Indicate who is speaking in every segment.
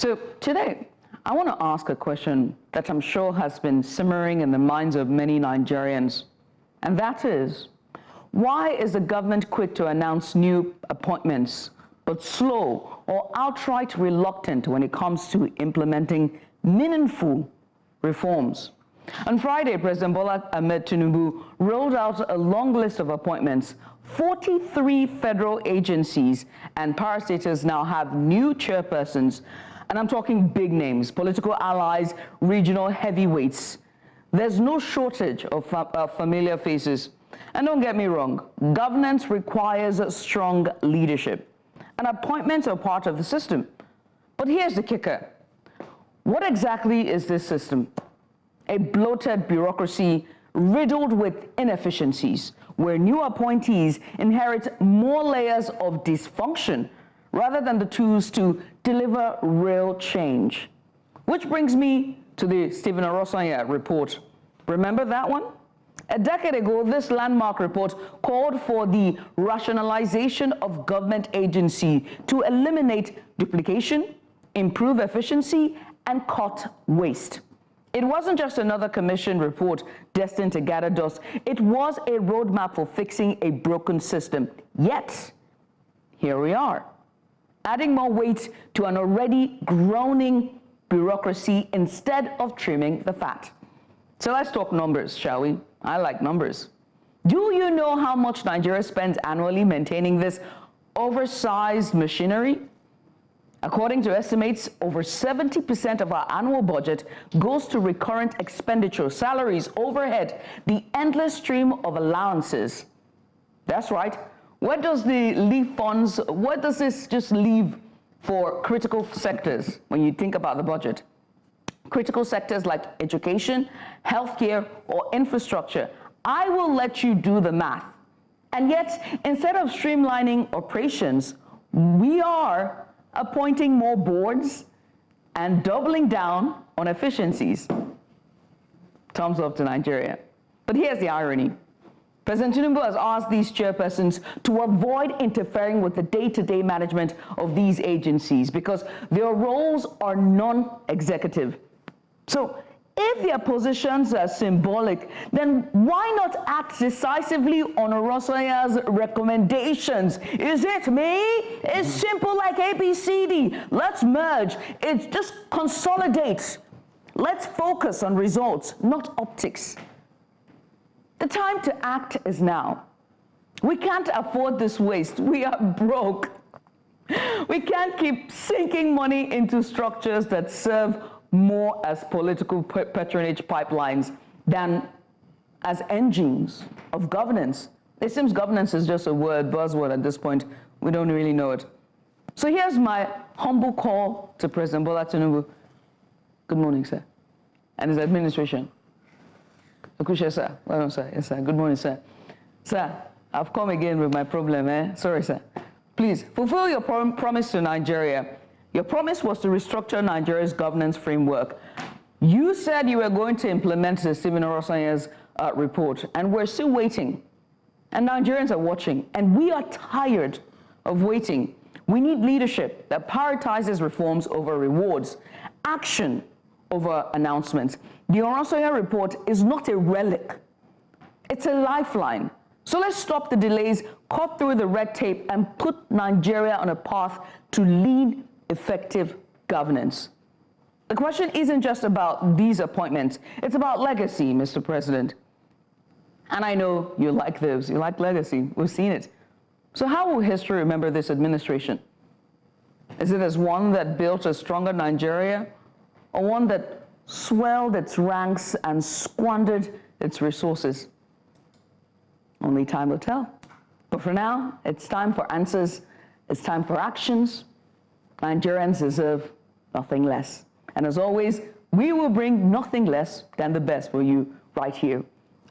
Speaker 1: So today, I want to ask a question that I'm sure has been simmering in the minds of many Nigerians, and that is, why is the government quick to announce new appointments, but slow or outright reluctant when it comes to implementing meaningful reforms? On Friday, President Bola Ahmed Tinubu rolled out a long list of appointments. 43 federal agencies and parastatals now have new chairpersons, and I'm talking big names, political allies, regional heavyweights. There's no shortage of familiar faces. And don't get me wrong, governance requires strong leadership, and appointments are part of the system. But here's the kicker. What exactly is this system? A bloated bureaucracy riddled with inefficiencies, where new appointees inherit more layers of dysfunction rather than the tools to deliver real change. Which brings me to the Stephen Orosanya report. Remember that one? A decade ago, this landmark report called for the rationalization of government agency to eliminate duplication, improve efficiency, and cut waste. It wasn't just another commission report destined to gather dust. It was a roadmap for fixing a broken system. Yet, here we are, adding more weight to an already groaning bureaucracy instead of trimming the fat. So let's talk numbers, shall we? I like numbers. Do you know how much Nigeria spends annually maintaining this oversized machinery? According to estimates, over 70% of our annual budget goes to recurrent expenditure, salaries, overhead, the endless stream of allowances. That's right. Where does the leave funds, what does this just leave for critical sectors when you think about the budget? Critical sectors like education, healthcare, or infrastructure. I will let you do the math. And yet, instead of streamlining operations, we are appointing more boards and doubling down on efficiencies. Thumbs up to Nigeria. But here's the irony. President Tinubu has asked these chairpersons to avoid interfering with the day-to-day management of these agencies because their roles are non-executive. So if their positions are symbolic, then why not act decisively on Orosoya's recommendations? Is it me? It's simple like ABCD. Let's merge. It's just consolidate. Let's focus on results, not optics. The time to act is now. We can't afford this waste. We are broke. We can't keep sinking money into structures that serve more as political patronage pipelines than as engines of governance. It seems governance is just a buzzword at this point. We don't really know it. So here's my humble call to President Bola Tinubu. Good morning, sir. And his administration. Akushe, sir. Well, sir. Yes, sir. Good morning, sir. Sir, I've come again with my problem, eh? Sorry, sir. Please, fulfill your promise to Nigeria. Your promise was to restructure Nigeria's governance framework. You said you were going to implement the Stephen Orosanya's report, and we're still waiting. And Nigerians are watching, and we are tired of waiting. We need leadership that prioritizes reforms over rewards, action over announcements. The Orosanya report is not a relic. It's a lifeline. So let's stop the delays, cut through the red tape, and put Nigeria on a path to lean effective governance. The question isn't just about these appointments. It's about legacy, Mr. President. And I know you like those. You like legacy. We've seen it. So how will history remember this administration? Is it as one that built a stronger Nigeria, or one that swelled its ranks and squandered its resources? Only time will tell. But for now, it's time for answers. It's time for actions. Nigerians deserve nothing less. And as always, we will bring nothing less than the best for you right here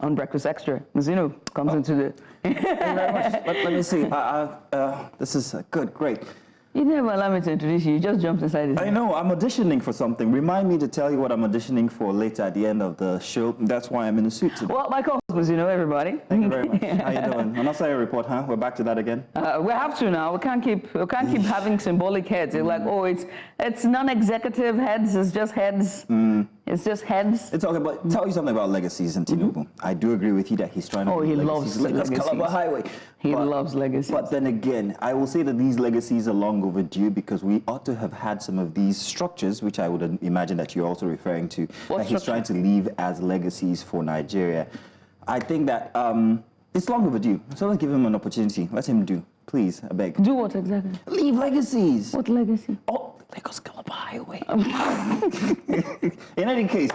Speaker 1: on Breakfast Extra. Mazino comes into the...
Speaker 2: Thank you very much. Let me see. This is good, great.
Speaker 1: You didn't allow me to introduce you. You just jumped inside this.
Speaker 2: I know, I'm auditioning for something. Remind me to tell you what I'm auditioning for later at the end of the show. That's why I'm in a suit today.
Speaker 1: Well, my co-host was, everybody.
Speaker 2: Thank you very much. How you doing? Another report, huh? We're back to that again?
Speaker 1: We have to now. We can't keep having symbolic heads. It's like, oh, it's non-executive heads. It's just heads. It's just heads.
Speaker 2: It's okay, but tell you something about legacies and Tinubu. I do agree with you that he's trying to.
Speaker 1: Oh, he loves legacies.
Speaker 2: Calabar Highway.
Speaker 1: He loves legacies.
Speaker 2: But then again, I will say that these legacies are long overdue because we ought to have had some of these structures, which I would imagine that you're also referring to, that he's trying to leave as legacies for Nigeria. I think that it's long overdue. So let's give him an opportunity. Let him do. Please, I beg.
Speaker 1: Do what exactly?
Speaker 2: Leave legacies.
Speaker 1: What legacy?
Speaker 2: Oh, Lagos Calabar Highway. In any case,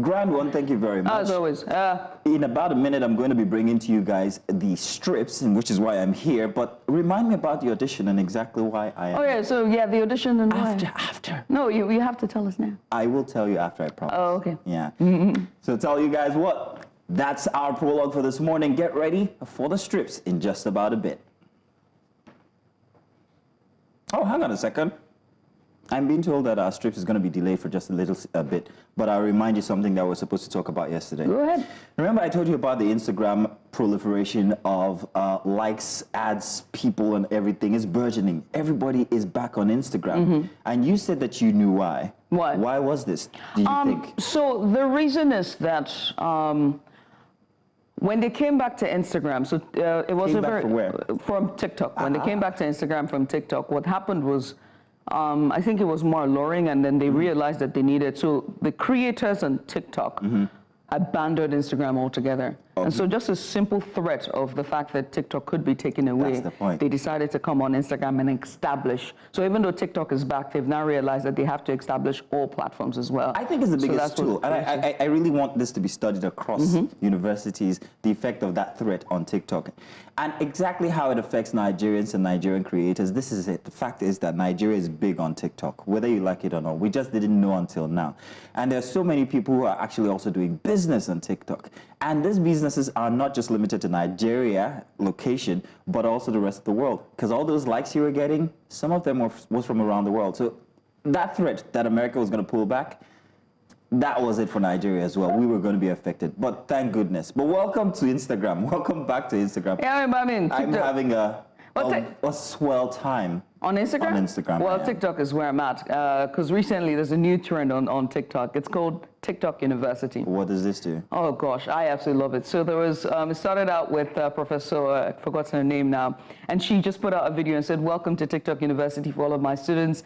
Speaker 2: grand one, thank you very much.
Speaker 1: As always.
Speaker 2: In about a minute, I'm going to be bringing to you guys the strips, and which is why I'm here. But remind me about the audition and exactly why I am.
Speaker 1: Oh, yeah, so yeah, the audition and
Speaker 2: After.
Speaker 1: No, you have to tell us now.
Speaker 2: I will tell you after, I promise.
Speaker 1: Oh, okay.
Speaker 2: Yeah. So tell you guys what, that's our prologue for this morning. Get ready for the strips in just about a bit. Oh, hang on a second. I'm being told that our strips is going to be delayed for just a little bit, but I'll remind you something that we're supposed to talk about yesterday.
Speaker 1: Go ahead.
Speaker 2: Remember I told you about the Instagram proliferation of likes, ads, people, and everything is burgeoning. Everybody is back on Instagram. And you said that you knew why.
Speaker 1: Why?
Speaker 2: Why was this, do you think?
Speaker 1: So the reason is that when they came back to Instagram, so it was from TikTok. When they came back to Instagram from TikTok, what happened was, I think it was more alluring, and then they realized that they needed, so the creators on TikTok abandoned Instagram altogether. And so just a simple threat of the fact that TikTok could be taken away,
Speaker 2: that's the point.
Speaker 1: They decided to come on Instagram and establish. So even though TikTok is back, they've now realized that they have to establish all platforms as well.
Speaker 2: I think it's the biggest tool, and I really want this to be studied across universities, the effect of that threat on TikTok. And exactly how it affects Nigerians and Nigerian creators, this is it. The fact is that Nigeria is big on TikTok, whether you like it or not. We just didn't know until now. And there's so many people who are actually also doing business on TikTok. And these businesses are not just limited to Nigeria location, but also the rest of the world. Because all those likes you were getting, some of them was from around the world. So that threat that America was going to pull back, that was it for Nigeria as well. We were going to be affected, but thank goodness. But welcome to Instagram. Welcome back to Instagram.
Speaker 1: Yeah, I mean,
Speaker 2: I'm having a swell time.
Speaker 1: On Instagram?
Speaker 2: On Instagram.
Speaker 1: Well, TikTok is where I'm at, because recently there's a new trend on TikTok. It's called TikTok University.
Speaker 2: What does this do?
Speaker 1: Oh gosh, I absolutely love it. So there was, it started out with Professor, I forgot her name now, and she just put out a video and said, welcome to TikTok University for all of my students.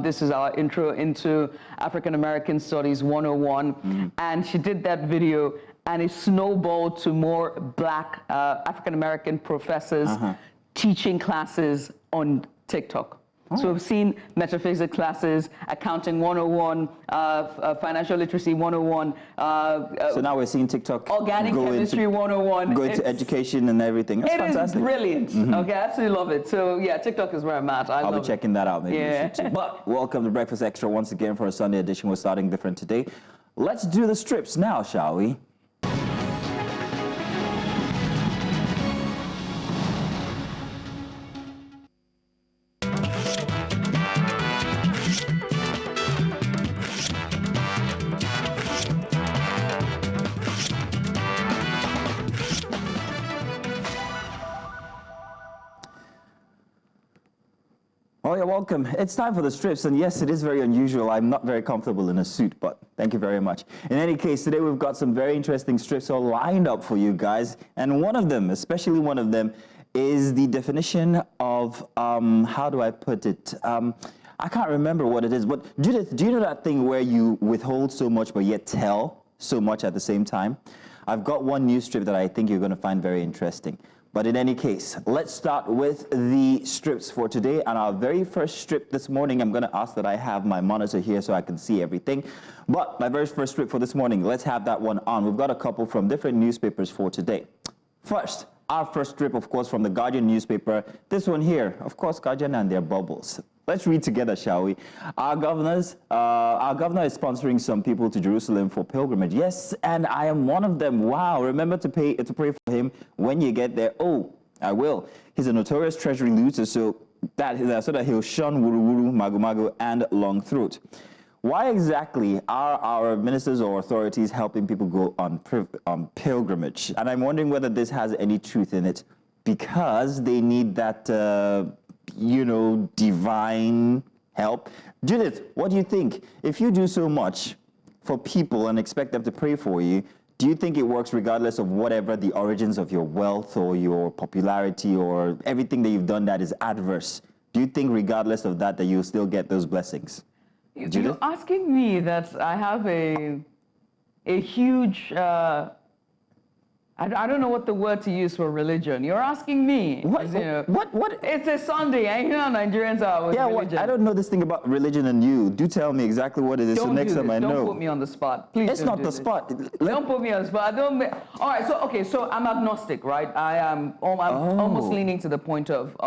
Speaker 1: This is our intro into African American Studies 101. And she did that video, and it snowballed to more black African American professors teaching classes on TikTok. So we've seen metaphysics classes, accounting 101, financial literacy 101.
Speaker 2: So now we're seeing TikTok
Speaker 1: organic chemistry 101.
Speaker 2: Go into education and everything. That's fantastic.
Speaker 1: It is brilliant. Okay, I absolutely love it. So yeah, TikTok is where I'm at.
Speaker 2: I'll be checking that out. Maybe you should too. But welcome to Breakfast Extra once again for a Sunday edition. We're starting different today. Let's do the strips now, shall we? Oh, you're welcome. It's time for the strips, and yes, it is very unusual. I'm not very comfortable in a suit, but thank you very much. In any case, today we've got some very interesting strips all lined up for you guys, and one of them, especially one of them, is the definition of, how do I put it? I can't remember what it is, but Judith, do you know that thing where you withhold so much but yet tell so much at the same time? I've got one new strip that I think you're going to find very interesting. But in any case, let's start with the strips for today. And our very first strip this morning, I'm going to ask that I have my monitor here so I can see everything. But my very first strip for this morning, let's have that one on. We've got a couple from different newspapers for today. First, our first strip, of course, from the Guardian newspaper. This one here, of course, Guardian and their bubbles. Let's read together, shall we? Our governor is sponsoring some people to Jerusalem for pilgrimage. Yes, and I am one of them. Wow, remember to pray for him when you get there. Oh, I will. He's a notorious treasury looter, so so that he'll shun wuru wuru, magu magu, and long throat. Why exactly are our ministers or authorities helping people go on pilgrimage? And I'm wondering whether this has any truth in it, because they need that, divine help. Judith, what do you think? If you do so much for people and expect them to pray for you, do you think it works regardless of whatever the origins of your wealth or your popularity or everything that you've done that is adverse? Do you think regardless of that you'll still get those blessings?
Speaker 1: You're asking me that I have a huge, I don't know what the word to use for religion. You're asking me.
Speaker 2: What? What?
Speaker 1: It's a Sunday, and you know how Nigerians are with religion.
Speaker 2: I don't know this thing about religion and you. Do tell me exactly what it is so next time I know.
Speaker 1: Don't put me on the spot. Please
Speaker 2: It's not the spot.
Speaker 1: Don't put me on the spot. All right, so I'm agnostic, right? I'm almost leaning to the point of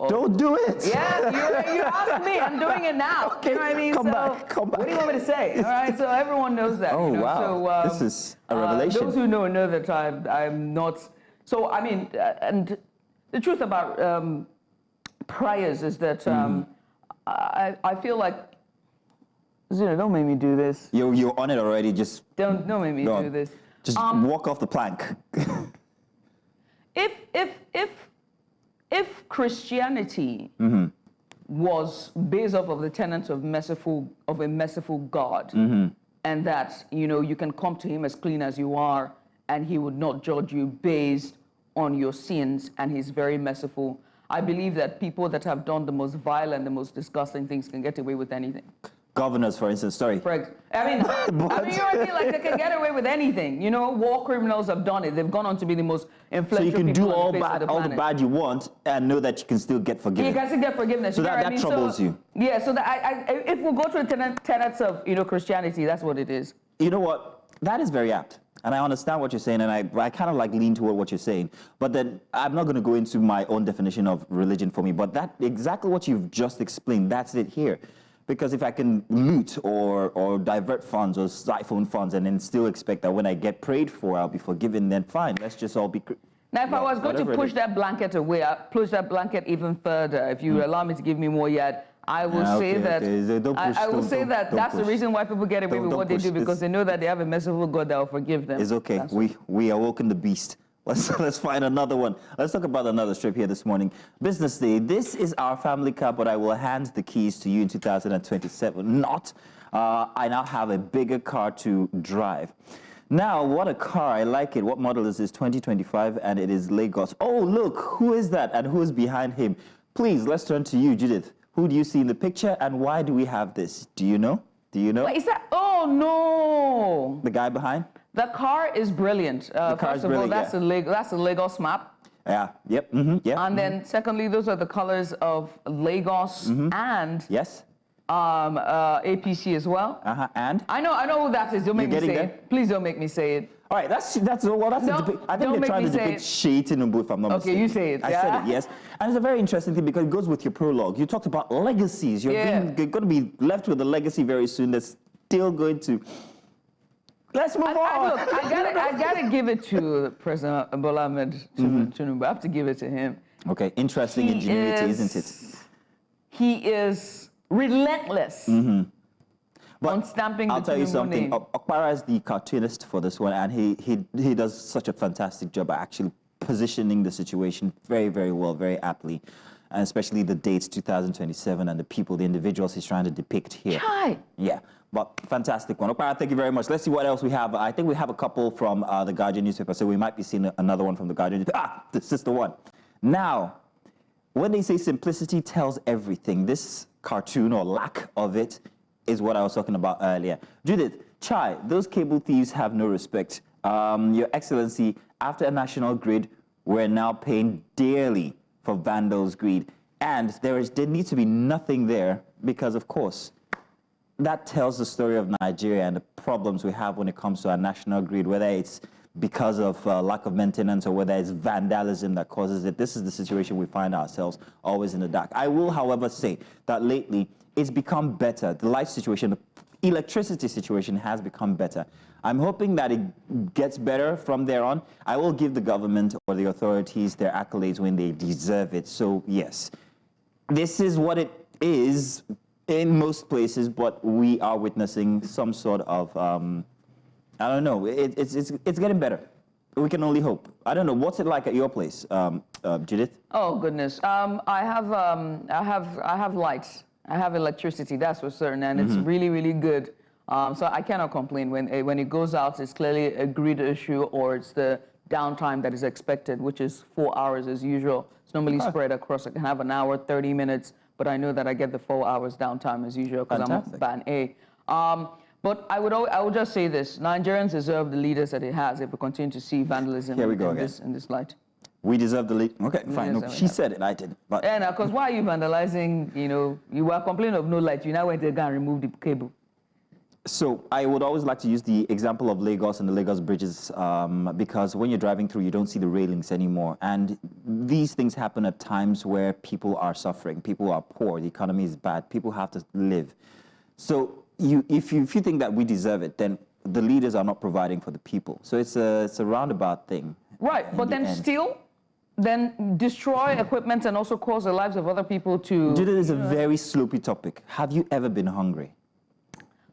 Speaker 2: Don't do it.
Speaker 1: Yeah, you asked me. I'm doing it now.
Speaker 2: Okay,
Speaker 1: you know what I mean?
Speaker 2: come back.
Speaker 1: What do you want me to say? All right, so everyone knows that.
Speaker 2: Oh, wow.
Speaker 1: So,
Speaker 2: this is a revelation.
Speaker 1: Those who know that I'm not. So, I mean, and the truth about prayers is that I feel like, don't make me do this.
Speaker 2: You're on it already. Just
Speaker 1: don't make me do this.
Speaker 2: Just walk off the plank.
Speaker 1: If Christianity was based off of the tenets of a merciful God, and that you can come to Him as clean as you are, and He would not judge you based on your sins, and He's very merciful. I believe that people that have done the most vile and the most disgusting things can get away with anything.
Speaker 2: Governors, for instance, sorry.
Speaker 1: I mean, you know what I mean? Like, they can get away with anything. War criminals have done it. They've gone on to be the most influential people.
Speaker 2: So you can do
Speaker 1: all the
Speaker 2: bad you want, and know that you can still get forgiven.
Speaker 1: You can still get forgiveness.
Speaker 2: So that troubles you.
Speaker 1: Yeah. So that if we go to the tenets of Christianity, that's what it is.
Speaker 2: You know what? That is very apt. And I understand what you're saying, and I kind of lean toward what you're saying. But then I'm not going to go into my own definition of religion for me. But that exactly what you've just explained, that's it here. Because if I can loot or divert funds or siphon funds and then still expect that when I get prayed for, I'll be forgiven, then fine. Let's just all be...
Speaker 1: Now, if I was going to push that blanket away, I'd push that blanket even further. If you allow me to give me more yet, I will say that that's the reason why people get away with what they do, because they know that they have a merciful God that will forgive them.
Speaker 2: It's okay. We awoken the beast. Let's find another one. Let's talk about another strip here this morning. Business Day. This is our family car, but I will hand the keys to you in 2027. I now have a bigger car to drive. Now, what a car. I like it. What model is this? 2025, and it is Lagos. Oh, look, who is that and who is behind him? Please, let's turn to you, Judith. Who do you see in the picture, and why do we have this? Do you know?
Speaker 1: What is that? Oh, no.
Speaker 2: The guy behind?
Speaker 1: The car is brilliant. First of all, that's a Lagos map.
Speaker 2: Yeah. Yep. Yeah.
Speaker 1: And then, secondly, those are the colors of Lagos and
Speaker 2: yes,
Speaker 1: APC as well.
Speaker 2: And
Speaker 1: I know who that is. Don't make me say it. Please don't make me say it.
Speaker 2: All right. That's a debate. I think they're trying to debate Tinubu, if I'm not mistaken.
Speaker 1: Okay, you say it.
Speaker 2: I said it. Yes. And it's a very interesting thing because it goes with your prologue. You talked about legacies. You're going to be left with a legacy very soon that's still going to. Let's move on.
Speaker 1: Look, I gotta give it to President Bola Ahmed Tinubu. I have to give it to him.
Speaker 2: Okay, interesting ingenuity, isn't it?
Speaker 1: He is relentless on stamping the Tinubu name. I'll tell you something.
Speaker 2: Okpara is the cartoonist for this one, and he does such a fantastic job at actually positioning the situation very, very well, very aptly. And especially the dates, 2027, and the people, the individuals he's trying to depict here.
Speaker 1: Chai.
Speaker 2: Yeah, but fantastic one. Okpara, thank you very much. Let's see what else we have. I think we have a couple from the Guardian newspaper, so we might be seeing another one from the Guardian newspaper. This is the one. Now, when they say simplicity tells everything, this cartoon or lack of it is what I was talking about earlier. Judith, Chai, those cable thieves have no respect. Your Excellency, after a national grid, we're now paying dearly for vandals' greed. And there needs to be nothing there because, of course, that tells the story of Nigeria and the problems we have when it comes to our national grid, whether it's because of lack of maintenance or whether it's vandalism that causes it. This is the situation we find ourselves always in the dark. I will, however, say that lately it's become better. The light situation, the electricity situation has become better. I'm hoping that it gets better from there on. I will give the government or the authorities their accolades when they deserve it. So, yes, this is what it is in most places, but we are witnessing some sort of, I don't know, it's getting better. We can only hope. I don't know, what's it like at your place, Judith?
Speaker 1: Oh goodness, I have lights. I have electricity. That's for certain, and it's really, really good. So I cannot complain. When it goes out, it's clearly a grid issue, or it's the downtime that is expected, which is 4 hours as usual. It's normally spread across. I can have an hour, 30 minutes, but I know that I get the 4 hours downtime as usual because I'm on band A. But I would just say this: Nigerians deserve the leaders that it has. If we continue to see vandalism in this light,
Speaker 2: we deserve the lead. Okay, fine. No, she said it, I didn't. But
Speaker 1: yeah, because why are you vandalizing? You know, you were complaining of no light. You now went to go and remove the cable.
Speaker 2: So I would always like to use the example of Lagos and the Lagos bridges because when you're driving through, you don't see the railings anymore. And these things happen at times where people are suffering, people are poor, the economy is bad, people have to live. So if you think that we deserve it, then the leaders are not providing for the people. So it's a roundabout thing.
Speaker 1: Right, but then still, then destroy equipment and also cause the lives of other people to...
Speaker 2: Judith, is a very sloppy topic. Have you ever been hungry?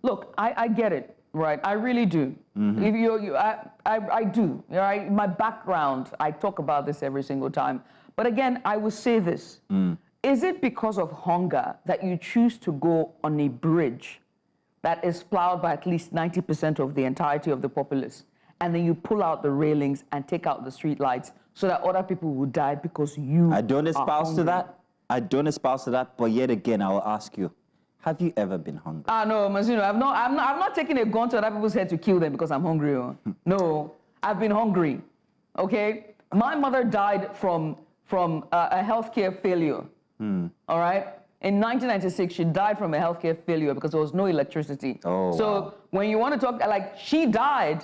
Speaker 1: Look, I get it, right? I really do. If I do. Right? My background, I talk about this every single time. But again, I will say this. Is it because of hunger that you choose to go on a bridge that is plowed by at least 90% of the entirety of the populace, and then you pull out the railings and take out the street lights so that other people will die because you
Speaker 2: I don't espouse to that. I don't espouse to that, but yet again, I will ask you, have you ever been hungry?
Speaker 1: No, Mazino, I'm not taking a gun to other people's head to kill them because I'm hungry. No, I've been hungry, okay? My mother died from a healthcare failure, all right? In 1996, she died from a healthcare failure because there was no electricity.
Speaker 2: Oh,
Speaker 1: so
Speaker 2: wow.
Speaker 1: When you want to talk, like, she died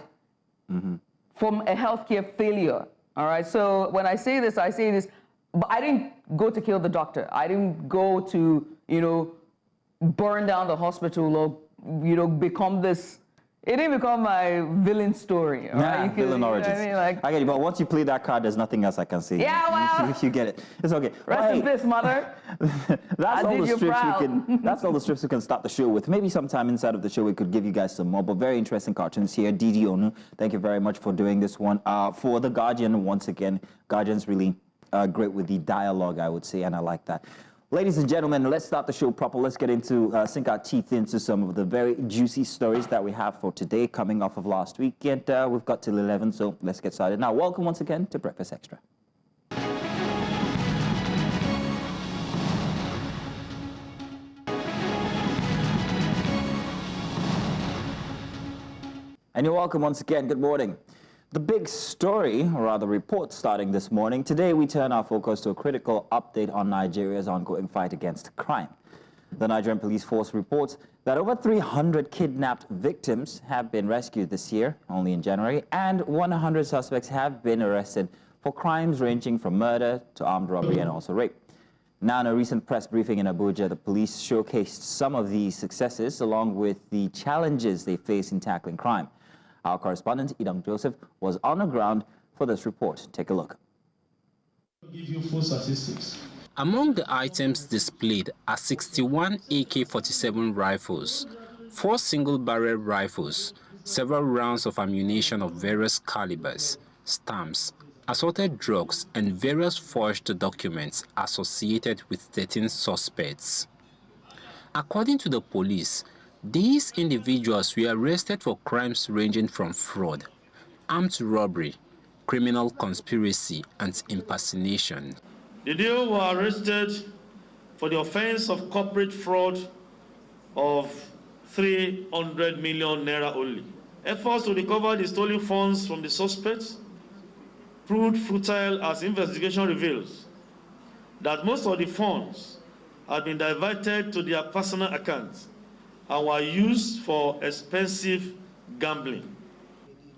Speaker 1: from a healthcare failure, all right? So when I say this, but I didn't go to kill the doctor. I didn't go to, burn down the hospital or, become this. It didn't become my villain story.
Speaker 2: Right? Villain origins.
Speaker 1: I mean, like,
Speaker 2: I get it, but once you play that card, there's nothing else I can say.
Speaker 1: Yeah, well.
Speaker 2: You get it. It's okay.
Speaker 1: Rest in peace, mother.
Speaker 2: That's all the strips we can start the show with. Maybe sometime inside of the show we could give you guys some more, but very interesting cartoons here. Didi Onu, thank you very much for doing this one. For The Guardian, once again, Guardian's really great with the dialogue, I would say, and I like that. Ladies and gentlemen, let's start the show proper. Let's get into, sink our teeth into some of the very juicy stories that we have for today, coming off of last week. And we've got till 11, so let's get started. Now, welcome once again to Breakfast Extra. And you're welcome once again. Good morning. The big story, or rather report, starting this morning. Today, we turn our focus to a critical update on Nigeria's ongoing fight against crime. The Nigerian Police Force reports that over 300 kidnapped victims have been rescued this year, only in January, and 100 suspects have been arrested for crimes ranging from murder to armed robbery and also rape. Now, in a recent press briefing in Abuja, the police showcased some of these successes along with the challenges they face in tackling crime. Our correspondent, Idong Joseph, was on the ground for this report. Take a look.
Speaker 3: I'll give you full statistics.
Speaker 4: Among the items displayed are 61 AK-47 rifles, 4 single-barrel rifles, several rounds of ammunition of various calibers, stamps, assorted drugs, and various forged documents associated with 13 suspects. According to the police, these individuals were arrested for crimes ranging from fraud, armed robbery, criminal conspiracy, and impersonation.
Speaker 3: The duo were arrested for the offense of corporate fraud of 300 million naira only. Efforts to recover the stolen funds from the suspects proved futile as investigation reveals that most of the funds had been diverted to their personal accounts and were used for expensive gambling.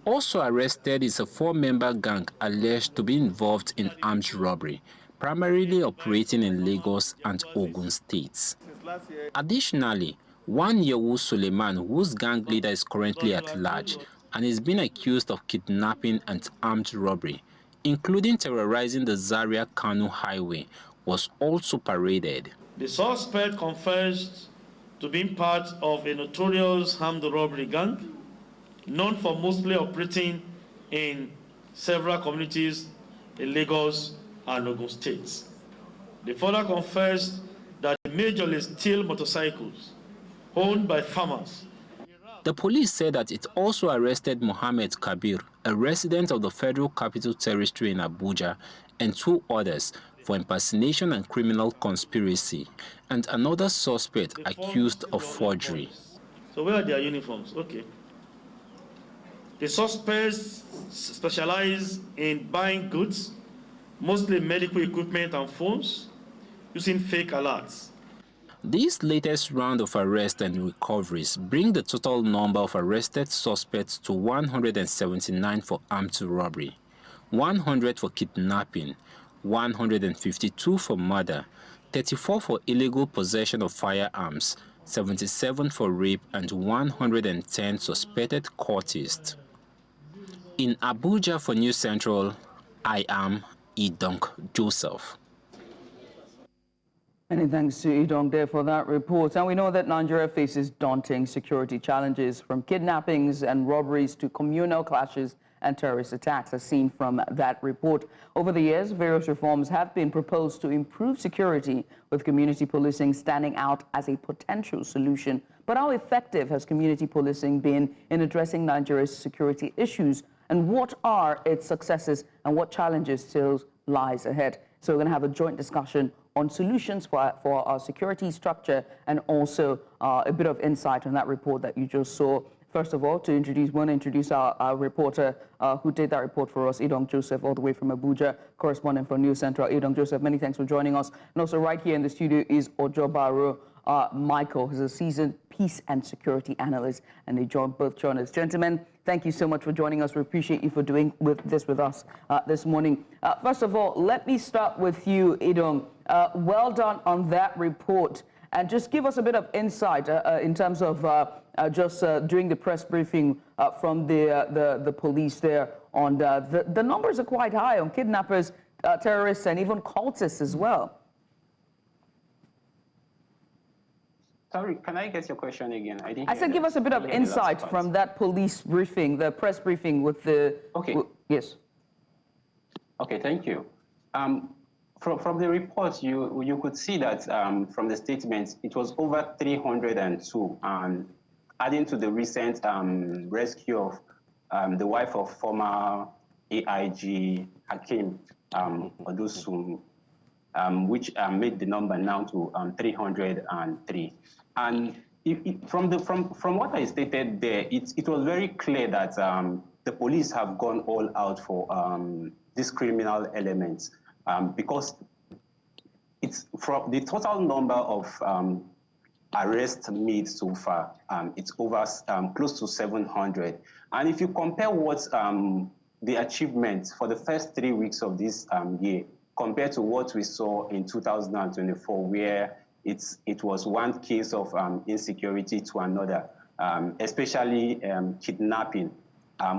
Speaker 4: Also arrested is a 4-member gang alleged to be involved in armed robbery, primarily operating in Lagos and Ogun states. Additionally, one Yewu Suleiman, whose gang leader is currently at large and is being accused of kidnapping and armed robbery, including terrorizing the Zaria-Kano highway, was also paraded.
Speaker 3: The suspect confessed to being part of a notorious armed robbery gang, known for mostly operating in several communities in Lagos and Ogun states. They further confessed that they majorly steal motorcycles owned by farmers.
Speaker 4: The police said that it also arrested Mohammed Kabir, a resident of the Federal Capital Territory in Abuja, and 2 others for impersonation and criminal conspiracy, and another suspect accused of forgery.
Speaker 3: So where are their uniforms? Okay. The suspects specialize in buying goods, mostly medical equipment and phones, using fake alerts.
Speaker 4: This latest round of arrests and recoveries bring the total number of arrested suspects to 179 for armed robbery, 100 for kidnapping, 152 for murder, 34 for illegal possession of firearms, 77 for rape, and 110 suspected courtists. In Abuja for News Central, I am Idong Joseph.
Speaker 1: Many thanks to Idong there for that report. And we know that Nigeria faces daunting security challenges, from kidnappings and robberies to communal clashes and terrorist attacks, as seen from that report. Over the years, various reforms have been proposed to improve security, with community policing standing out as a potential solution. But how effective has community policing been in addressing Nigeria's security issues? And what are its successes and what challenges still lies ahead? So we're going to have a joint discussion on solutions for our security structure, and also a bit of insight on that report that you just saw. First of all, we want to introduce our reporter who did that report for us, Idong Joseph, all the way from Abuja, correspondent for News Central. Idong Joseph, many thanks for joining us. And also right here in the studio is Ojobaro Michael, who's a seasoned peace and security analyst, and they both join us. Gentlemen, thank you so much for joining us. We appreciate you for doing this with us this morning. First of all, let me start with you, Idong. Well done on that report. And just give us a bit of insight in terms of during the press briefing from the police there on the numbers are quite high on kidnappers, terrorists, and even cultists as well.
Speaker 5: Sorry, can I get your question again?
Speaker 1: I said give us a bit of insight from that police briefing, the press briefing with the...
Speaker 5: Okay.
Speaker 1: Yes. Okay,
Speaker 5: thank you. From the report, you could see that from the statements, it was over 302, adding to the recent rescue of the wife of former AIG Hakim Odusum, which made the number now to 303. And from what I stated there, it was very clear that the police have gone all out for these criminal elements, because it's from the total number of arrests made so far, it's over close to 700. And if you compare what the achievements for the first 3 weeks of this year compared to what we saw in 2024, where it was one case of insecurity to another, especially kidnapping,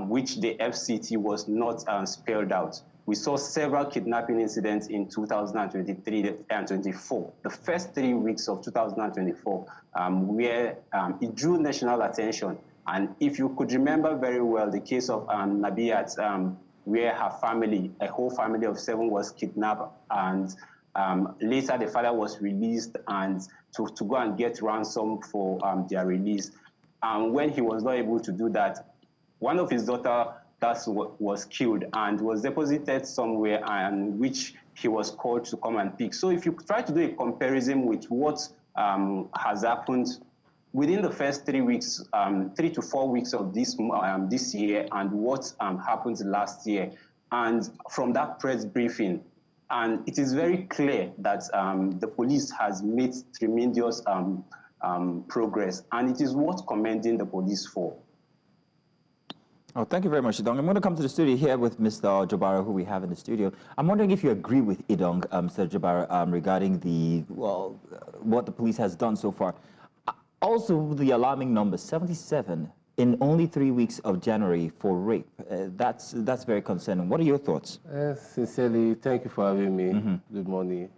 Speaker 5: which the FCT was not spelled out. We saw several kidnapping incidents in 2023 and 24, the first 3 weeks of 2024, where it drew national attention. And if you could remember very well the case of Nabiyat, where her family, a whole family of 7, was kidnapped, and later the father was released and to go and get ransom for their release. And when he was not able to do that, one of his daughters was killed and was deposited somewhere, and which he was called to come and pick. So if you try to do a comparison with what has happened within the first 3 weeks, 3 to 4 weeks of this year, and what happened last year, and from that press briefing, and it is very clear that the police has made tremendous progress, and it is worth commending the police for.
Speaker 2: Oh, thank you very much, Idong. I'm going to come to the studio here with Mr. Jobara, who we have in the studio. I'm wondering if you agree with Idong, Mr. Jobara, regarding what the police has done so far. Also, the alarming number, 77 in only 3 weeks of January for rape. That's very concerning. What are your thoughts?
Speaker 6: Sincerely, thank you for having me. Good morning.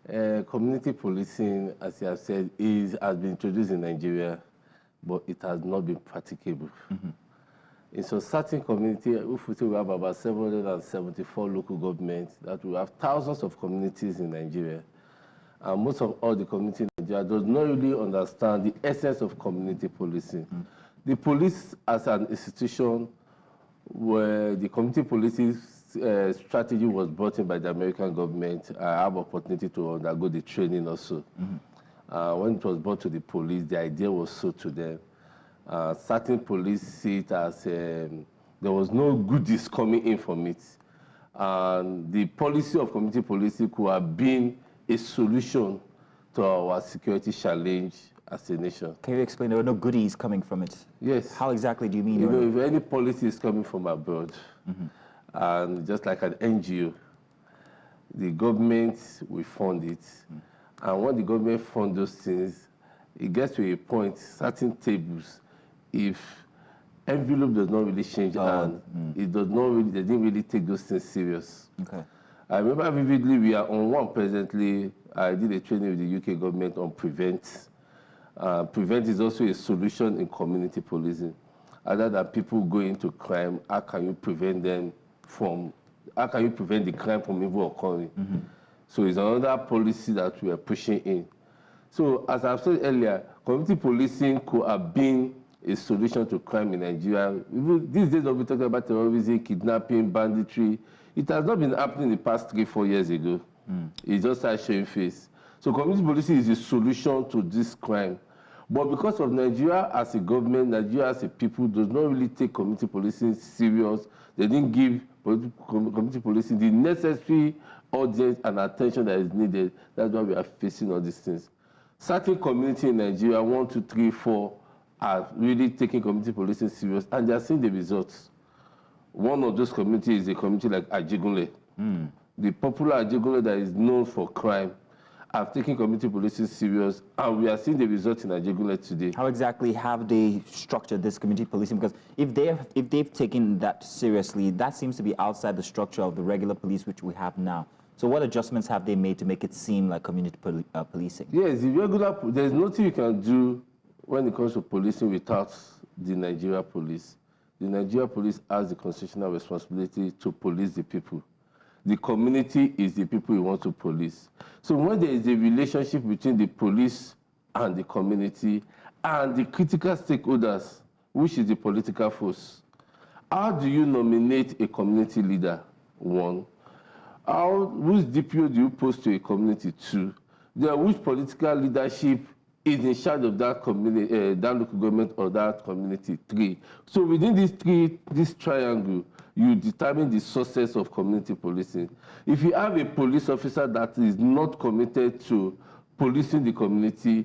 Speaker 6: Community policing, as you have said, has been introduced in Nigeria, but it has not been practicable. In some certain community, we have about 774 local governments, that we have thousands of communities in Nigeria. And most of all the community in Nigeria does not really understand the essence of community policing. The police as an institution, where the community policing strategy was brought in by the American government, I have opportunity to undergo the training also. When it was brought to the police, the idea was sold to them. Certain police see it as there was no goodies coming in from it. And the policy of community policing could have been a solution to our security challenge as a nation.
Speaker 2: Can you explain? There were no goodies coming from it.
Speaker 6: Yes.
Speaker 2: How exactly do you mean?
Speaker 6: You know, if any policy is coming from abroad, and just like an NGO, the government will fund it. And when the government funds those things, it gets to a point, certain tables, if envelope does not really change hands, it does not really, they didn't really take those things serious.
Speaker 2: Okay.
Speaker 6: I remember vividly, we are on one presently. I did a training with the UK government on Prevent. Prevent is also a solution in community policing. Other than people going into crime, how can you prevent them from, how can you prevent the crime from even occurring? So it's another policy that we are pushing in. So as I've said earlier, community policing could have been a solution to crime in Nigeria. Even these days we'll be talking about terrorism, kidnapping, banditry. It has not been happening the past 3-4 years ago. It just started showing face. So community policing is a solution to this crime. But because of Nigeria as a government, Nigeria as a people does not really take community policing serious. They didn't give community policing the necessary audience and attention that is needed. That's why we are facing all these things. Certain community in Nigeria, 1, 2, 3, 4, are really taking community policing serious, and they are seeing the results. One of those communities is a community like Ajegunle. The popular Ajegunle that is known for crime have taken community policing serious, and we are seeing the results in Ajegunle today.
Speaker 2: How exactly have they structured this community policing? Because if they've taken that seriously, that seems to be outside the structure of the regular police which we have now. So what adjustments have they made to make it seem like community policing?
Speaker 6: Yes, there's nothing you can do when it comes to policing without the Nigeria police. The Nigeria police has the constitutional responsibility to police the people. The community is the people you want to police. So when there is a relationship between the police and the community and the critical stakeholders, which is the political force, how do you nominate a community leader? One. Whose DPO do you post to a community? Two. Then which political leadership is in charge of that community, that local government or that community? Three. So within this triangle, you determine the success of community policing. If you have a police officer that is not committed to policing the community,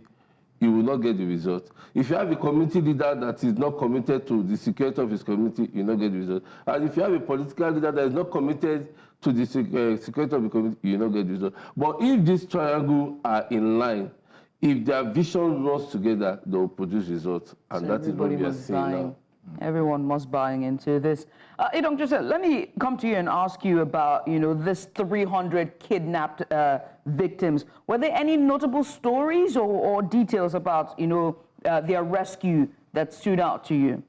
Speaker 6: you will not get the result. If you have a community leader that is not committed to the security of his community, you will not get the result. And if you have a political leader that is not committed to the security of the community, you will not get the result. But if this triangle are in line, if their vision runs together, they will produce results. And
Speaker 1: So
Speaker 6: that is what we are seeing now.
Speaker 1: Everyone must buy into this. Idong Joseph, let me come to you and ask you about, this 300 kidnapped victims. Were there any notable stories or details about, their rescue that stood out to you?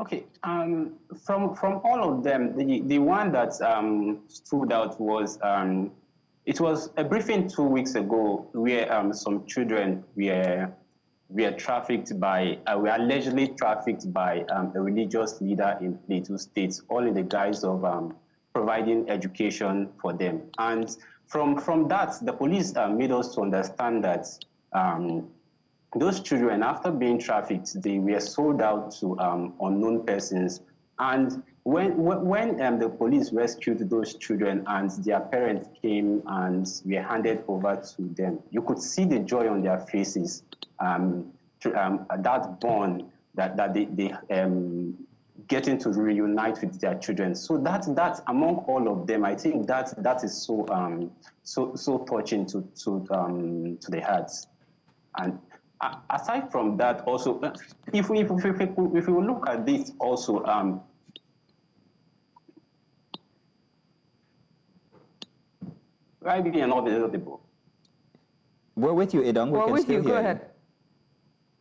Speaker 5: Okay, from all of them, the one that stood out was, it was a briefing 2 weeks ago where some children were trafficked by, were allegedly trafficked by a religious leader in Plateau State, all in the guise of providing education for them. And from that, the police made us to understand that those children, after being trafficked, they were sold out to unknown persons. And when the police rescued those children and their parents came and were handed over to them, you could see the joy on their faces. That bond that they getting to reunite with their children. So that among all of them, I think that is so touching to the hearts. And aside from that, also, if we look at this also, Right, we are not eligible.
Speaker 2: We're with you, Idong.
Speaker 1: Well,
Speaker 2: can
Speaker 1: with
Speaker 2: still
Speaker 1: you, go
Speaker 2: hear
Speaker 1: ahead.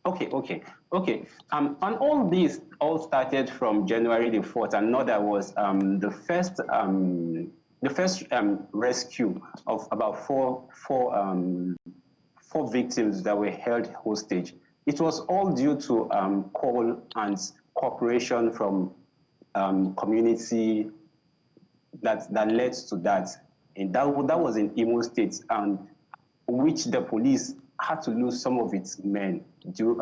Speaker 5: Okay. And all these all started from January the 4th, and know that was the first rescue of about four victims that were held hostage. It was all due to call and cooperation from community that led to that. And that was in Imo State, and which the police had to lose some of its men due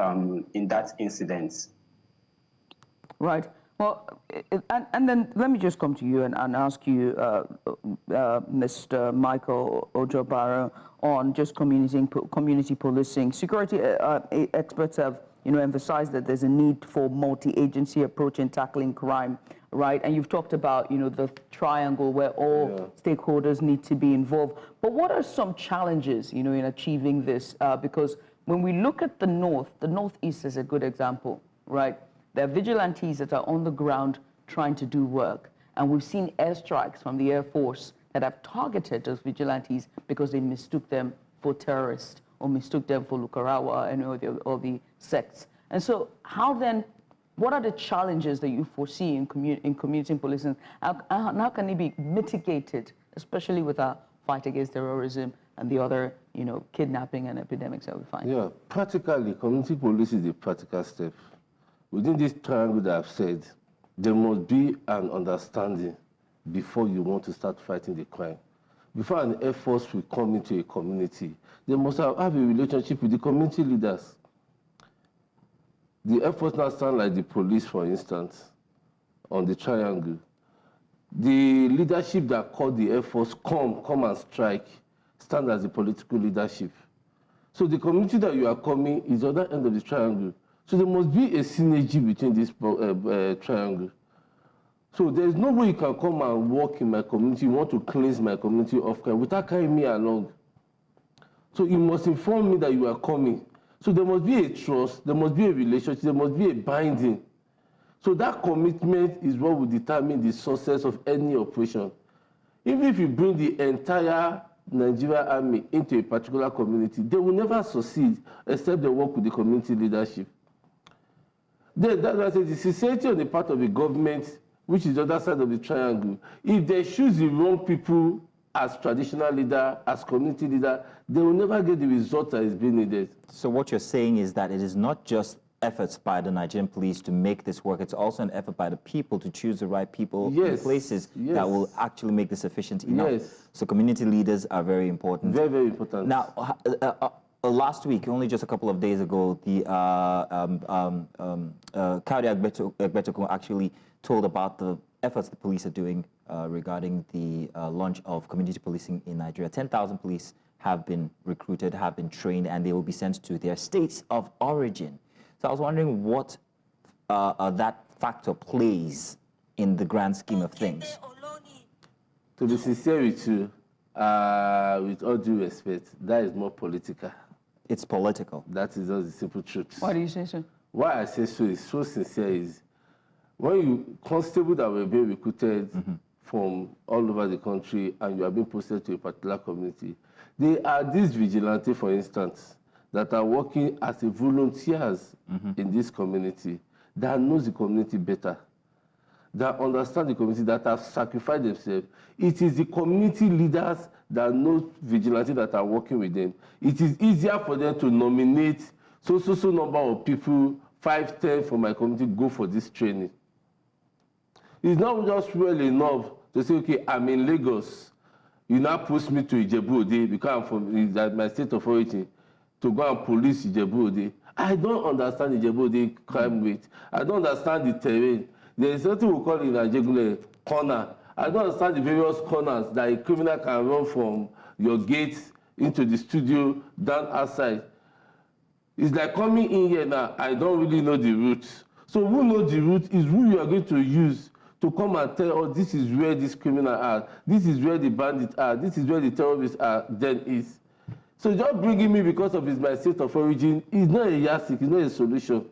Speaker 5: in that incident.
Speaker 1: Right. Well, and then let me just come to you and ask you, Mr. Michael Ojobaro, on just community policing. Security experts have, emphasized that there's a need for multi-agency approach in tackling crime, right? And you've talked about, the triangle where all stakeholders need to be involved. But what are some challenges, in achieving this? Because when we look at the Northeast is a good example, right? There are vigilantes that are on the ground trying to do work. And we've seen airstrikes from the Air Force that have targeted those vigilantes because they mistook them for terrorists or mistook them for Lukarawa and all the sects. And so how then, what are the challenges that you foresee in community policing? And how can they be mitigated, especially with our fight against terrorism and the other, kidnapping and epidemics that we find?
Speaker 6: Yeah, practically, community police is a practical step. Within this triangle that I've said, there must be an understanding before you want to start fighting the crime. Before an Air Force will come into a community, they must have a relationship with the community leaders. The Air Force now stand like the police, for instance, on the triangle. The leadership that called the Air Force come and strike, stand as the political leadership. So the community that you are coming is the other end of the triangle. So there must be a synergy between this triangle. So there's no way you can come and work in my community, you want to cleanse my community of crime without carrying me along. So you must inform me that you are coming. So there must be a trust, there must be a relationship, there must be a binding. So that commitment is what will determine the success of any operation. Even if you bring the entire Nigerian army into a particular community, they will never succeed except they work with the community leadership. Then that's why I say the sincerity on the part of the government, which is the other side of the triangle, if they choose the wrong people as traditional leader, as community leader, they will never get the result that is being needed.
Speaker 2: So what you're saying is that it is not just efforts by the Nigerian police to make this work, it's also an effort by the people to choose the right people in places that will actually make this efficient enough. So community leaders are very important.
Speaker 6: Very, very important.
Speaker 2: Now, last week, only just a couple of days ago, the Kaudi Agbetokun actually told about the efforts the police are doing regarding the launch of community policing in Nigeria. 10,000 police have been recruited, have been trained, and they will be sent to their states of origin. So I was wondering what that factor plays in the grand scheme of things.
Speaker 6: To be sincere with you, with all due respect, that is more political.
Speaker 2: It's political.
Speaker 6: That is just the simple truth.
Speaker 1: Why do you say so?
Speaker 6: Why I say so is so sincere is when you constable that were being recruited from all over the country and you are being posted to a particular community, they are these vigilantes, for instance, that are working as a volunteers in this community, that knows the community better, that understand the community, that have sacrificed themselves. It is the community leaders that know vigilantes that are working with them. It is easier for them to nominate so number of people, 5, 10 from my community, go for this training. It's not just well enough to say, okay, I'm in Lagos. You now post me to Ijebu-Ode because I'm from my state of origin, to go and police Ijebu-Ode. I don't understand Ijebu-Ode crime rate. I don't understand the terrain. There is something we call in Nigeria corner. I don't understand the various corners that a criminal can run from your gate into the studio, down outside. It's like coming in here now, I don't really know the route. So who knows the route is who you are going to use to come and tell, oh, this is where this criminal are, this is where the bandits are, this is where the terrorists are, then is. So just bringing me because of my state of origin is not a yardstick, it's not a solution.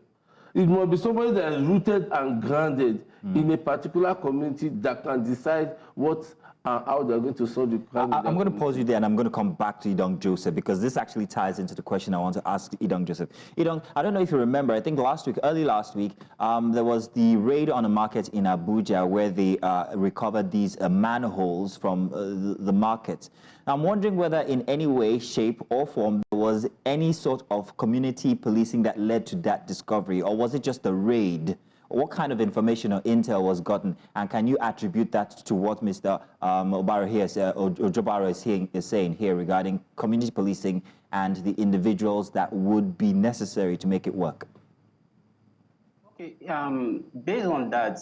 Speaker 6: It must be somebody that is rooted and grounded in a particular community that can decide what and how they're going to solve the crime.
Speaker 2: I'm going to pause you there, and I'm going to come back to Idong Joseph, because this actually ties into the question I want to ask Idong Joseph. Idong, I don't know if you remember, I think early last week, there was the raid on a market in Abuja where they recovered these manholes from the market. I'm wondering whether in any way, shape, or form there was any sort of community policing that led to that discovery, or was it just a raid? What kind of information or intel was gotten, and can you attribute that to what Mr. Ojobaro is saying here regarding community policing and the individuals that would be necessary to make it work?
Speaker 5: Okay, based on that,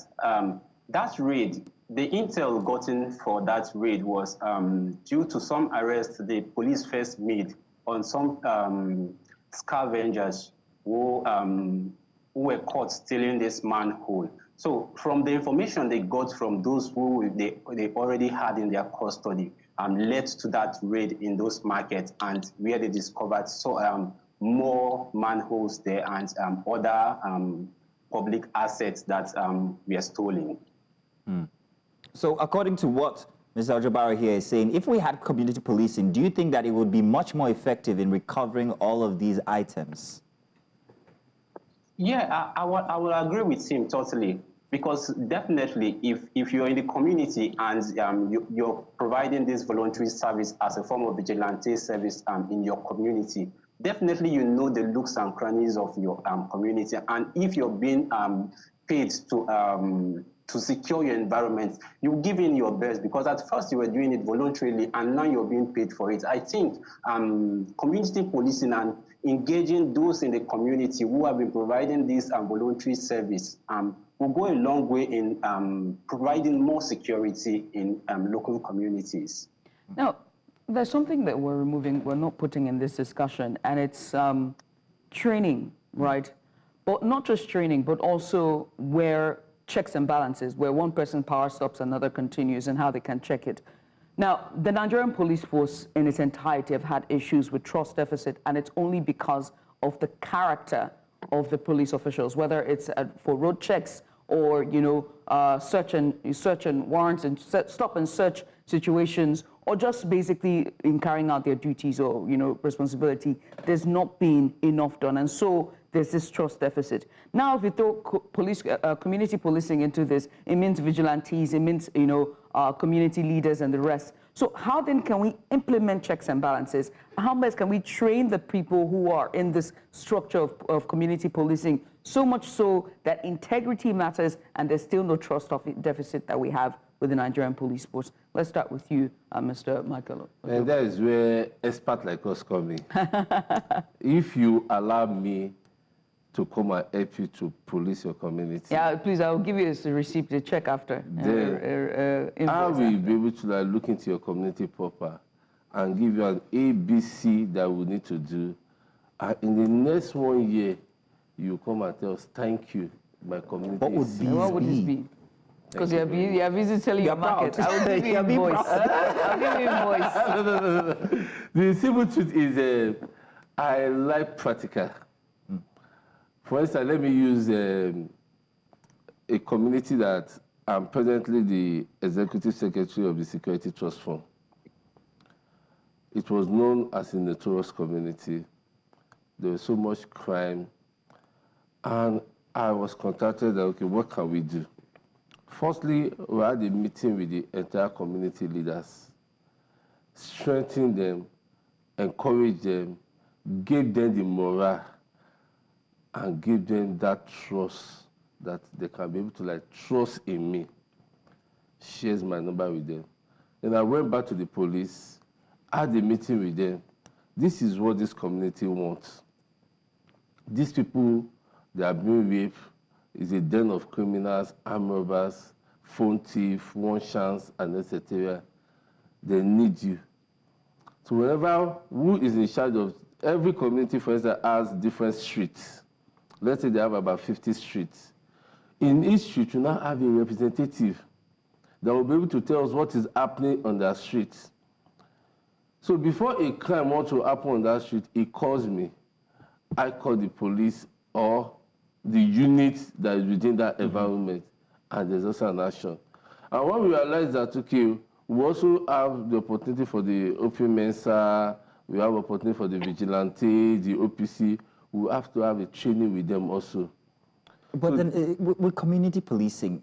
Speaker 5: that raid, the intel gotten for that raid was due to some arrests the police first made on some scavengers who were caught stealing this manhole. So from the information they got from those who they already had in their custody, led to that raid in those markets, and where they discovered more manholes there and other public assets that were stolen.
Speaker 2: So according to what Mr. Ojobaro here is saying, if we had community policing, do you think that it would be much more effective in recovering all of these items?
Speaker 5: Yeah, I will agree with him totally, because definitely if you're in the community and you're providing this voluntary service as a form of vigilante service in your community, definitely you know the nooks and crannies of your community, and if you're being paid to secure your environment, you give in your best, because at first you were doing it voluntarily and now you're being paid for it. I think community policing and engaging those in the community who have been providing this voluntary service will go a long way in providing more security in local communities.
Speaker 1: Now, there's something that we're not putting in this discussion, and it's training, right? But not just training, but also where checks and balances, where one person power stops, another continues, and how they can check it. Now, the Nigerian police force in its entirety have had issues with trust deficit, and it's only because of the character of the police officials, whether it's for road checks or, search and warrants and stop and search situations, or just basically in carrying out their duties or, responsibility. There's not been enough done, and so there's this trust deficit. Now, if you throw community policing into this, it means vigilantes, it means, community leaders and the rest. So how then can we implement checks and balances? How best can we train the people who are in this structure of community policing, so much so that integrity matters and there's still no trust deficit that we have with the Nigerian police force? Let's start with you, Mr. Michael.
Speaker 6: And that is where experts like us come in. If you allow me to come and help you to police your community.
Speaker 1: Yeah, please, I'll give you a receipt to check after.
Speaker 6: I will be able to look into your community proper and give you an ABC that we need to do. And in the next 1 year, you come and tell us, thank you, my community.
Speaker 2: What would
Speaker 1: this be? Because you're busy telling your market. I will give you invoice. I'll give you invoice.
Speaker 6: No. The simple truth is, I like practical. For instance, let me use a community that I'm presently the Executive Secretary of the Security Trust Fund. It was known as a notorious community. There was so much crime. And I was contacted that, okay, what can we do? Firstly, we had a meeting with the entire community leaders, strengthen them, encourage them, gave them the morale, and give them that trust that they can be able to trust in me. Shares my number with them. Then I went back to the police, had a meeting with them. This is what this community wants. These people, they are being raped, is a den of criminals, armed robbers, phone thief, one chance, and etc. They need you. So whenever, who is in charge of, every community, for instance, has different streets. Let's say they have about 50 streets. In each street, you now have a representative that will be able to tell us what is happening on that street. So before a crime wants to happen on that street, he calls me. I call the police or the unit that is within that environment, and there's also an action. And when we realize that, okay, We also have the opportunity for the open mensa, we have opportunity for the vigilante, the OPC. We have to have a training with them also.
Speaker 2: But then with community policing,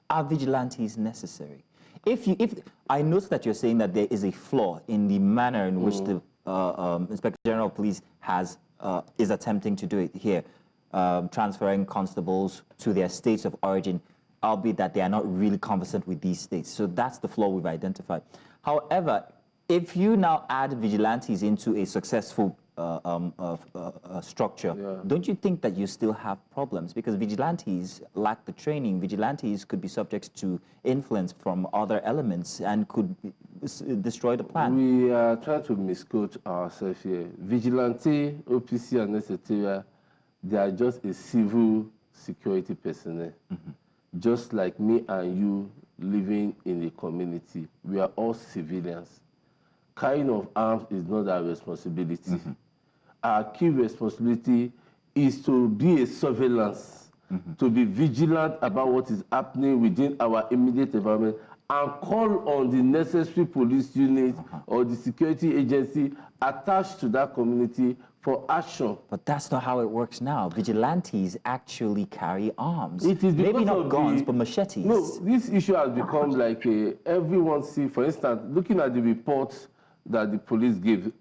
Speaker 2: are vigilantes necessary? If I notice that you're saying that there is a flaw in the manner in which the Inspector General of Police is attempting to do it here, transferring constables to their states of origin, albeit that they are not really conversant with these states. So that's the flaw we've identified. However, if you now add vigilantes into a successful structure, don't you think that you still have problems? Because vigilantes lack the training. Vigilantes could be subject to influence from other elements and could destroy the plan.
Speaker 6: We are trying to misquote ourselves here. Vigilante, OPC, and etc., they are just a civil security personnel. Just like me and you living in the community. We are all civilians. Carrying of arms is not our responsibility. Our key responsibility is to be a surveillance, to be vigilant about what is happening within our immediate environment and call on the necessary police unit or the security agency attached to that community for action.
Speaker 2: But that's not how it works now. Vigilantes actually carry arms.
Speaker 6: It is
Speaker 2: maybe not guns, but machetes.
Speaker 6: No, this issue has become like everyone see, for instance, looking at the reports that the police give,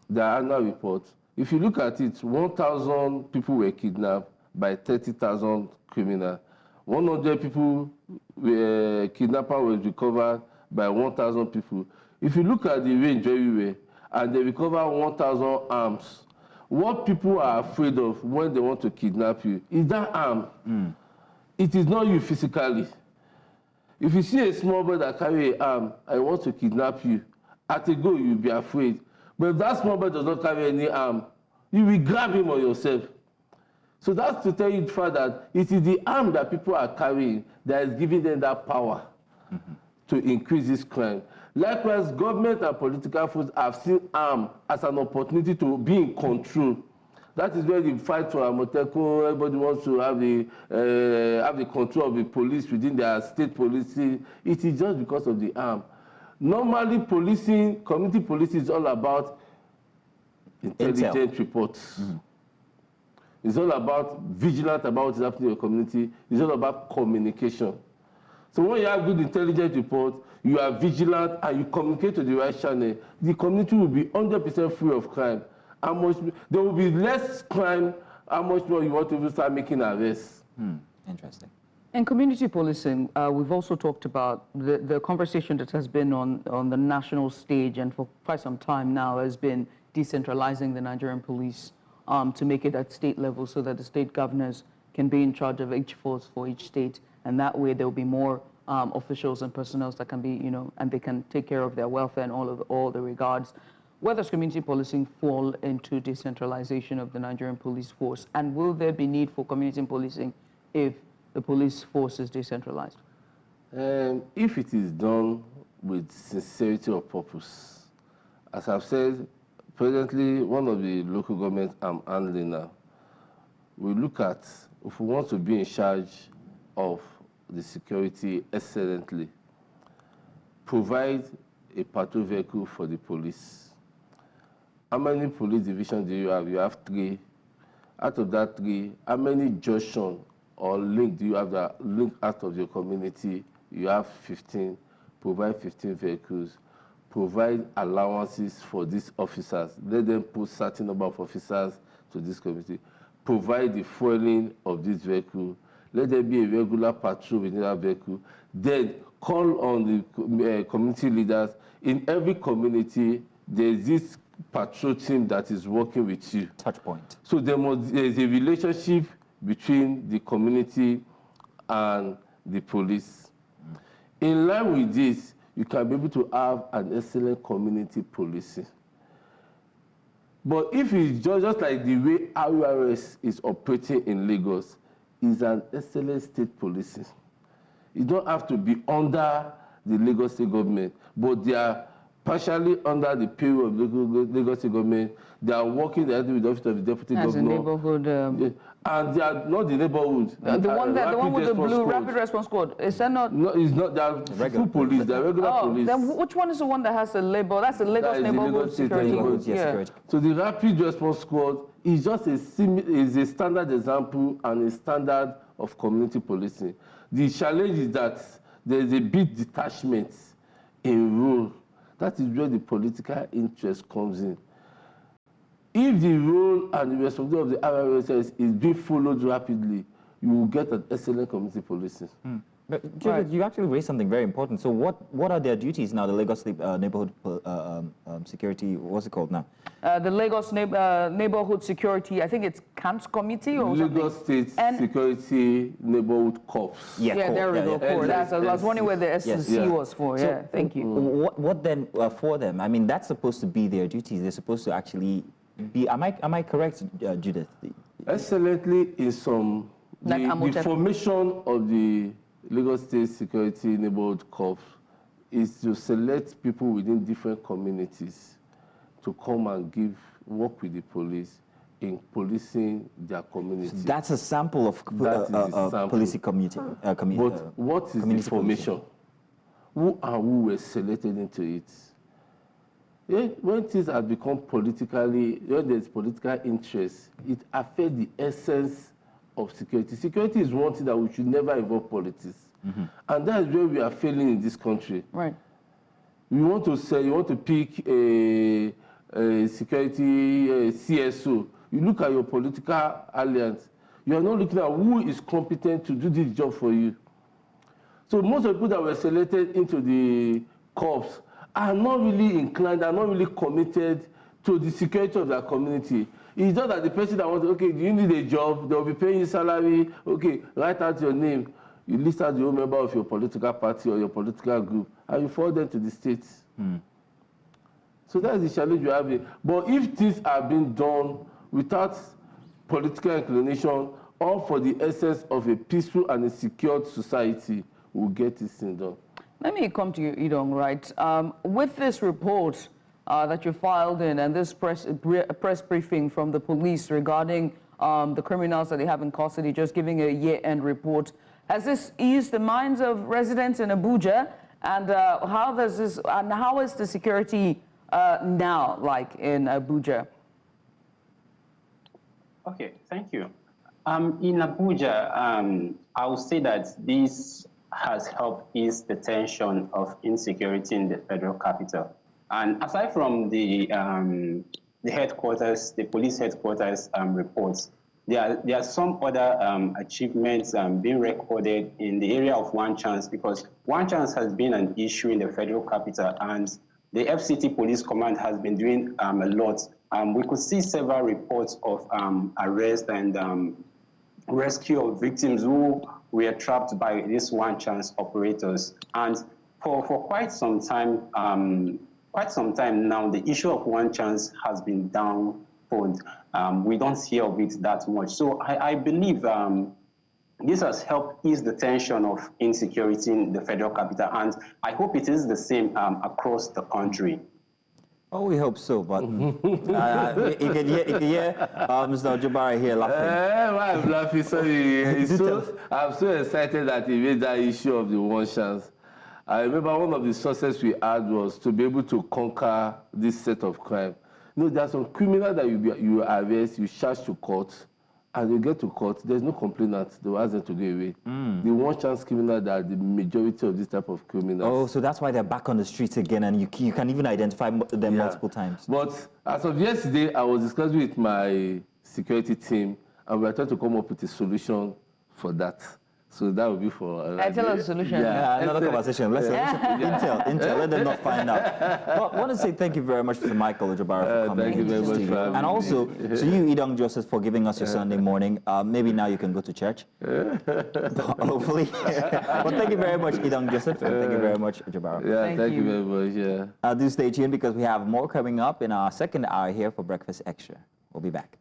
Speaker 6: the annual report, if you look at it, 1,000 people were kidnapped by 30,000 criminals. 100 people were kidnapper was recovered by 1,000 people. If you look at the range everywhere, and they recover 1,000 arms, what people are afraid of when they want to kidnap you is that arm. It is not you physically. If you see a small boy that carry an arm and wants to kidnap you, at a go you'll be afraid. But if that small boy does not carry any arm, you will grab him on yourself. So that's to tell you the fact that it is the arm that people are carrying that is giving them that power to increase this crime. Likewise, government and political forces have seen arm as an opportunity to be in control. That is where the fight for Amotekun, everybody wants to have the control of the police within their state policing. It is just because of the arm. Normally, policing, community policing is all about intelligent reports. It's all about vigilant about what is happening in your community. It's all about communication. So when you have good intelligence report, you are vigilant and you communicate to the right channel, the community will be 100% free of crime. There will be less crime, how much more you want to start making arrests.
Speaker 2: Interesting.
Speaker 1: In community policing, we've also talked about the conversation that has been on the national stage and for quite some time now has been decentralizing the Nigerian police to make it at state level so that the state governors can be in charge of each force for each state. And that way there will be more officials and personnel that can be, and they can take care of their welfare and all the regards. Where does community policing fall into decentralization of the Nigerian police force? And will there be need for community policing if the police force is decentralized?
Speaker 6: If it is done with sincerity of purpose, as I've said, presently one of the local governments I'm handling now, we look at if we want to be in charge of the security excellently, provide a patrol vehicle for the police. How many police divisions do you have? You have 3. Out of that 3, how many junction or link do you have that link out of your community? You have 15. Provide 15 vehicles. Provide allowances for these officers. Let them put certain number of officers to this community. Provide the fueling of this vehicle. Let there be a regular patrol within that vehicle. Then call on the community leaders. In every community, there's this patrol team that is working with you.
Speaker 2: Touch point.
Speaker 6: So there is a relationship between the community and the police. In line with this, you can be able to have an excellent community policing. But if it's just like the way RURS is operating in Lagos, is an excellent state policing. You don't have to be under the Lagos state government, but their partially under the payroll of Lagos State government. They are working directly with the office of the deputy
Speaker 1: As a
Speaker 6: governor.
Speaker 1: neighborhood.
Speaker 6: Yeah. And they are not the neighborhood.
Speaker 1: The one with the blue
Speaker 6: squad.
Speaker 1: rapid response squad. Is that not?
Speaker 6: No, it's not. They are full police. They are regular police.
Speaker 1: Then which one is the one that has the label? That's the Lagos
Speaker 6: That is the
Speaker 1: neighborhood
Speaker 6: Lagos State
Speaker 1: security.
Speaker 6: neighborhood,
Speaker 2: yes, security.
Speaker 6: So the rapid response squad is just a standard example and a standard of community policing. The challenge is that there is a big detachment in role. That is where the political interest comes in. If the role and the responsibility of the RRSS is being followed rapidly, you will get an excellent community policing.
Speaker 2: But Judith, you actually raised something very important. So what are their duties now, the Lagos neighborhood security, what's it called now?
Speaker 1: The Lagos neighborhood security, I think it's camps committee or
Speaker 6: Lagos
Speaker 1: something.
Speaker 6: State Security Neighborhood Corps.
Speaker 1: Yeah, there we go. Corps. That's, I was wondering where the SCC was for.
Speaker 2: So,
Speaker 1: Yeah, thank you.
Speaker 2: What then for them? I mean, that's supposed to be their duties. They're supposed to actually be. Am I correct, Judith?
Speaker 6: Excellently, in some
Speaker 1: Like
Speaker 6: the
Speaker 1: Amotekun.
Speaker 6: formation of the Lagos State Security Neighborhood Corps is to select people within different communities to come and work with the police in policing their community.
Speaker 2: That's a sample of policing community.
Speaker 6: But what is the
Speaker 2: community
Speaker 6: formation? Who and who were selected into it? When things have become politically, when there's political interest, it affects the essence of security. Security is one thing that we should never involve politics. And that is where we are failing in this country.
Speaker 1: Right.
Speaker 6: You want to pick a security CSO. You look at your political alliance. You are not looking at who is competent to do this job for you. So most of the people that were selected into the corps are not really inclined, are not really committed to the security of their community. It's just that the person that wants, okay, do you need a job? They'll be paying you salary. Okay, write out your name. You list out the whole member of your political party or your political group, and you forward them to the states. So that's the challenge we're having. But if things are being done without political inclination or for the essence of a peaceful and a secured society, we'll get this thing done.
Speaker 1: Let me come to you, Idong, right? With this report that you filed in and this press briefing from the police regarding the criminals that they have in custody, just giving a year-end report, has this eased the minds of residents in Abuja? And how is the security now like in Abuja?
Speaker 5: Okay, thank you. In Abuja, I would say that this has helped ease the tension of insecurity in the federal capital. And aside from the headquarters, the police headquarters reports, there are some other achievements being recorded in the area of One Chance, because One Chance has been an issue in the federal capital, and the FCT Police Command has been doing a lot. We could see several reports of arrest and rescue of victims who were trapped by these One Chance operators. And for quite some time now, the issue of One Chance has been downplayed. We don't hear of it that much. So I believe this has helped ease the tension of insecurity in the federal capital, and I hope it is the same across the country.
Speaker 2: Oh, we hope so, but you can hear Mr. Ojubara here laughing.
Speaker 6: I'm laughing. Sorry. I'm so excited that he made that issue of the One Chance. I remember one of the successes we had was to be able to conquer this set of crime. You know, there are some criminals that you arrest, you charge to court, and you get to court, there's no complainant. They will ask them to go away. The One Chance criminals that are the majority of this type of criminals.
Speaker 2: Oh, so that's why they're back on the streets again, and you can even identify them multiple times.
Speaker 6: But as of yesterday, I was discussing with my security team, and we are trying to come up with a solution for that. So that will be for...
Speaker 1: Tell us the solution.
Speaker 2: Yeah, another conversation. Intel, let them not find out. Well, I want to say thank you very much to Michael Ojubara for coming.
Speaker 6: Thank you very much for having
Speaker 2: And also
Speaker 6: me.
Speaker 2: to you, Idong Joseph, for giving us your Sunday morning. Maybe now you can go to church. Hopefully. Well, thank you very much, Idong Joseph, and thank you very much, Ojubara.
Speaker 6: Yeah, thank you very much. Yeah.
Speaker 2: Do stay tuned because we have more coming up in our second hour here for Breakfast Extra. We'll be back.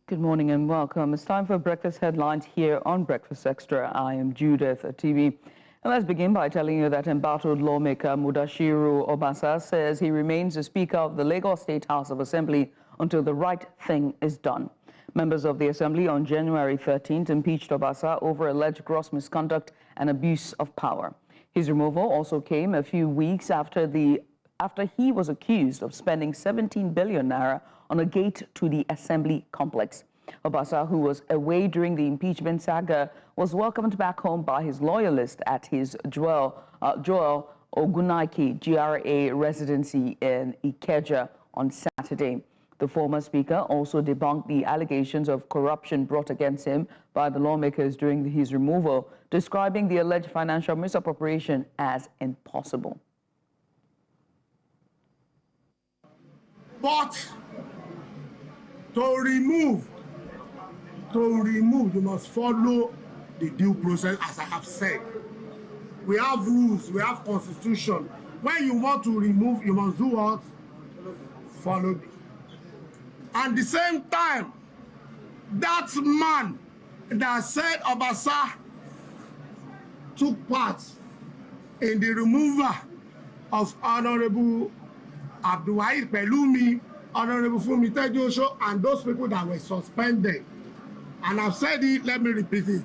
Speaker 1: Good morning and welcome. It's time for breakfast headlines here on Breakfast Extra. I am Judith TV. And let's begin by telling you that embattled lawmaker Mudashiru Obasa says he remains the Speaker of the Lagos State House of Assembly until the right thing is done. Members of the Assembly on January 13th impeached Obasa over alleged gross misconduct and abuse of power. His removal also came a few weeks after he was accused of spending 17 billion naira on a gate to the Assembly complex. Obasa, who was away during the impeachment saga, was welcomed back home by his loyalists at his Joel Ogunaike GRA residency in Ikeja on Saturday. The former speaker also debunked the allegations of corruption brought against him by the lawmakers during his removal, describing the alleged financial misappropriation as impossible.
Speaker 7: But to remove, you must follow the due process, as I have said. We have rules, we have constitution. When you want to remove, you must do what? Follow it. At the same time, that man that said Obasa took part in the removal of Honorable Abdulwahid Pelumi, Honorable Idong Joseph, and those people that were suspended. And I've said it, let me repeat it.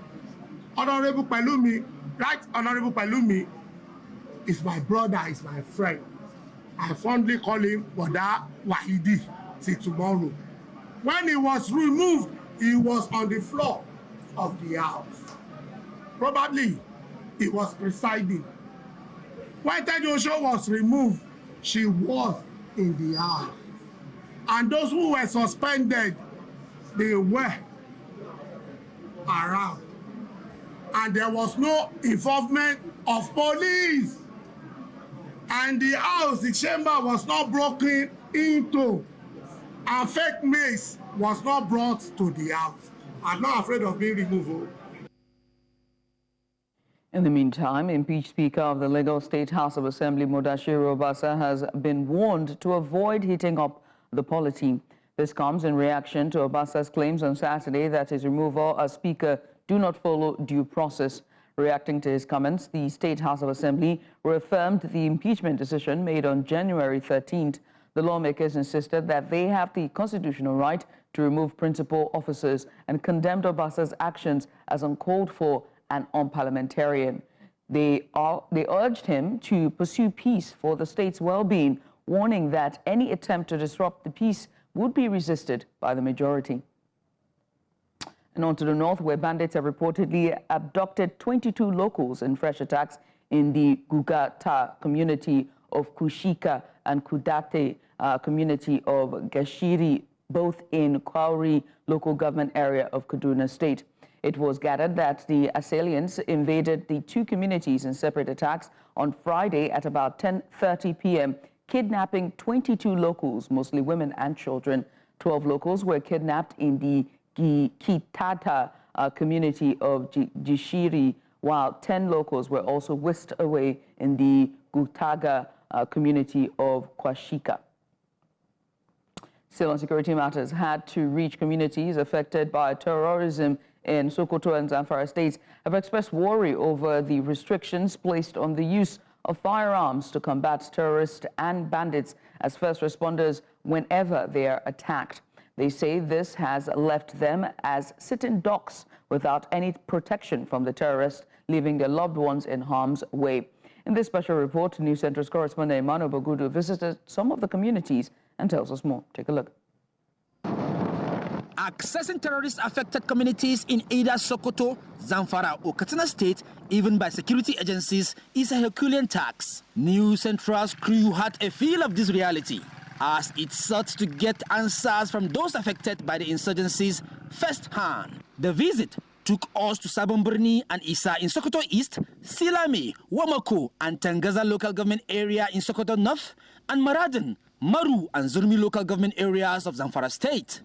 Speaker 7: Honorable Pelumi, right? Honorable Pelumi is my brother, is my friend. I fondly call him Boda Wahidi till tomorrow. When he was removed, he was on the floor of the house. Probably he was presiding. When Idong Joseph was removed, she was in the house. And those who were suspended, they were around. And there was no involvement of police. And the house, the chamber was not broken into. And fake mace was not brought to the house. I'm not afraid of being removed.
Speaker 1: In the meantime, impeached Speaker of the Lagos State House of Assembly, Mudashiru Obasa, has been warned to avoid heating up the polity. This comes in reaction to Obasa's claims on Saturday that his removal as Speaker do not follow due process. Reacting to his comments, the State House of Assembly reaffirmed the impeachment decision made on January 13th. The lawmakers insisted that they have the constitutional right to remove principal officers and condemned Obasa's actions as uncalled for and unparliamentarian. They urged him to pursue peace for the state's well-being, warning that any attempt to disrupt the peace would be resisted by the majority. And on to the north, where bandits have reportedly abducted 22 locals in fresh attacks in the Gugata community of Kushika and Kudate community of Gashiri, both in Kwauri local government area of Kaduna State. It was gathered that the assailants invaded the two communities in separate attacks on Friday at about 10:30 p.m., kidnapping 22 locals, mostly women and children. 12 locals were kidnapped in the Kitata community of Gishiri, while 10 locals were also whisked away in the Gutaga community of Kwashika. Still on security matters, had to reach communities affected by terrorism in Sokoto and Zamfara states have expressed worry over the restrictions placed on the use of firearms to combat terrorists and bandits as first responders whenever they are attacked. They say this has left them as sitting ducks without any protection from the terrorists, leaving their loved ones in harm's way. In this special report, News Center's correspondent Emmanuel Bagudu visited some of the communities and tells us more. Take a look.
Speaker 8: Accessing terrorist-affected communities in either Sokoto, Zamfara or Katsina State, even by security agencies, is a Herculean task. News Central's crew had a feel of this reality as it sought to get answers from those affected by the insurgencies firsthand. The visit took us to Sabon and Isa in Sokoto East, Silame, Wamako and Tangaza local government area in Sokoto North, and Maradan, Maru and Zurmi local government areas of Zamfara State.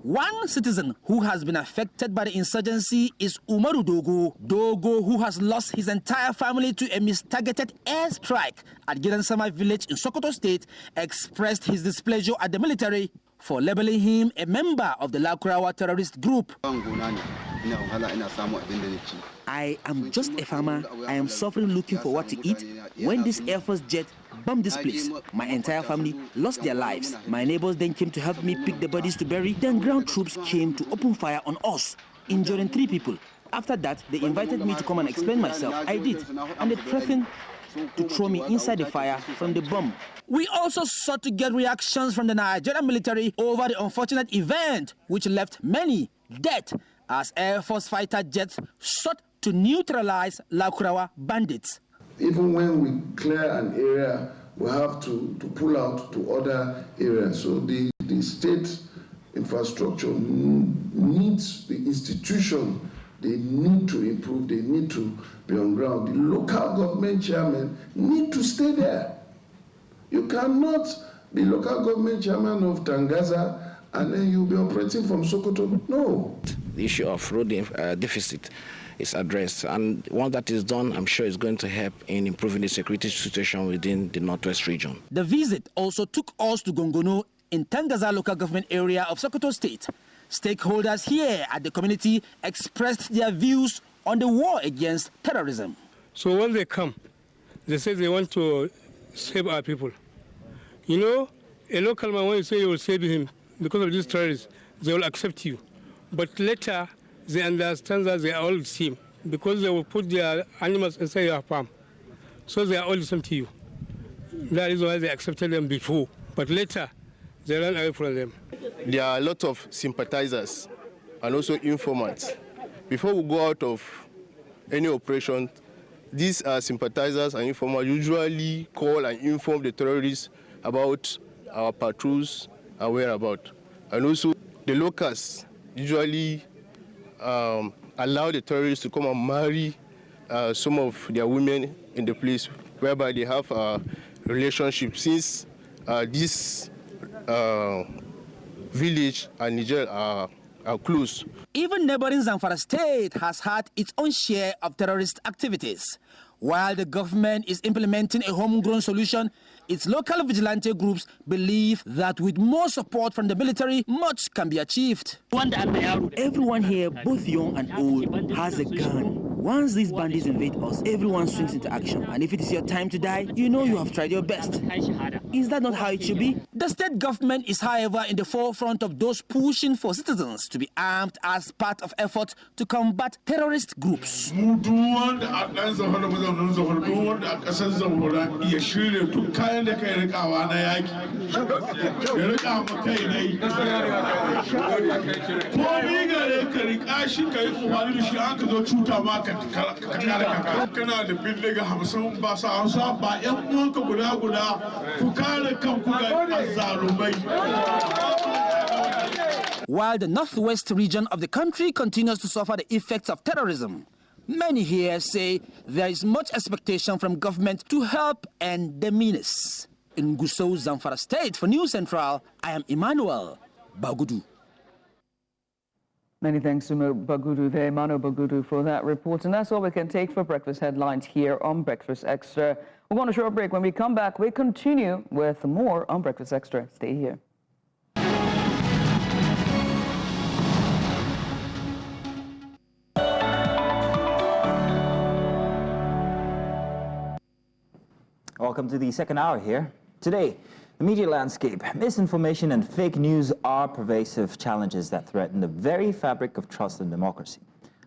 Speaker 8: One citizen who has been affected by the insurgency is Umaru Dogo. Dogo, who has lost his entire family to a mistargeted airstrike at Gidansama village in Sokoto State, expressed his displeasure at the military for labeling him a member of the Lakurawa terrorist group. I am just a farmer. I am suffering looking for what to eat when this Air Force jet bombed this place. My entire family lost their lives. My neighbors then came to help me pick the bodies to bury. Then ground troops came to open fire on us, injuring 3 people. After that, they invited me to come and explain myself. I did, and they threatened to throw me inside the fire from the bomb. We also sought to get reactions from the Nigerian military over the unfortunate event, which left many dead as Air Force fighter jets sought to neutralize Lakurawa bandits.
Speaker 9: Even when we clear an area, we have to pull out to other areas. So the state infrastructure needs the institution. They need to improve, they need to be on ground. The local government chairman need to stay there. You cannot be local government chairman of Tangaza and then you'll be operating from Sokoto. No.
Speaker 10: The issue of road deficit is addressed, and once that is done, I'm sure it's going to help in improving the security situation within the Northwest region.
Speaker 8: The visit also took us to Gongono in Tangaza local government area of Sokoto State. Stakeholders here at the community expressed their views on the war against terrorism.
Speaker 11: So when they come, they say they want to save our people. You know, a local man, when you say you will save him because of these terrorists, they will accept you. But later, they understand that they are all the same because they will put their animals inside your farm. So they are all the same to you. That is why they accepted them before. But later, they ran away from them.
Speaker 12: There are a lot of sympathizers and also informants. Before we go out of any operation, these sympathizers and informants usually call and inform the terrorists about our patrols and whereabouts. And also the locals usually allow the terrorists to come and marry some of their women in the place, whereby they have a relationship, since this village and Niger are close.
Speaker 8: Even neighboring Zamfara State has had its own share of terrorist activities. While the government is implementing a homegrown solution, its local vigilante groups believe that with more support from the military, much can be achieved. Everyone here, both young and old, has a gun. Once these bandits invade us, everyone swings into action. And if it is your time to die, you know you have tried your best. Is that not how it should be? The state government is, however, in the forefront of those pushing for citizens to be armed as part of efforts to combat terrorist groups. While the northwest region of the country continues to suffer the effects of terrorism, many here say there is much expectation from government to help end the menace. In Gusau, Zamfara State, for News Central, I am Emmanuel Bagudu.
Speaker 1: Many thanks to Bagudu there, Emmanuel Bagudu, for that report. And that's all we can take for breakfast headlines here on Breakfast Extra. We're going to a short break. When we come back, we continue with more on Breakfast Extra. Stay here.
Speaker 2: Welcome to the second hour here. Today, the media landscape, misinformation and fake news are pervasive challenges that threaten the very fabric of trust and democracy.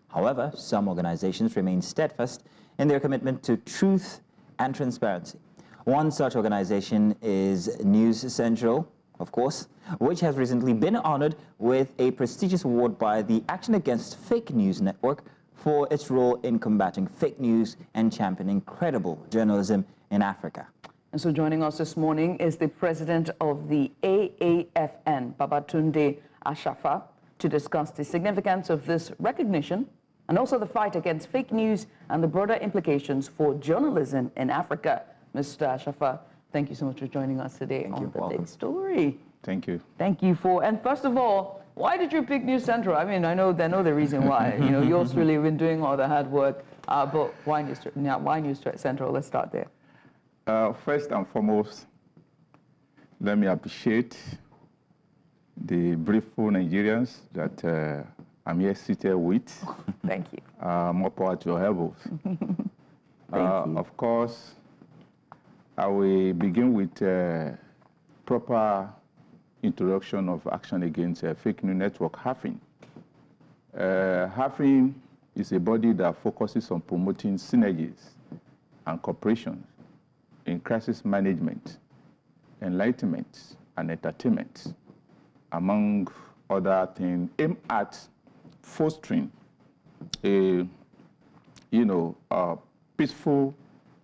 Speaker 2: However, some organizations remain steadfast in their commitment to truth and transparency. One such organization is News Central, of course, which has recently been honored with a prestigious award by the Action Against Fake News Network for its role in combating fake news and championing credible journalism in Africa.
Speaker 1: And so joining us this morning is the president of the AAFN, Babatunde Ashafa, to discuss the significance of this recognition and also the fight against fake news and the broader implications for journalism in Africa. Mr. Ashafa, thank you so much for joining us today on The Big Story.
Speaker 13: Thank you.
Speaker 1: Thank you for, and first of all, why did you pick News Central? I mean, I know the reason why. You know, you've really been doing all the hard work, but why News Central? Let's start there.
Speaker 13: First and foremost, let me appreciate the brave Nigerians that I'm here seated with.
Speaker 1: Thank you.
Speaker 13: More power to your elbows.
Speaker 1: Thank you.
Speaker 13: Of course, I will begin with proper introduction of action against fake news network hacking. Hacking is a body that focuses on promoting synergies and cooperation in crisis management, enlightenment, and entertainment, among other things, aimed at fostering a peaceful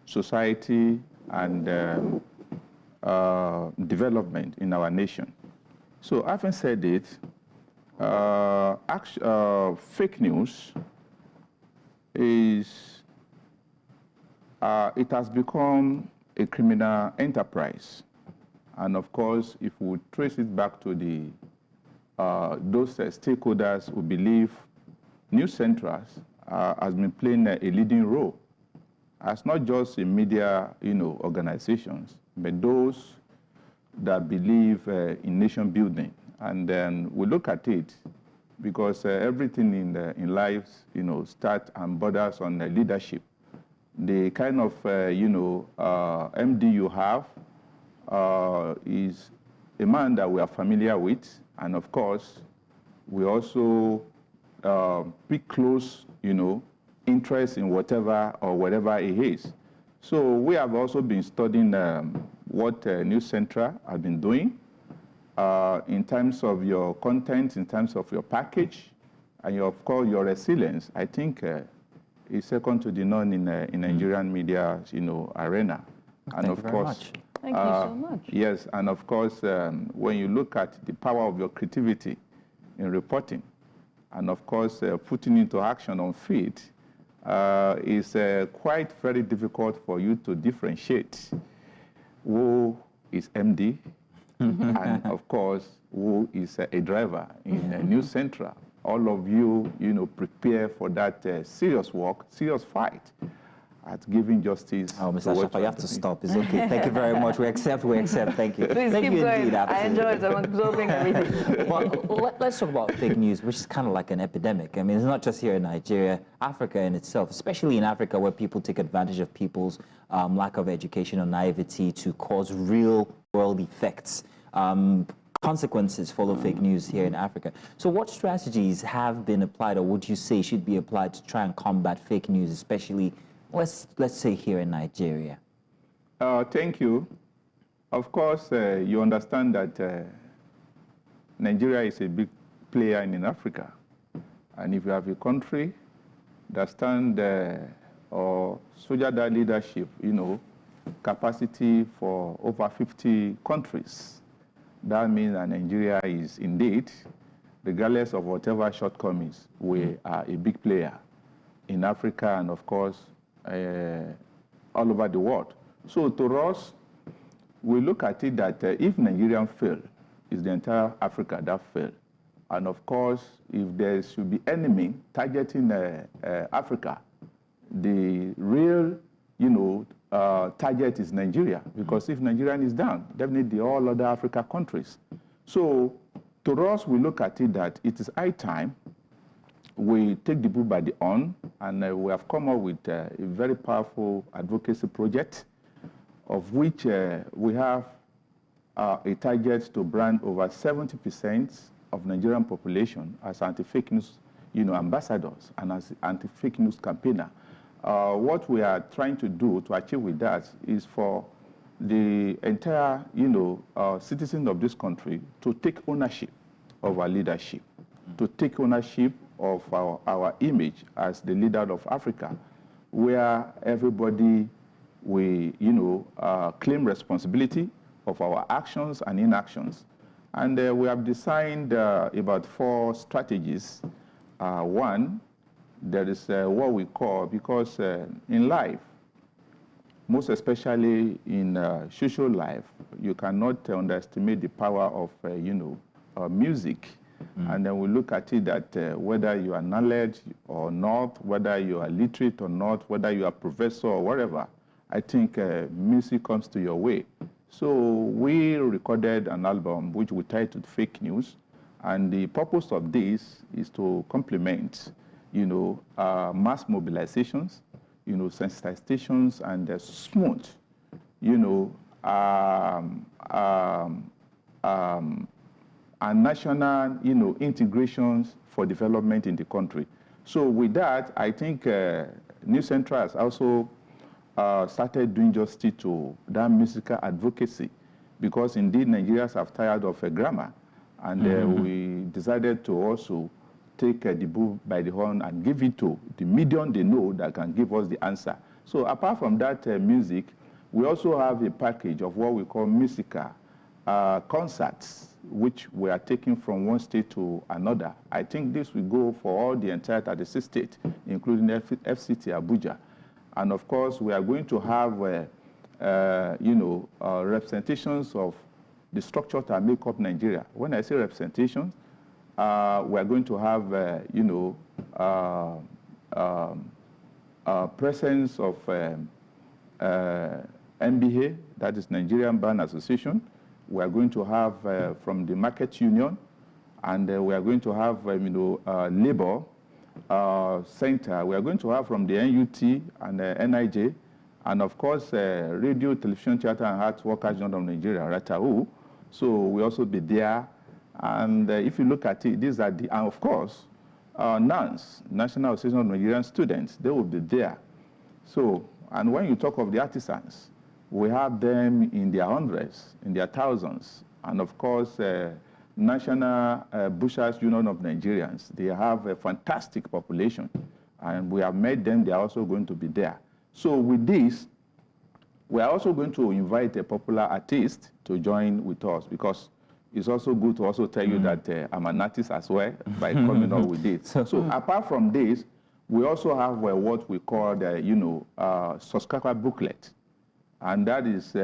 Speaker 13: society and development in our nation. So, having said it, fake news is it has become a criminal enterprise, and of course, if we trace it back to the those stakeholders who believe News Centrals has been playing a leading role, as not just in media, organizations, but those that believe in nation building. And then we look at it because everything in life, starts and borders on leadership. The kind of, MD you have is a man that we are familiar with, and of course, we also be close, interest in whatever it is. So we have also been studying what News Central has been doing in terms of your content, in terms of your package, and of course your resilience. I think is second to the none in Nigerian media, arena. And
Speaker 2: Thank you very much.
Speaker 1: Thank you so much.
Speaker 13: Yes, and of course, when you look at the power of your creativity in reporting, and of course, putting into action on feed, is quite very difficult for you to differentiate who is MD, and of course, who is a driver in News Central. All of you, prepare for that serious work, serious fight at giving justice.
Speaker 2: Oh, Mr. Shafa, you have to stop. It's okay. Thank you very much. We accept. Thank you.
Speaker 1: Please
Speaker 2: Thank
Speaker 1: keep
Speaker 2: you
Speaker 1: going.
Speaker 2: indeed,
Speaker 1: I enjoyed it. I'm absorbing everything.
Speaker 2: Well, let's talk about fake news, which is kind of like an epidemic. I mean, it's not just here in Nigeria, Africa in itself, especially in Africa, where people take advantage of people's lack of education or naivety to cause real-world effects. Consequences follow fake news here in Africa. So what strategies have been applied, or would you say should be applied to try and combat fake news, especially, let's say, here in Nigeria?
Speaker 13: Thank you. Of course, you understand that Nigeria is a big player in Africa. And if you have a country that stands or soldier that leadership, capacity for over 50 countries, that means that Nigeria is indeed, regardless of whatever shortcomings, we are a big player in Africa and, of course, all over the world. So to us, we look at it that if Nigeria fail, it's the entire Africa that fail. And of course, if there should be enemy targeting Africa, the real, target is Nigeria. Because if Nigeria is down, definitely all other Africa countries. So to us, we look at it that it is high time we take the bull by the horn, and we have come up with a very powerful advocacy project, of which we have a target to brand over 70% of Nigerian population as anti-fake news, ambassadors and as anti-fake news campaigner. What we are trying to do to achieve with that is for the entire, citizens of this country to take ownership of our leadership, to take ownership of our image as the leader of Africa, where everybody we claim responsibility of our actions and inactions. And we have designed about 4 strategies. One, there is what we call, because in life, most especially in social life, you cannot underestimate the power of music. And then we look at it that whether you are knowledge or not, whether you are literate or not, whether you are professor or whatever, I think music comes to your way. So we recorded an album which we titled Fake News, And the purpose of this is to complement, mass mobilizations, sensitizations, and smooth, and national, integrations for development in the country. So with that, I think New Central has also started doing justice to that musical advocacy, because indeed Nigerians have tired of grammar, and we decided to also take the bull by the horn and give it to the medium they know that can give us the answer. So apart from that music, we also have a package of what we call musical concerts, which we are taking from one state to another. I think this will go for all the entire 36 states, including FCT Abuja. And of course, we are going to have, representations of the structure that make up Nigeria. When I say representations, we are going to have, presence of NBA, that is Nigerian Band Association. We are going to have from the Market Union, and we are going to have, Labor Center. We are going to have from the NUT and NIJ, and of course, Radio, Television, Theatre, and Arts Workers Union of Nigeria, RATAU. So we also be there. And if you look at it, these are the, and of course, NANS, National Association of Nigerian Students, they will be there. So, and when you talk of the artisans, we have them in their hundreds, in their thousands. And of course, National Bushers Union of Nigerians, they have a fantastic population. And we have met them, they are also going to be there. So with this, we are also going to invite a popular artist to join with us, because it's also good to also tell you that I'm an artist as well by coming up with this. So apart from this, we also have what we call the, subscriber booklet. And that is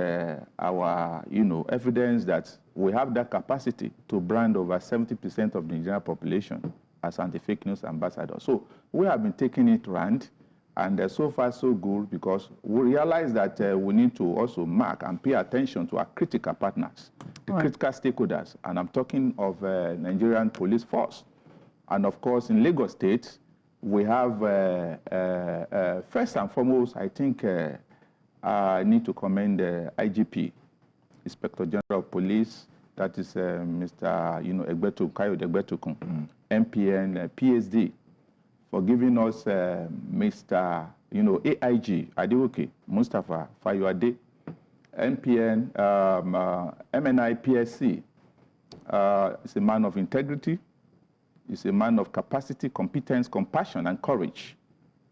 Speaker 13: our, evidence that we have that capacity to brand over 70% of the Nigerian population as anti-fake news ambassadors. So we have been taking it around, and so far so good, because we realize that we need to also mark and pay attention to our critical partners, the critical stakeholders. And I'm talking of Nigerian police force. And of course, in Lagos State, we have, first and foremost, I think, I need to commend the IGP, Inspector General of Police, that is Mr. Egbetukun, MPN, PSD, for giving us Mr. AIG, Adewoke, Mustafa Fayuade, MPN, MNI PSC. Is a man of integrity, is a man of capacity, competence, compassion, and courage.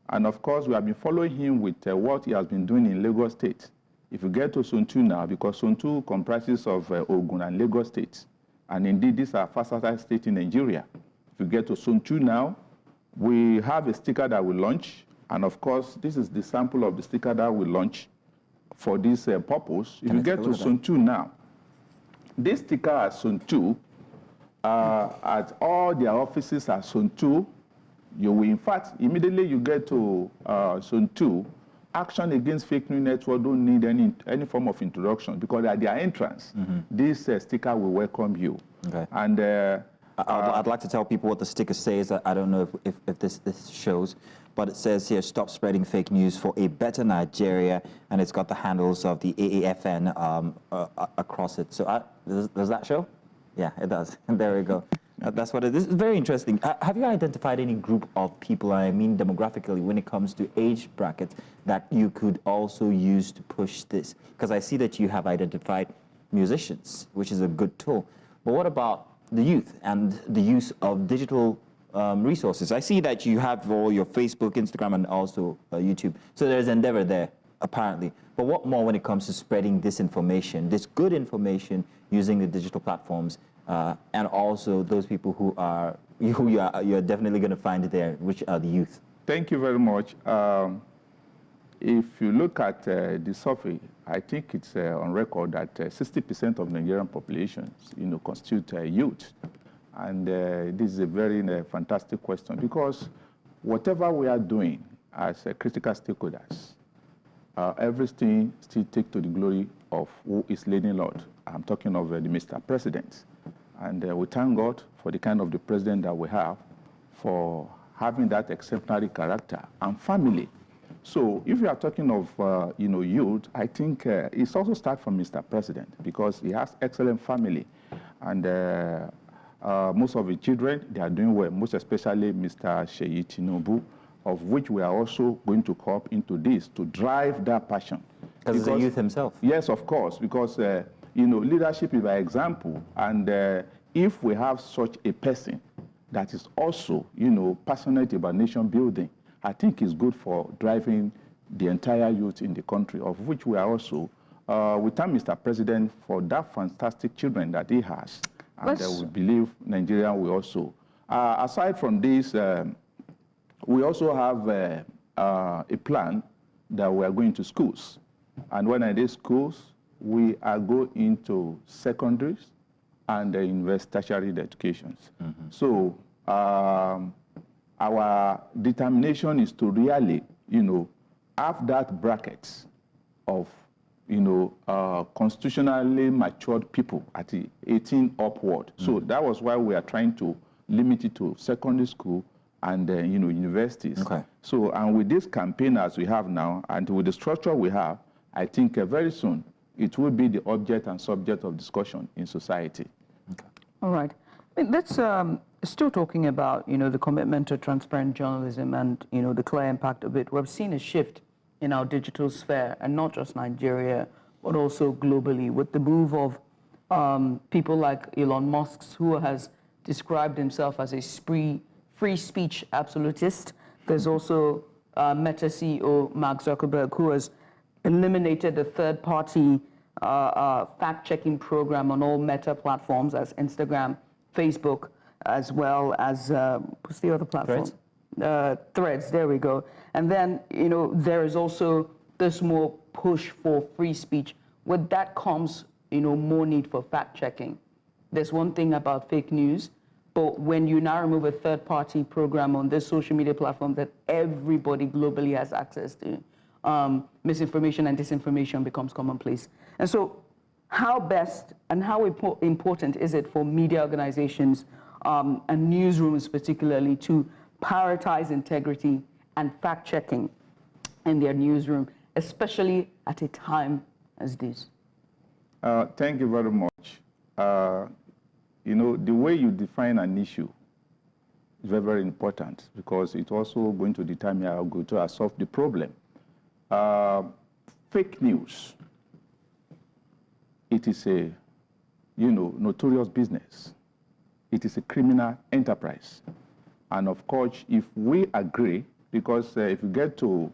Speaker 13: And of course, we have been following him with what he has been doing in Lagos State. If you get to Zone 2 now, because Zone 2 comprises of Ogun and Lagos States, and indeed these are versatile states in Nigeria. If you get to Zone 2 now, we have a sticker that we launch, and of course, this is the sample of the sticker that we launch for this purpose. If you get to Zone 2 now, this sticker at Zone 2, at all their offices at Zone 2, you will, in fact, immediately you get to Zone 2, Action Against Fake News Network don't need any form of introduction, because at their entrance, this sticker will welcome you.
Speaker 2: Okay.
Speaker 13: And
Speaker 2: I'd like to tell people what the sticker says. I don't know if this shows, but it says here, stop spreading fake news for a better Nigeria, and it's got the handles of the AAFN across it. So does that show? Yeah, it does. There we go. That's what it is. It's very interesting. Have you identified any group of people, I mean demographically, when it comes to age brackets, that you could also use to push this? Because I see that you have identified musicians, which is a good tool. But what about the youth and the use of digital resources? I see that you have all your Facebook, Instagram, and also YouTube. So there's endeavor there, apparently. But what more when it comes to spreading this information, this good information using the digital platforms, and also those people who you're definitely going to find there, which are the youth?
Speaker 13: Thank you very much. If you look at the survey, I think it's on record that 60% of Nigerian populations, constitute youth. And this is a very fantastic question, because whatever we are doing as critical stakeholders, everything still takes to the glory of who is leading Lord. I'm talking of the Mr. President. And we thank God for the kind of the president that we have, for having that exemplary character and family. So if you are talking of youth, I think it's also start from Mr. President, because he has excellent family. And most of the children, they are doing well, most especially Mr. Sheyi Tinubu, of which we are also going to co-op into this to drive that passion.
Speaker 2: Because he's a youth himself.
Speaker 13: Yes, of course, because leadership is by example, and if we have such a person that is also passionate about nation building, I think it's good for driving the entire youth in the country, of which we are also. We thank Mr. President for that fantastic children that he has, and we believe Nigeria will also. Aside from this, we also have a plan that we are going to schools. And when I did schools, we are going into secondaries and invest tertiary educations. So our determination is to really, have that bracket of, constitutionally matured people at the 18 upward. So that was why we are trying to limit it to secondary school and universities.
Speaker 2: Okay.
Speaker 13: So, and with this campaign as we have now, and with the structure we have, I think very soon it will be the object and subject of discussion in society.
Speaker 2: Okay.
Speaker 1: All right. Let's still talking about the commitment to transparent journalism and the clear impact of it. We've seen a shift in our digital sphere, and not just Nigeria, but also globally, with the move of people like Elon Musk, who has described himself as a free speech absolutist. There's also Meta CEO Mark Zuckerberg, who has eliminated the third-party fact-checking program on all Meta platforms, as Instagram, Facebook, as well as what's the other platform? Threads. There we go. And then there is also this more push for free speech. With that comes more need for fact-checking. There's one thing about fake news, but when you now remove a third-party program on this social media platform that everybody globally has access to, misinformation and disinformation becomes commonplace. And so how best and how important is it for media organizations and newsrooms particularly to prioritize integrity and fact-checking in their newsroom, especially at a time as this?
Speaker 13: Thank you very much. The way you define an issue is very, very important, because it's also going to determine how good to solve the problem. Fake news, it is a, notorious business. It is a criminal enterprise. And of course, if we agree, because if you get to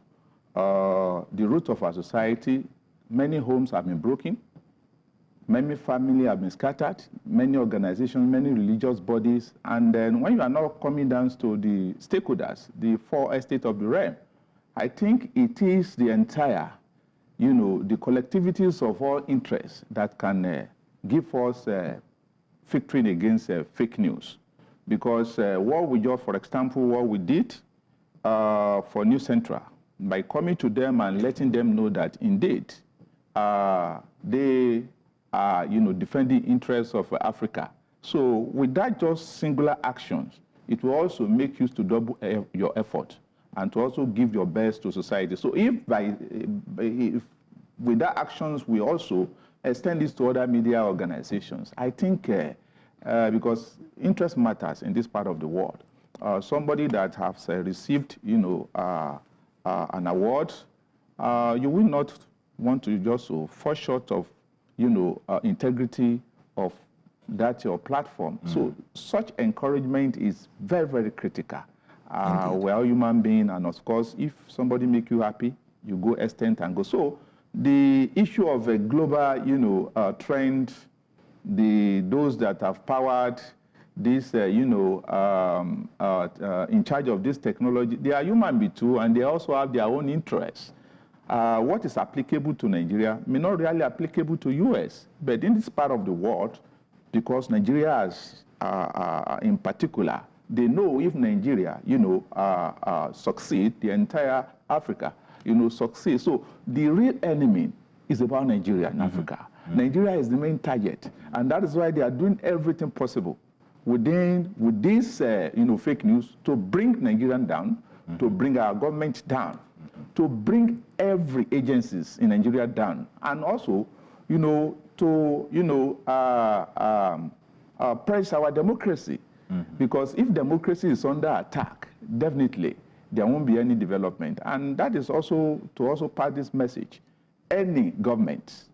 Speaker 13: the root of our society, many homes have been broken, many families have been scattered, many organizations, many religious bodies, and then when you are now coming down to the stakeholders, the four estates of the realm, I think it is the entire, the collectivities of all interests that can give us victory against fake news. Because what we just, for example, what we did for New Central, by coming to them and letting them know that indeed they are, defending interests of Africa. So with that just singular actions, it will also make you to double your effort and to also give your best to society. So if with that actions, we also extend this to other media organizations, I think because interest matters in this part of the world. Somebody that has received, an award, you will not want to just fall short of, integrity of that your platform. So such encouragement is very, very critical. We're all human beings, and of course, if somebody make you happy, you go extend and go. So the issue of a global, trend, those that have powered this, in charge of this technology, they are human beings too, and they also have their own interests. What is applicable to Nigeria may not really applicable to US, but in this part of the world, because Nigeria has, in particular, they know if Nigeria, succeed, the entire Africa, succeed. So the real enemy is about Nigeria and Africa. Nigeria is the main target, and that is why they are doing everything possible with this fake news to bring Nigerian down, to bring our government down, to bring every agencies in Nigeria down, and also, to press our democracy. Because if democracy is under attack, definitely there won't be any development. And that is also to pass this message. Any government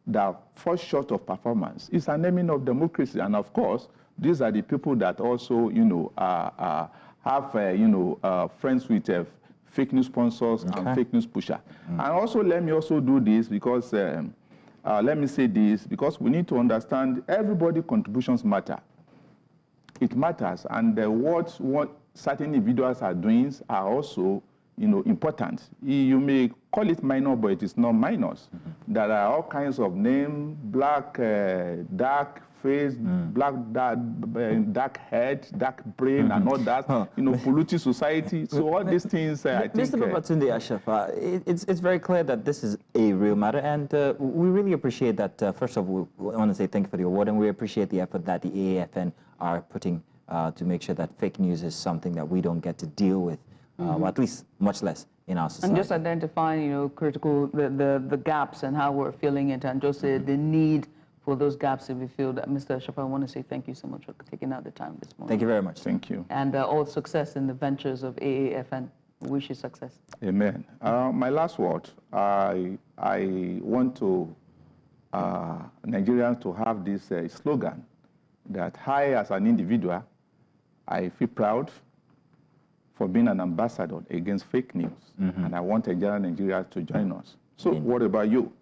Speaker 13: that falls short of performance is an enemy of democracy. And of course, these are the people that also, have, friends with fake news sponsors and fake news pusher. And also, let me also do this because, let me say this, because we need to understand everybody's contributions matter. It matters, and what certain individuals are doing are also, important. You may call it minor, but it is not minors. There are all kinds of names: black, dark face, black, dark head, dark brain, and all that. Polluted society. So all these things, I think.
Speaker 2: Mr. Babatunde Ashafa, it's very clear that this is a real matter, and we really appreciate that. First of all, we want to say thank you for the award, and we appreciate the effort that the AAFN are putting to make sure that fake news is something that we don't get to deal with, or at least much less in our society.
Speaker 1: And just identifying, critical, the gaps and how we're feeling it, and just the need for those gaps to be filled. Mr. Ashafa, I want to say thank you so much for taking out the time this morning.
Speaker 2: Thank you very much.
Speaker 13: Thank you.
Speaker 1: And all success in the ventures of AAFN. We wish you success.
Speaker 13: Amen. My last word, I want to Nigerians to have this slogan that I, as an individual, I feel proud for being an ambassador against fake news, and I want Nigeria to join us. So what about you?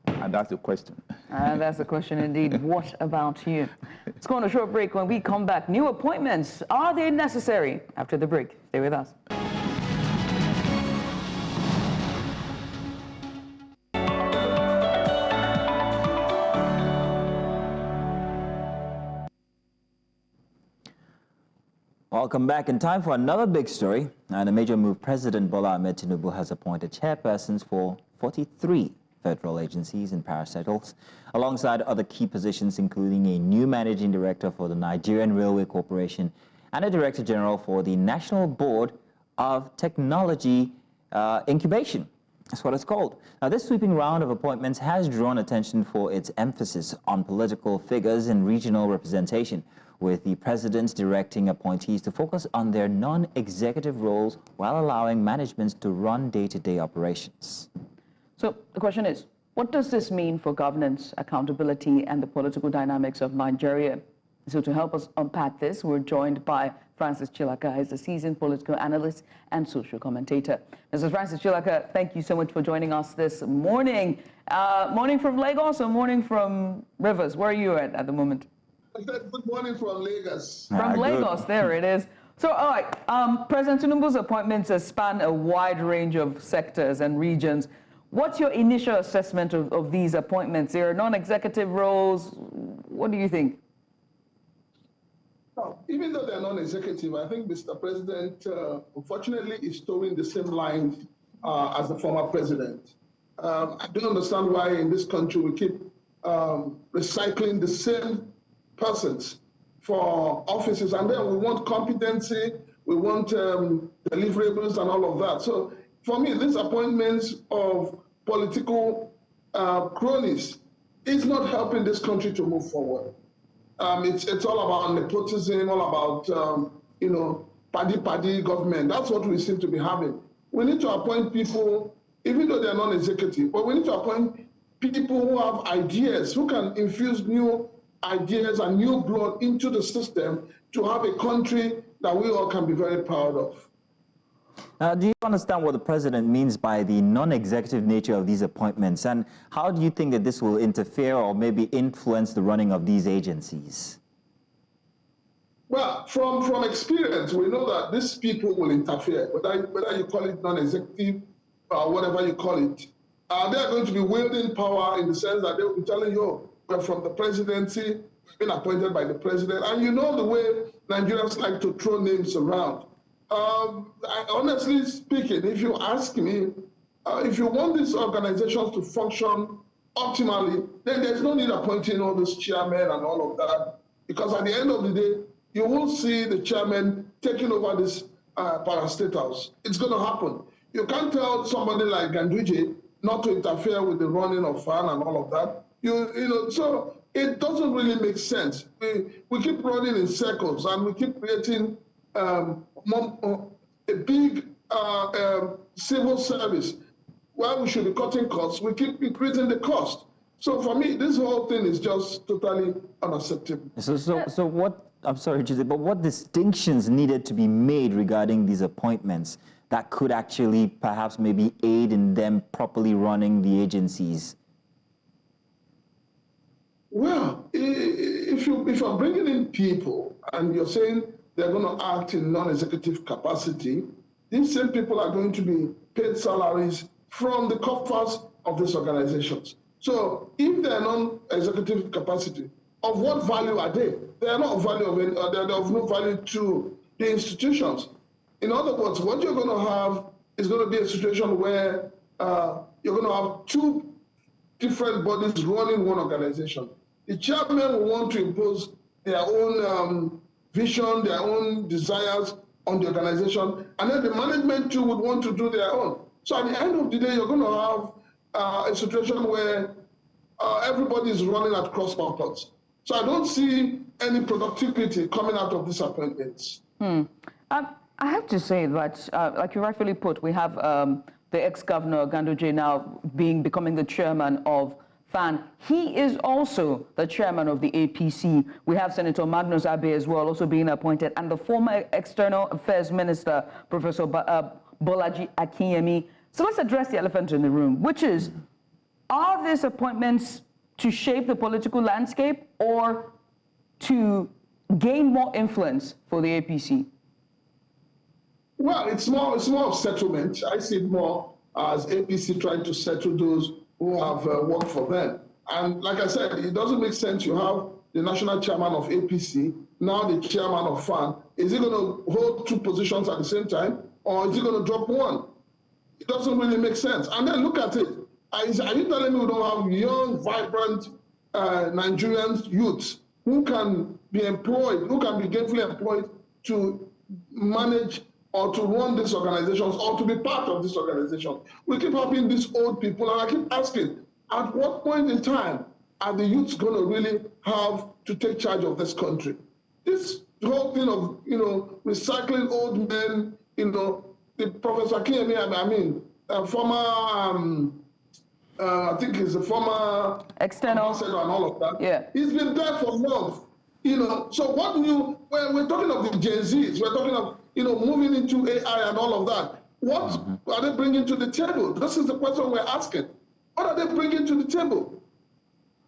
Speaker 13: And that's the question.
Speaker 1: And that's the question indeed. What about you? Let's go on a short break. When we come back, new appointments, are they necessary? After the break, stay with us.
Speaker 2: Welcome back. In time for another big story and a major move. President Bola Ahmed Tinubu has appointed chairpersons for 43 federal agencies and parastatals, alongside other key positions, including a new managing director for the Nigerian Railway Corporation and a director general for the National Board of Technology Incubation. That's what it's called. Now, this sweeping round of appointments has drawn attention for its emphasis on political figures and regional representation, with the president directing appointees to focus on their non-executive roles while allowing managements to run day-to-day operations.
Speaker 1: So the question is, what does this mean for governance, accountability, and the political dynamics of Nigeria? So to help us unpack this, we're joined by Francis Chilaka, who's a seasoned political analyst and social commentator. Mrs. Francis Chilaka, thank you so much for joining us this morning. Morning from Lagos or morning from Rivers? Where are you at the moment?
Speaker 9: I said good morning from Lagos.
Speaker 1: From Lagos, there it is. So, all right, President Tinubu's appointments span a wide range of sectors and regions. What's your initial assessment of these appointments? There are non-executive roles. What do you think?
Speaker 9: Well, even though they're non-executive, I think Mr. President, unfortunately, is towing the same line as the former president. I don't understand why in this country we keep recycling the same persons for offices, and then we want competency, we want deliverables and all of that. So for me, these appointments of political cronies is not helping this country to move forward. It's all about nepotism, all about, paddy government. That's what we seem to be having. We need to appoint people, even though they're non-executive, but we need to appoint people who have ideas, who can infuse new ideas and new blood into the system to have a country that we all can be very proud of.
Speaker 2: Do you understand what the president means by the non-executive nature of these appointments, and how do you think that this will interfere or maybe influence the running of these agencies?
Speaker 9: Well, from experience, we know that these people will interfere, whether you call it non-executive or whatever you call it. They are going to be wielding power in the sense that they will be telling you, we're from the presidency, been appointed by the president, and you know the way Nigerians like to throw names around. Honestly speaking, if you ask me, if you want these organizations to function optimally, then there's no need appointing all those chairmen and all of that, because at the end of the day, you will see the chairman taking over this parastatals. It's going to happen. You can't tell somebody like Ganduje not to interfere with the running of FAN and all of that. You know, so it doesn't really make sense. We keep running in circles, and we keep creating a big civil service where we should be cutting costs. We keep increasing the cost. So for me, this whole thing is just totally unacceptable.
Speaker 2: So what, I'm sorry, Jose, but what distinctions needed to be made regarding these appointments that could actually perhaps maybe aid in them properly running the agencies?
Speaker 9: Well, if you're bringing in people and you're saying they're going to act in non-executive capacity, these same people are going to be paid salaries from the coffers of these organizations. So if they're non-executive capacity, of what value are they? They are not of value they're of no value to the institutions. In other words, what you're going to have is going to be a situation where you're going to have two different bodies running one organization. The chairman will want to impose their own vision, their own desires on the organization, and then the management too would want to do their own. So at the end of the day, you're going to have a situation where everybody is running at cross purposes. So I don't see any productivity coming out of these appointments.
Speaker 1: I have to say that, like you rightfully put, we have the ex-governor Ganduje now becoming the chairman of FAN. He is also the chairman of the APC. We have Senator Magnus Abe as well, also being appointed, and the former External Affairs Minister, Professor Bolaji Akinyemi. So let's address the elephant in the room, which is, are these appointments to shape the political landscape or to gain more influence for the APC?
Speaker 9: Well, it's more of settlement. I see it more as APC trying to settle those who have worked for them. And like I said, it doesn't make sense you have the national chairman of APC, now the chairman of FAN. Is he going to hold two positions at the same time, or is he going to drop one? It doesn't really make sense. And then look at it. Are you telling me we don't have young, vibrant Nigerian youths who can be employed, who can be gainfully employed to manage or to run these organizations or to be part of this organization? We keep having these old people, and I keep asking, at what point in time are the youths going to really have to take charge of this country? This whole thing of, recycling old men, the Professor Akinyemi, former, I think he's a former
Speaker 1: external
Speaker 9: ambassador and all of that.
Speaker 1: Yeah.
Speaker 9: He's been there for months. So what do you, when we're talking of the Gen Zs, we're talking of, moving into AI and all of that. What are they bringing to the table? This is the question we're asking. What are they bringing to the table?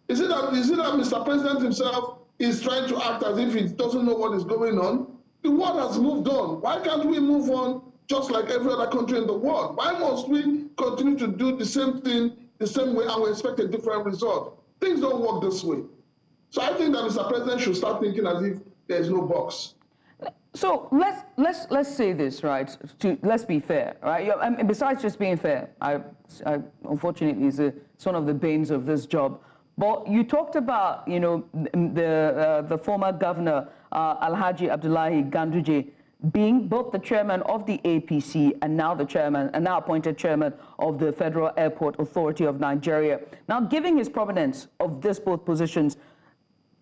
Speaker 9: Is it that Mr. President himself is trying to act as if he doesn't know what is going on? The world has moved on. Why can't we move on just like every other country in the world? Why must we continue to do the same thing the same way and we expect a different result? Things don't work this way. So I think that Mr. President should start thinking as if there is no box.
Speaker 1: So let's say this, right? Let's be fair, right? And besides just being fair, I unfortunately it's one of the banes of this job. But you talked about, the former governor Alhaji Abdullahi Ganduje being both the chairman of the APC and now appointed chairman of the Federal Airport Authority of Nigeria. Now, given his provenance of both positions,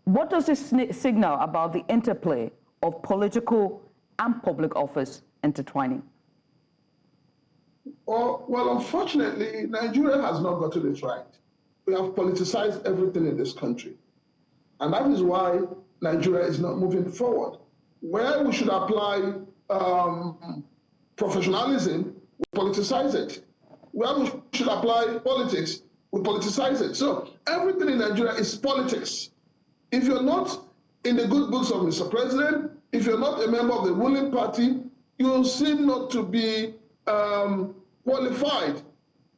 Speaker 1: what does this signal about the interplay of political and public office intertwining?
Speaker 9: Well, unfortunately, Nigeria has not gotten it right. We have politicized everything in this country. And that is why Nigeria is not moving forward. Where we should apply professionalism, we politicize it. Where we should apply politics, we politicize it. So everything in Nigeria is politics. If you're not in the good books of Mr. President, if you're not a member of the ruling party, you seem not to be qualified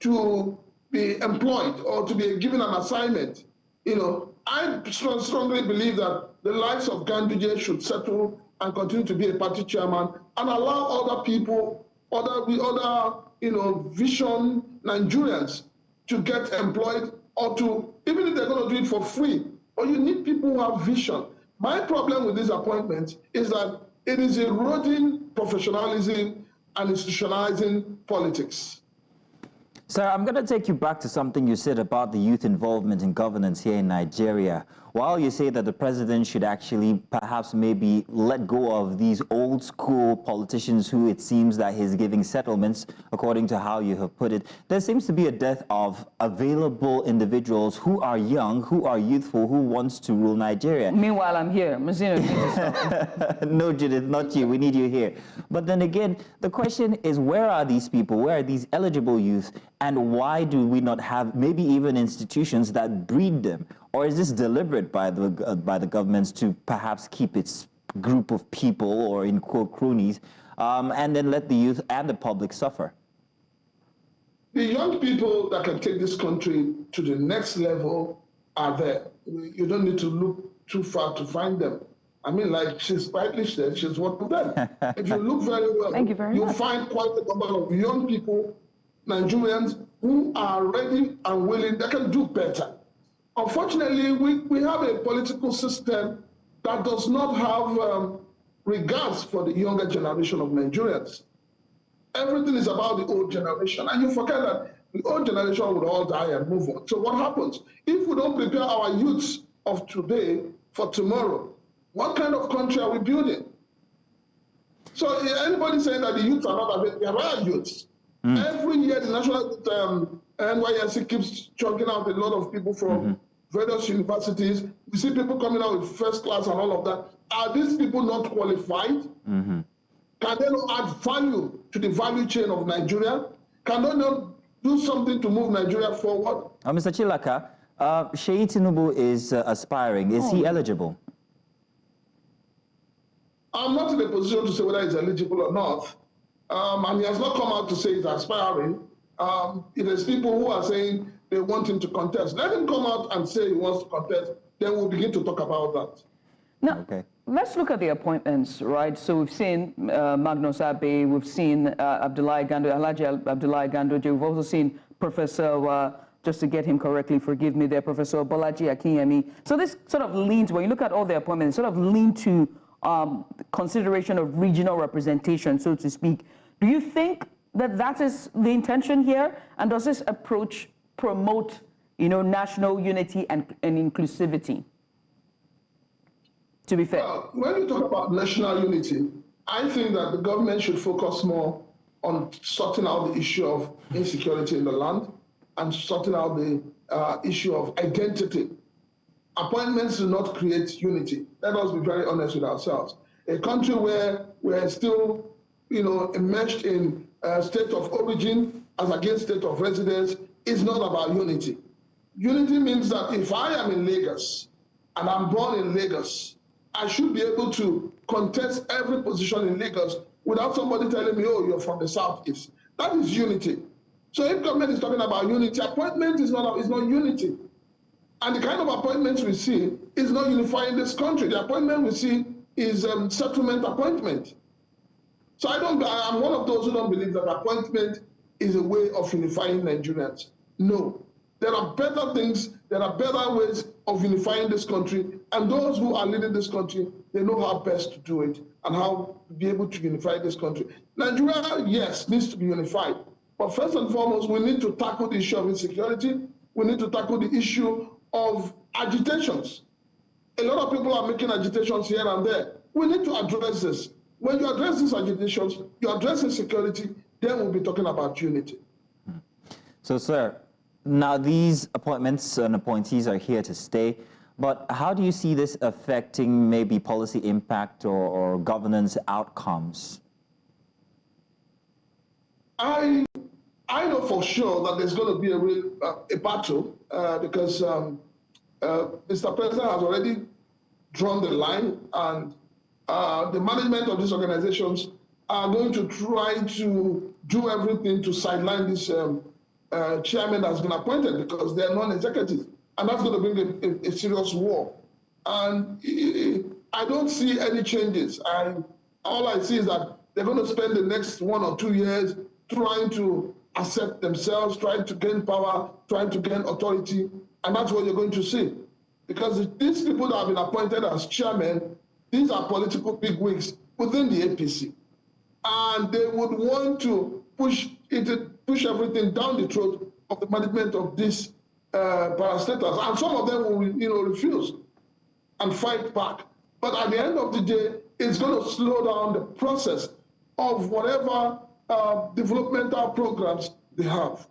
Speaker 9: to be employed or to be given an assignment. I strongly believe that the likes of Ganduje should settle and continue to be a party chairman and allow other people, other vision Nigerians to get employed or to, even if they're going to do it for free, but you need people who have vision. My problem with these appointments is that it is eroding professionalism and institutionalizing politics.
Speaker 2: Sir, I'm going to take you back to something you said about the youth involvement in governance here in Nigeria. While you say that the president should actually perhaps maybe let go of these old school politicians who it seems that he's giving settlements, according to how you have put it, there seems to be a dearth of available individuals who are young, who are youthful, who wants to rule Nigeria.
Speaker 1: Meanwhile, I'm here.
Speaker 2: No, Judith, not you. We need you here. But then again, the question is, where are these people? Where are these eligible youth? And why do we not have maybe even institutions that breed them? Or is this deliberate by the governments to perhaps keep its group of people, or in quote cronies, and then let the youth and the public suffer?
Speaker 9: The young people that can take this country to the next level are there. You don't need to look too far to find them. I mean, like she's rightly said, she's one of them. If you look very well, you'll find quite a number of young people, Nigerians, who are ready and willing, they can do better. Unfortunately, we have a political system that does not have regards for the younger generation of Nigerians. Everything is about the old generation, and you forget that the old generation would all die and move on. So what happens? If we don't prepare our youths of today for tomorrow, what kind of country are we building? So anybody saying that the youths are not available, there are youths. Every year, the National NYSC keeps chunking out a lot of people from various universities. We see people coming out with first class and all of that. Are these people not qualified? Can they not add value to the value chain of Nigeria? Can they not do something to move Nigeria forward?
Speaker 2: Mr. Chilaka, Sheyi Tinubu is aspiring. Is he eligible?
Speaker 9: I'm not in a position to say whether he's eligible or not. And he has not come out to say he's aspiring. There's people who are saying they want him to contest. Let him come out and say he wants to contest. Then we'll begin to talk about that.
Speaker 1: Now, let's look at the appointments, right? So we've seen Magnus Abe, we've seen Abdullahi Gandoje, we've also seen Professor, just to get him correctly, forgive me there, Professor Bolaji Akinyemi. So this sort of leans, when you look at all the appointments, sort of lean to consideration of regional representation, so to speak. Do you think that that is the intention here? And does this approach promote, national unity and inclusivity? To be fair.
Speaker 9: Well, when you talk about national unity, I think that the government should focus more on sorting out the issue of insecurity in the land and sorting out the issue of identity. Appointments do not create unity. Let us be very honest with ourselves. A country where we're still, immersed in a state of origin as against state of residence is not about unity. Unity means that if I am in Lagos and I'm born in Lagos, I should be able to contest every position in Lagos without somebody telling me, oh, you're from the Southeast. That is unity. So if government is talking about unity, appointment is not unity. And the kind of appointments we see is not unifying this country. The appointment we see is settlement appointment. So I'm one of those who don't believe that appointment is a way of unifying Nigerians. No, there are better things, there are better ways of unifying this country, and those who are leading this country, they know how best to do it and how to be able to unify this country. Nigeria, yes, needs to be unified. But first and foremost, we need to tackle the issue of insecurity. We need to tackle the issue of agitations. A lot of people are making agitations here and there. We need to address this. When you address these agitations, you address insecurity, then we'll be talking about unity.
Speaker 2: So, sir, now these appointments and appointees are here to stay, but how do you see this affecting maybe policy impact or governance outcomes?
Speaker 9: I know for sure that there's going to be a battle because Mr. President has already drawn the line, and the management of these organizations are going to try to do everything to sideline this chairman that's been appointed because they're non-executive, and that's going to bring a serious war. And I don't see any changes. All I see is that they're going to spend the next 1 or 2 years trying to assert themselves, trying to gain power, trying to gain authority, and that's what you're going to see. Because these people that have been appointed as chairmen, these are political bigwigs within the APC. And they would want to push everything down the throat of the management of these parastatals. And some of them will, refuse and fight back. But at the end of the day, it's going to slow down the process of whatever developmental programs they have.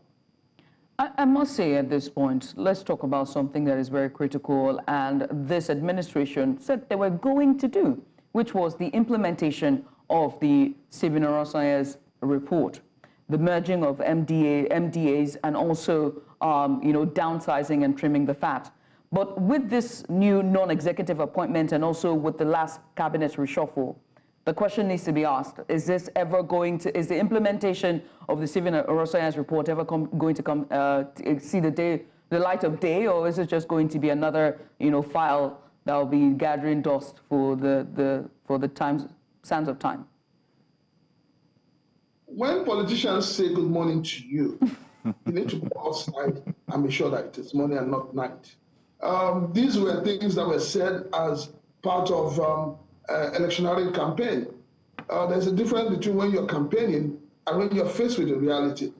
Speaker 1: I must say at this point, let's talk about something that is very critical and this administration said they were going to do, which was the implementation of the Stephen Oronsaye's report, the merging of MDAs and also downsizing and trimming the fat. But with this new non-executive appointment and also with the last cabinet reshuffle, the question needs to be asked, is the implementation of the Stephen Oronsaye's report ever going to see the light of day, or is it just going to be another file that will be gathering dust for the sands of time?
Speaker 9: When politicians say good morning to you, you need to go outside and be sure that it is morning and not night. These were things that were said as part of electioneering campaign. There's a difference between when you're campaigning and when you're faced with the reality.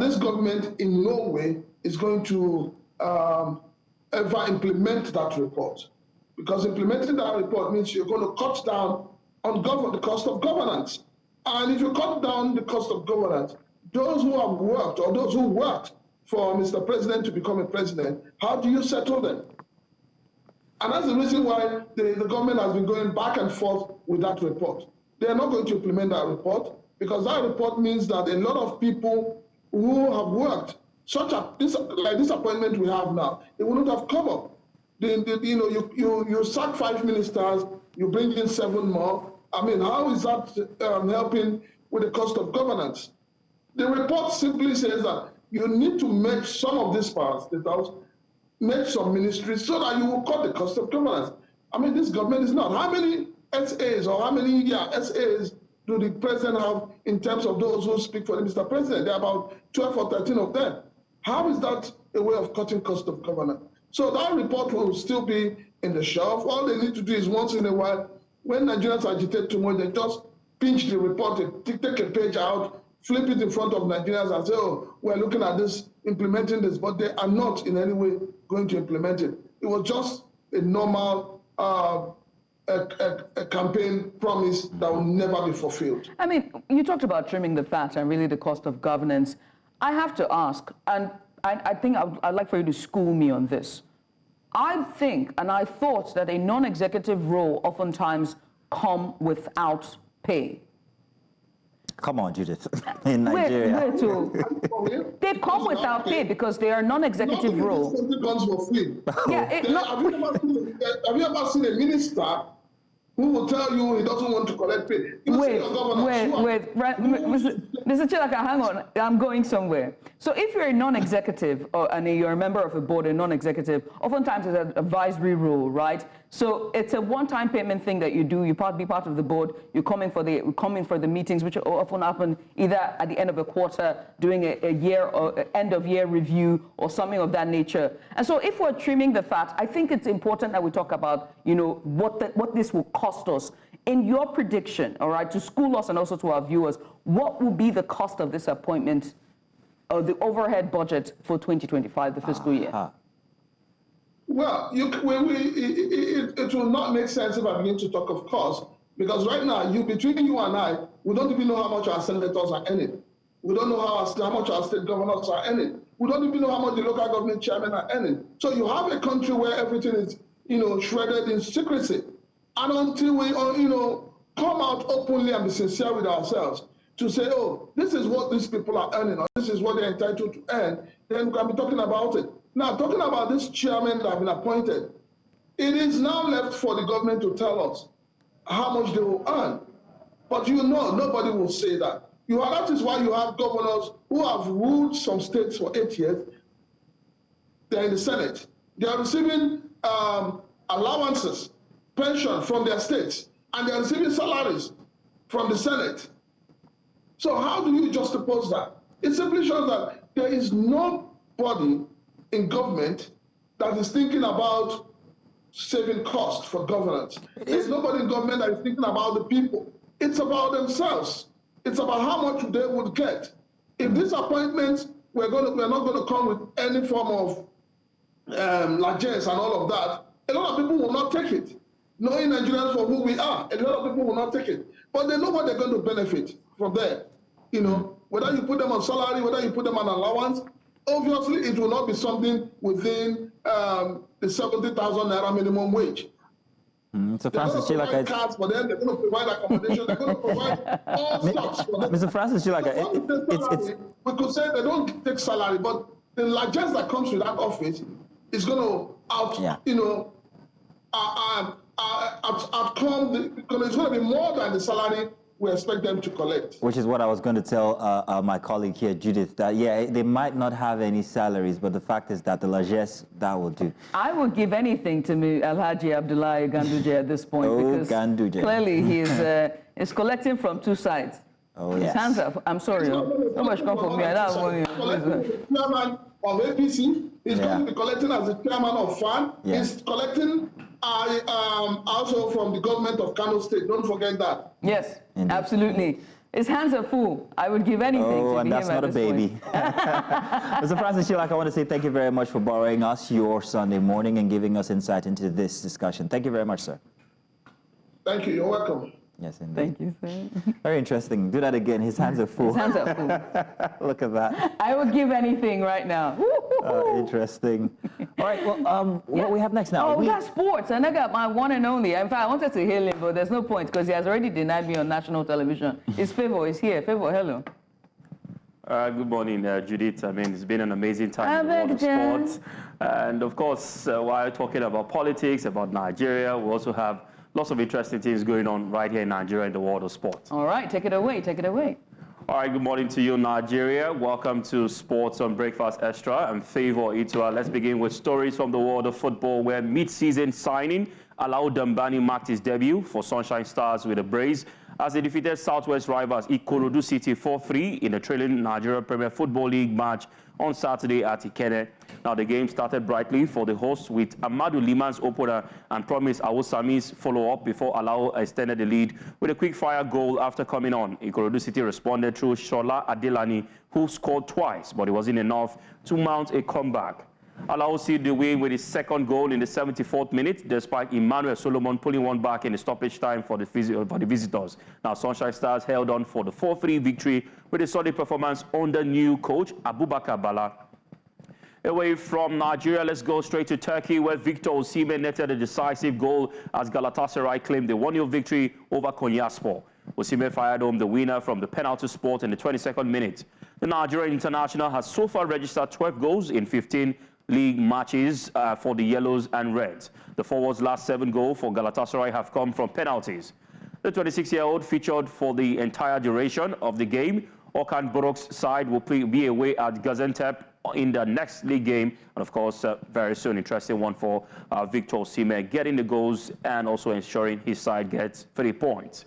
Speaker 9: This government in no way is going to ever implement that report, because implementing that report means you're going to cut down on the cost of governance. And if you cut down the cost of governance, those who have worked or those who worked for Mr. President to become a president, how do you settle them? And that's the reason why the government has been going back and forth with that report. They are not going to implement that report because that report means that a lot of people who have worked, like this appointment we have now, it wouldn't have come up. You sack 5 ministers, you bring in 7 more. I mean, how is that helping with the cost of governance? The report simply says that you need to merge some of these powers, merge some ministries so that you will cut the cost of governance. I mean, this government is not. How many SAs or how many SAs do the president have in terms of those who speak for Mr. President? There are about 12 or 13 of them. How is that a way of cutting cost of governance? So that report will still be in the shelf. All they need to do is once in a while, when Nigerians agitate too much, they just pinch the report, they take a page out, flip it in front of Nigerians and say, oh, we're looking at this, implementing this, but they are not in any way going to implement it. It was just a normal a campaign promise that will never be fulfilled.
Speaker 1: I mean, you talked about trimming the fat and really the cost of governance. I have to ask, and I think I'd like for you to school me on this. I think, and I thought that a non-executive role oftentimes come without pay.
Speaker 2: Come on, Judith. In Nigeria.
Speaker 1: They come without pay because they are non-executive role.
Speaker 9: Yeah, have you ever seen a minister who will tell you he doesn't want to collect pay?
Speaker 1: Wait, Mr. Chilaka, hang on, I'm going somewhere. So if you're a non-executive and you're a member of a board, a non-executive, oftentimes it's an advisory role, right? So it's a one-time payment thing that you do. You be part of the board. You come in for the meetings, which often happen either at the end of a quarter, doing a year or end of year review or something of that nature. And so if we're trimming the fat, I think it's important that we talk about, what this will cost us. In your prediction, all right, to school us and also to our viewers, what will be the cost of this appointment, or the overhead budget for 2025, the fiscal year?
Speaker 9: Well, it will not make sense if I begin to talk of cost, because right now, between you and I, we don't even know how much our senators are earning. We don't know how much our state governors are earning. We don't even know how much the local government chairmen are earning. So you have a country where everything is, shredded in secrecy. And until we, come out openly and be sincere with ourselves to say, oh, this is what these people are earning, or this is what they're entitled to earn, then we can be talking about it. Now, talking about this chairman that have been appointed, it is now left for the government to tell us how much they will earn. But nobody will say that. That is why you have governors who have ruled some states for 8 years. They're in the Senate. They are receiving allowances, pension from their states, and they're receiving salaries from the Senate. So how do you juxtapose that? It simply shows that there is nobody in government that is thinking about saving costs for governance. There's nobody in government that is thinking about the people. It's about themselves. It's about how much they would get. If these appointments, we're not going to come with any form of largesse and all of that, a lot of people will not take it. Knowing Nigerians for who we are, a lot of people will not take it. But they know what they're going to benefit from there. You know, whether you put them on salary, whether you put them on allowance, obviously it will not be something within the 70,000 naira minimum wage.
Speaker 2: So Francis Chilaka,
Speaker 9: cards for them, they're going to provide accommodation, they're going to provide all sorts for them.
Speaker 2: Mr. Francis Chilaka,
Speaker 9: we could say they don't take salary, but the largesse that comes with that office is going to outcome because it's going to be more than the salary we expect them to collect.
Speaker 2: Which is what I was going to tell my colleague here, Judith, that yeah, they might not have any salaries, but the fact is that the largesse, that will do.
Speaker 1: I would give anything to me, Alhaji Abdullahi Ganduje at this point, because
Speaker 2: Ganduje.
Speaker 1: clearly he is collecting from two sides.
Speaker 2: Oh,
Speaker 1: His
Speaker 2: yes.
Speaker 1: hands up. I'm sorry. So much come from me. I don't want you.
Speaker 9: Chairman of APC, he's going to be collecting as the chairman of FAN.
Speaker 2: Yeah.
Speaker 9: He's collecting also from the government of Kano State. Don't forget that.
Speaker 1: Yes,
Speaker 2: Indeed.
Speaker 1: Absolutely. His hands are full. I would give anything to
Speaker 2: Oh,
Speaker 1: be
Speaker 2: and that's
Speaker 1: him
Speaker 2: not
Speaker 1: at
Speaker 2: a
Speaker 1: this
Speaker 2: baby.
Speaker 1: point.
Speaker 2: Mr. Francis Chilaka, I want to say thank you very much for borrowing us your Sunday morning and giving us insight into this discussion. Thank you very much, sir.
Speaker 9: Thank you. You're welcome.
Speaker 2: Yes, indeed.
Speaker 1: Thank you, sir.
Speaker 2: Very interesting. Do that again. His hands are full.
Speaker 1: His hands are full.
Speaker 2: Look at that.
Speaker 1: I would give anything right now.
Speaker 2: Interesting. All right, well, what we have next now?
Speaker 1: Oh, we got sports, and I got my one and only. In fact, I wanted to hail him, but there's no point because he has already denied me on national television. His Favor is here. Favor, hello.
Speaker 14: Good morning, Judith. I mean, it's been an amazing time in the world of sports. And of course, while talking about politics, about Nigeria, we also have lots of interesting things going on right here in Nigeria in the world of sports.
Speaker 1: All right, take it away, take it away.
Speaker 14: All right, good morning to you, Nigeria. Welcome to Sports on Breakfast Extra. I'm Favor Itua. Let's begin with stories from the world of football, where mid-season signing Alao Dambani marked his debut for Sunshine Stars with a brace as they defeated Southwest rivals Ikorodu City 4-3 in the trailing Nigeria Premier Football League match on Saturday at Ikene. Now, the game started brightly for the hosts with Amadou Liman's opener and Promise Awosami's follow-up before Alao extended the lead with a quick-fire goal after coming on. Ikorodu City responded through Shola Adelani, who scored twice, but it wasn't enough to mount a comeback. Alao sealed the win with his second goal in the 74th minute, despite Emmanuel Solomon pulling one back in the stoppage time for the visitors. Now, Sunshine Stars held on for the 4-3 victory with a solid performance under new coach Abubakar Bala. Away from Nigeria, let's go straight to Turkey, where Victor Osimhen netted a decisive goal as Galatasaray claimed the 1-0 victory over Konyaspor. Osimhen fired home the winner from the penalty spot in the 22nd minute. The Nigerian international has so far registered 12 goals in 15 league matches for the Yellows and Reds. The forward's last 7 goals for Galatasaray have come from penalties. The 26-year-old featured for the entire duration of the game. Okan Buruk's side will be away at Gaziantep in the next league game. And of course, very soon, interesting one for Victor Osimhen, getting the goals and also ensuring his side gets 3 points.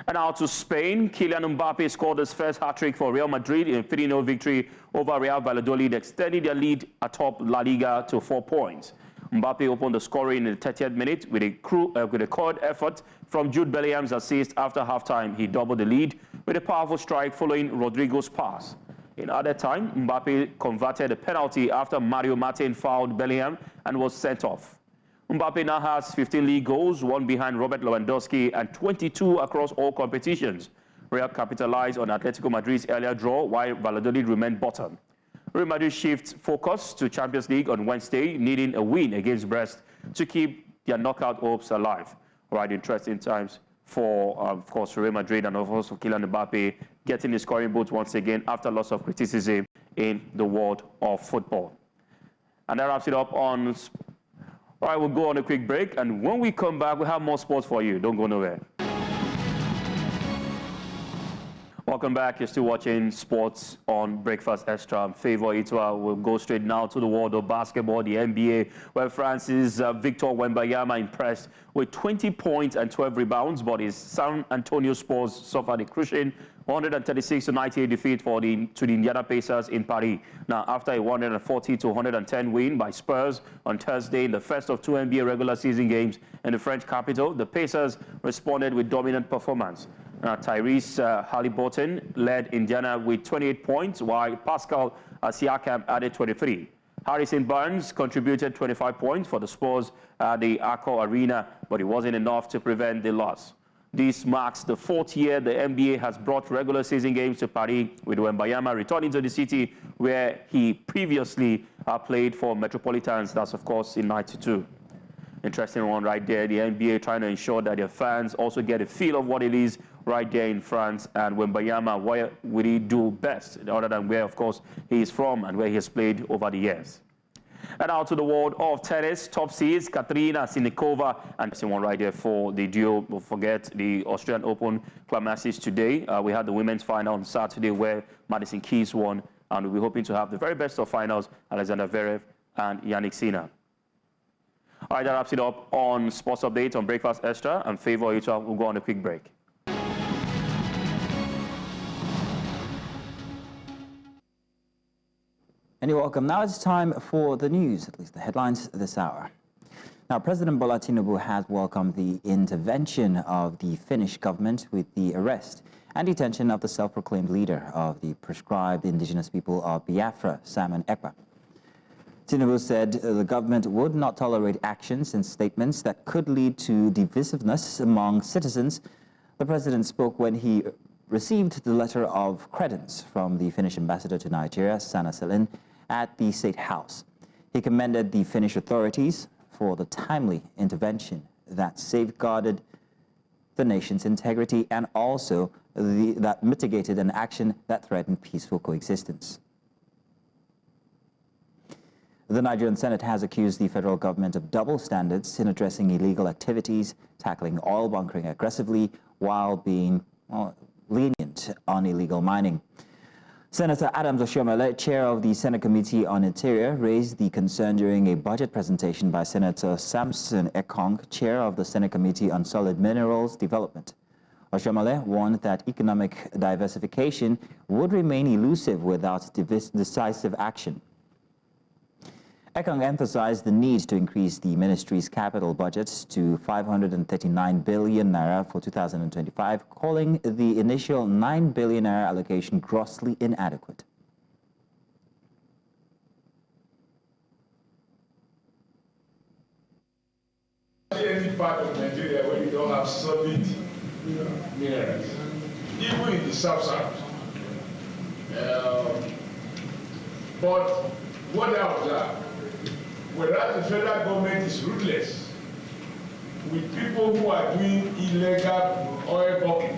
Speaker 14: And now to Spain, Kylian Mbappe scored his first hat-trick for Real Madrid in a 3-0 victory over Real Valladolid, extending their lead atop La Liga to 4 points. Mbappe opened the scoring in the 30th minute with a cold effort from Jude Bellingham's assist after halftime. He doubled the lead with a powerful strike following Rodrigo's pass. In other time, Mbappe converted a penalty after Mario Martin fouled Bellingham and was sent off. Mbappe now has 15 league goals, 1 behind Robert Lewandowski, and 22 across all competitions. Real capitalized on Atletico Madrid's earlier draw, while Valladolid remained bottom. Real Madrid shifts focus to Champions League on Wednesday, needing a win against Brest to keep their knockout hopes alive. All right, interesting times for, of course, Real Madrid and also Kylian Mbappe getting the scoring boots once again after lots of criticism in the world of football. And that wraps it up on... All right, we'll go on a quick break, and when we come back, we'll have more sports for you. Don't go nowhere. Welcome back. You're still watching Sports on Breakfast Extra. I'm Favor Itwa. We'll go straight now to the world of basketball, the NBA, where France's Victor Wembanyama impressed with 20 points and 12 rebounds, but his San Antonio Spurs suffered a crushing 136-98 defeat to the Indiana Pacers in Paris. Now, after a 140-110 win by Spurs on Thursday in the first of 2 NBA regular season games in the French capital, the Pacers responded with dominant performance. Tyrese Haliburton led Indiana with 28 points, while Pascal Siakam added 23. Harrison Barnes contributed 25 points for the Spurs at the Accor Arena, but it wasn't enough to prevent the loss. This marks the 4th year the NBA has brought regular season games to Paris, with Wembanyama returning to the city where he previously played for Metropolitans. That's, of course, in '92. Interesting one right there. The NBA trying to ensure that their fans also get a feel of what it is right there in France. And Wembanyama, where would he do best, other than where, of course, he is from and where he has played over the years. And out to the world of tennis, top seeds Katerina Siniakova, and one right there for the duo. Don't forget the Australian Open climaxes today. We had the women's final on Saturday where Madison Keys won, and we'll be hoping to have the very best of finals, Alexander Zverev and Yannick Sinner. All right, that wraps it up on Sports Update on Breakfast Extra. And Favor Itwa will go on a quick break.
Speaker 2: And you're welcome. Now it's time for the news, at least the headlines this hour. Now, President Bola Tinubu has welcomed the intervention of the Finnish government with the arrest and detention of the self-proclaimed leader of the proscribed indigenous people of Biafra, Simon Ekpa. Tinubu said the government would not tolerate actions and statements that could lead to divisiveness among citizens. The president spoke when he received the letter of credence from the Finnish ambassador to Nigeria, Sana Selin, at the State House. He commended the Finnish authorities for the timely intervention that safeguarded the nation's integrity and also that mitigated an action that threatened peaceful coexistence. The Nigerian Senate has accused the federal government of double standards in addressing illegal activities, tackling oil bunkering aggressively while being lenient on illegal mining. Senator Adams Oshiomhole, chair of the Senate Committee on Interior, raised the concern during a budget presentation by Senator Samson Ekong, chair of the Senate Committee on Solid Minerals Development. Oshiomhole warned that economic diversification would remain elusive without decisive action. Ekong emphasized the need to increase the ministry's capital budget to 539 billion naira for 2025, calling the initial 9 billion naira allocation grossly inadequate.
Speaker 15: Any part of Nigeria where you don't have solid minerals, even in the south. But what I observe, whereas the federal government is ruthless with people who are doing illegal oil bucking,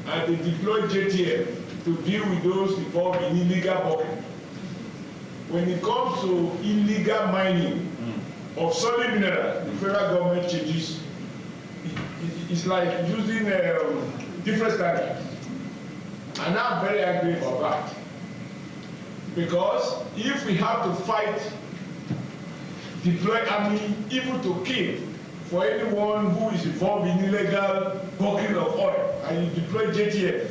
Speaker 15: and they deploy JTF to deal with those involved in illegal bucking. When it comes to illegal mining of solid minerals, the federal government changes. It's like using different standards. And I'm very angry about that. Because if we have to fight, deploy army, even to kill for anyone who is involved in illegal bucking of oil, and you deploy JTF,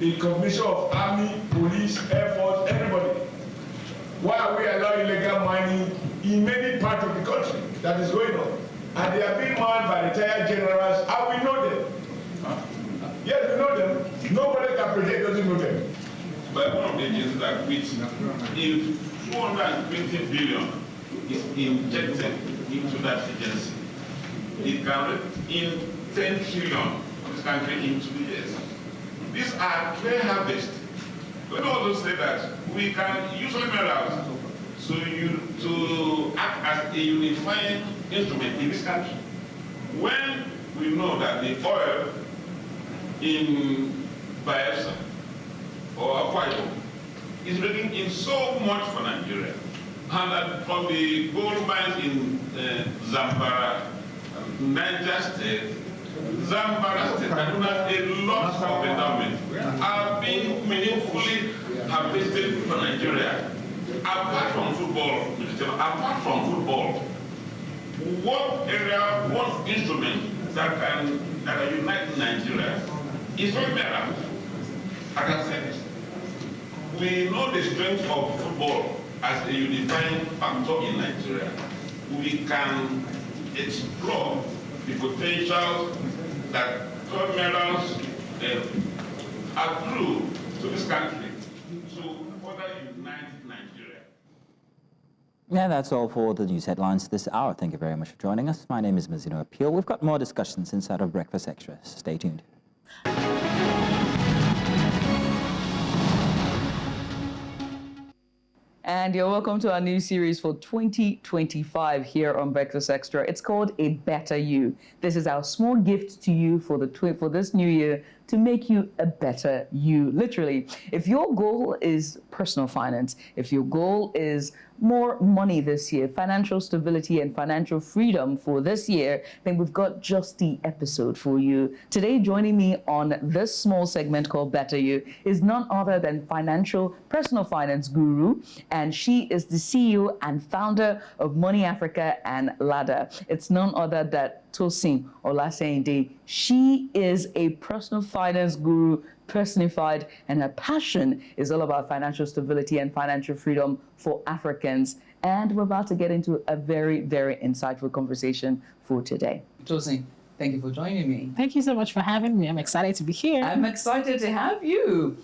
Speaker 15: a combination of army, police, air force, everybody, why are we allowing illegal mining in many parts of the country that is going on? And they are being manned by retired generals, and we know them. Yes, we know them. Nobody can pretend doesn't know them.
Speaker 16: But one of the agencies that quit, if 220 billion is injected into that agency, it can in 10 trillion of this country in 2 years. These are clear harvest. We also say that we can use minerals to act as a unifying instrument in this country. When we know that the oil in Bayelsa or Akwa is bringing in so much for Nigeria, and that from the gold mines in Zamfara, Niger State, Zamfara State, Kaduna, a lot of endowments are being meaningfully harvested for Nigeria. Apart from football, what area, what instrument that unite Nigeria is not better. Like I said, we know the strength of football as a unifying factor in Nigeria. We can explore the potential that gold medals accrue to this country to further unite Nigeria.
Speaker 2: Yeah, that's all for the news headlines this hour. Thank you very much for joining us. My name is Mazino Appeal. We've got more discussions inside of Breakfast Extra. Stay tuned.
Speaker 1: And you're welcome to our new series for 2025 here on Breakfast Extra. It's called A Better You. This is our small gift to you for this new year to make you a better you, literally. If your goal is personal finance, if your goal is more money this year, financial stability and financial freedom for this year, then we've got just the episode for you. Today, joining me on this small segment called Better You is none other than personal finance guru, and she is the CEO and founder of Money Africa and Ladder. It's none other than Tosin Olaseyinde. She is a personal finance guru personified, and her passion is all about financial stability and financial freedom for Africans. And we're about to get into a very, very insightful conversation for today. Tosin, thank you for joining me.
Speaker 17: Thank you so much for having me. I'm excited to be here.
Speaker 1: I'm excited to have you.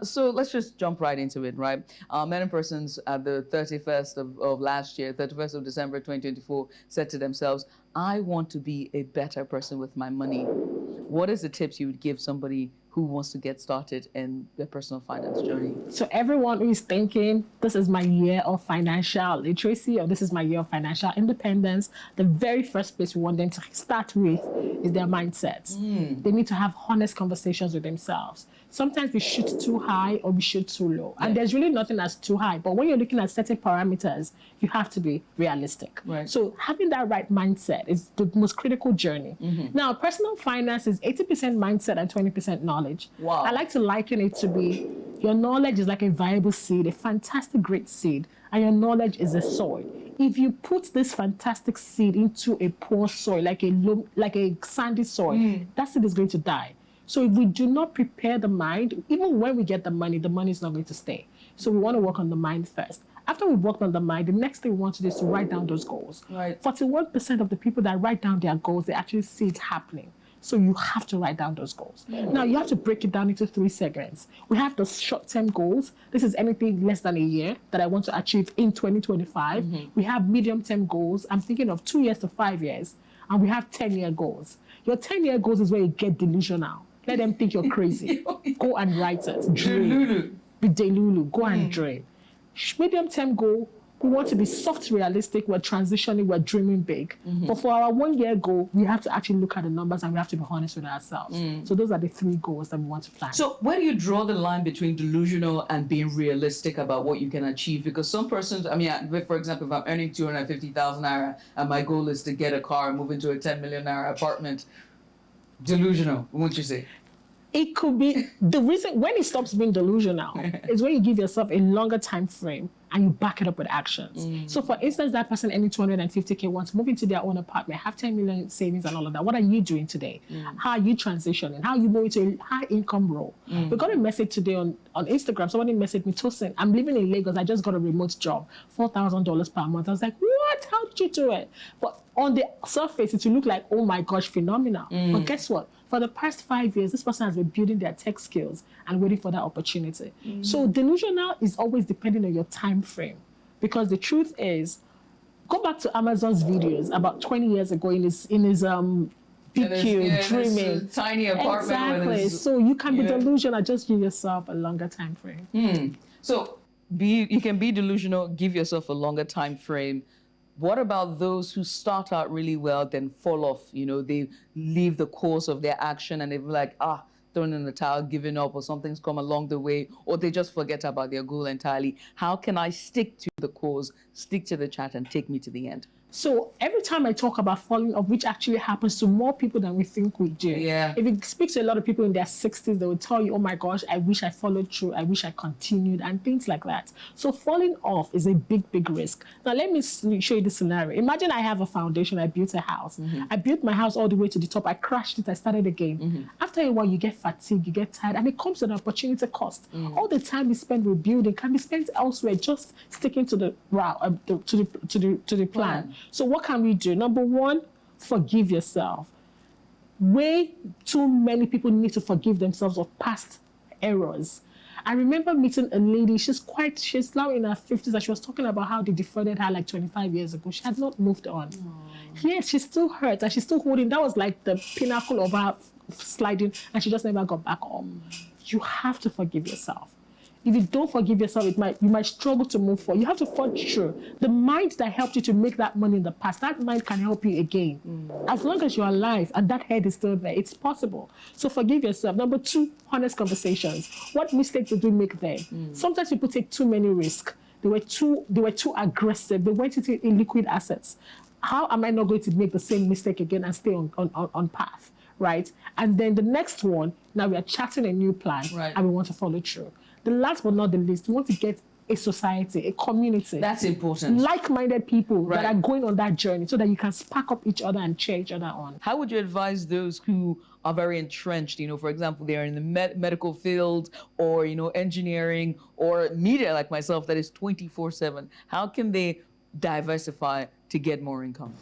Speaker 1: So let's just jump right into it, right? Many persons at the 31st of last year, 31st of December 2024, said to themselves, I want to be a better person with my money. What is the tips you would give somebody who wants to get started in their personal finance journey?
Speaker 17: So everyone who is thinking, this is my year of financial literacy, or this is my year of financial independence, the very first place we want them to start with is their mindsets. They need to have honest conversations with themselves. Sometimes we shoot too high or we shoot too low. And there's really nothing that's too high. But when you're looking at certain parameters, you have to be realistic.
Speaker 1: Right.
Speaker 17: So having that right mindset is the most critical journey. Now, personal finance is 80% mindset and 20% knowledge.
Speaker 1: Wow.
Speaker 17: I like to liken it to be, your knowledge is like a viable seed, a fantastic great seed, and your knowledge is a soil. If you put this fantastic seed into a poor soil, like a sandy soil, that seed is going to die. So if we do not prepare the mind, even when we get the money is not going to stay. So we want to work on the mind first. After we've worked on the mind, the next thing we want to do is to write down those goals.
Speaker 1: Right.
Speaker 17: 41% of the people that write down their goals, they actually see it happening. So you have to write down those goals. Now, you have to break it down into 3 segments. We have the short-term goals. This is anything less than a year that I want to achieve in 2025. We have medium-term goals. I'm thinking of 2 years to 5 years. And we have 10-year goals. Your 10-year goals is where you get delusional. Let them think you're crazy. Go and write it. Dream. Be delulu. Go and dream. Medium-term goal, we want to be soft, realistic. We're transitioning. We're dreaming big. But for our 1-year goal, we have to actually look at the numbers and we have to be honest with ourselves. So those are the 3 goals that we want to plan.
Speaker 1: So where do you draw the line between delusional and being realistic about what you can achieve? Because some persons, for example, if I'm earning 250,000 naira and my goal is to get a car and move into a 10 million naira apartment, delusional, won't you say?
Speaker 17: It could be the reason when it stops being delusional is when you give yourself a longer time frame and you back it up with actions. So for instance, that person earning 250K wants to move into their own apartment, have 10 million savings and all of that. What are you doing today? How are you transitioning? How are you moving to a high income role? We got a message today on Instagram. Somebody messaged me, Tosin, I'm living in Lagos. I just got a remote job, $4,000 per month. I was like, what? How did you do it? But on the surface, it will look like, oh my gosh, phenomenal. But guess what? For the past 5 years, this person has been building their tech skills and waiting for that opportunity. So delusional is always depending on your time frame. Because the truth is, go back to Amazon's videos about 20 years ago in his BQ, dreaming.
Speaker 1: Tiny apartment.
Speaker 17: Exactly. So you can be delusional, just give yourself a longer time frame.
Speaker 1: So you can be delusional, give yourself a longer time frame. What about those who start out really well, then fall off? You know, they leave the course of their action and they're like, thrown in the towel, giving up, or something's come along the way, or they just forget about their goal entirely. How can I stick to the cause, stick to the chat and take me to the end.
Speaker 17: So every time I talk about falling off, which actually happens to more people than we think we do.
Speaker 1: Yeah.
Speaker 17: If you speak to a lot of people in their 60s, they will tell you, oh my gosh, I wish I followed through. I wish I continued and things like that. So falling off is a big, big risk. Now, let me show you the scenario. Imagine I have a foundation. I built a house. I built my house all the way to the top. I crashed it. I started again. After a while, you get fatigued, you get tired, and it comes at an opportunity cost. All the time you spend rebuilding can be spent elsewhere, just sticking to the route, to the plan. So what can we do? Number one, forgive yourself. Way too many people need to forgive themselves of past errors. I remember meeting a lady, she's now in her 50s, and she was talking about how they defrauded her like 25 years ago. She had not moved on. Yes, she's still hurt and she's still holding. That was like the pinnacle of her sliding, and she just never got back up. You have to forgive yourself. If you don't forgive yourself, you might struggle to move forward. You have to forge through. The mind that helped you to make that money in the past, that mind can help you again. As long as you're alive and that head is still there, it's possible. So forgive yourself. Number two, honest conversations. What mistakes did we make there? Sometimes people take too many risks. They were too aggressive. They went into illiquid assets. How am I not going to make the same mistake again and stay on path, right? And then the next one, now we are charting a new plan, and we want to follow through. The last but not the least, we want to get a society, a community.
Speaker 1: That's important.
Speaker 17: Like-minded people that are going on that journey so that you can spark up each other and cheer each other on.
Speaker 1: How would you advise those who are very entrenched, for example, they're in the medical field or, engineering or media like myself that is 24/7? How can they diversify to get more income?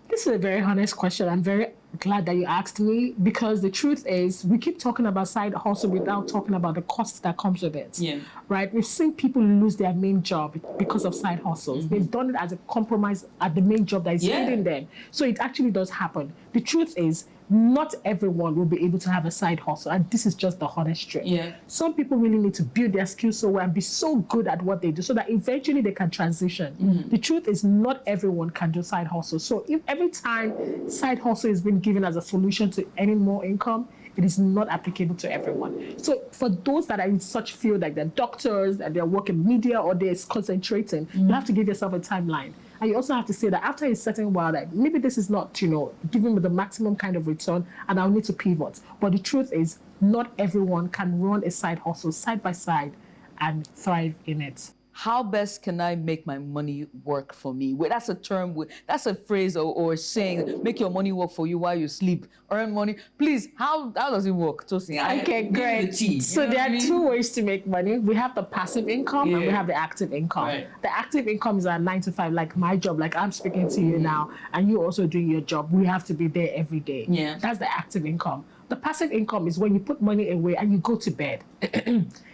Speaker 17: This is a very honest question. I'm very glad that you asked me, because the truth is we keep talking about side hustle without talking about the costs that comes with it. Right? We've seen people lose their main job because of side hustles. They've done it as a compromise at the main job that is feeding them. So it actually does happen. The truth is not everyone will be able to have a side hustle, and this is just the honest truth. Some people really need to build their skills so well and be so good at what they do so that eventually they can transition. The truth is not everyone can do side hustle. So if every time side hustle is being given as a solution to any more income, it is not applicable to everyone. So for those that are in such field, like they're doctors and they're working media or they're concentrating, you have to give yourself a timeline. And you also have to say that after a certain while, like maybe this is not, giving me the maximum kind of return and I'll need to pivot. But the truth is not everyone can run a side hustle side by side and thrive in it.
Speaker 1: How best can I make my money work for me? Well, that's a term, that's a phrase or saying, make your money work for you while you sleep. Earn money. Please, how does it work, Tosin?
Speaker 17: Okay, great. So there are two ways to make money. We have the passive income and we have the active income. The active income is our 9 to 5, like my job, like I'm speaking to you now, and you also doing your job. We have to be there every day. That's the active income. The passive income is when you put money away and you go to bed.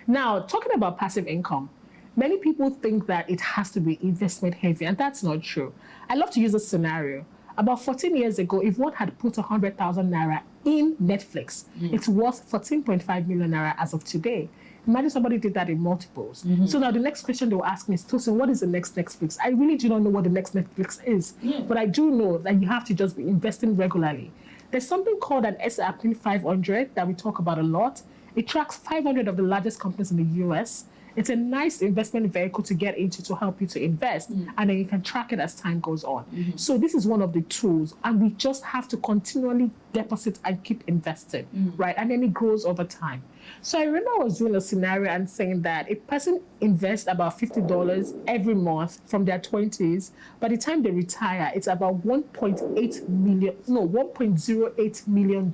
Speaker 17: Now, talking about passive income, many people think that it has to be investment heavy, and that's not true. I love to use a scenario. About 14 years ago, if one had put 100,000 naira in Netflix, it's worth 14.5 million naira as of today. Imagine somebody did that in multiples. So now the next question they will ask me is, Tosin, what is the next Netflix? I really do not know what the next Netflix is, but I do know that you have to just be investing regularly. There's something called an S&P 500 that we talk about a lot. It tracks 500 of the largest companies in the US. It's a nice investment vehicle to get into to help you to invest, and then you can track it as time goes on. So this is one of the tools, and we just have to continually deposit and keep investing, right? And then it grows over time. So I remember I was doing a scenario and saying that a person invests about $50 every month from their 20s. By the time they retire, it's about $1.08 million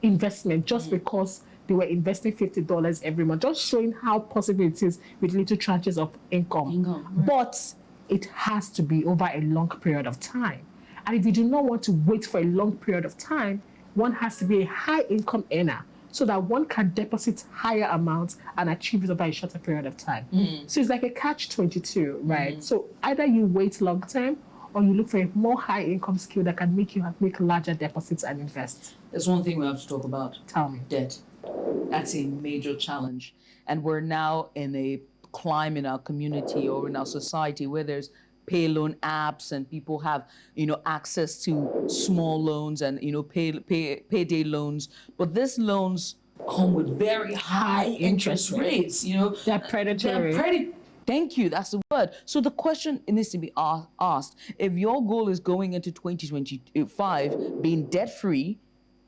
Speaker 17: investment just because they were investing $50 every month, just showing how possible it is with little tranches of income. But it has to be over a long period of time. And if you do not want to wait for a long period of time, one has to be a high income earner so that one can deposit higher amounts and achieve it over a shorter period of time. So it's like a catch-22, right? So either you wait long term or you look for a more high income skill that can make you make larger deposits and invest.
Speaker 1: There's one thing we have to talk about.
Speaker 17: Tell me.
Speaker 1: Debt. That's a major challenge. And we're now in a climb in our community or in our society where there's pay loan apps and people have, access to small loans and, payday loans. But these loans come with very high interest rates,
Speaker 17: They're predatory.
Speaker 1: Thank you. That's the word. So the question needs to be asked. If your goal is going into 2025 being debt-free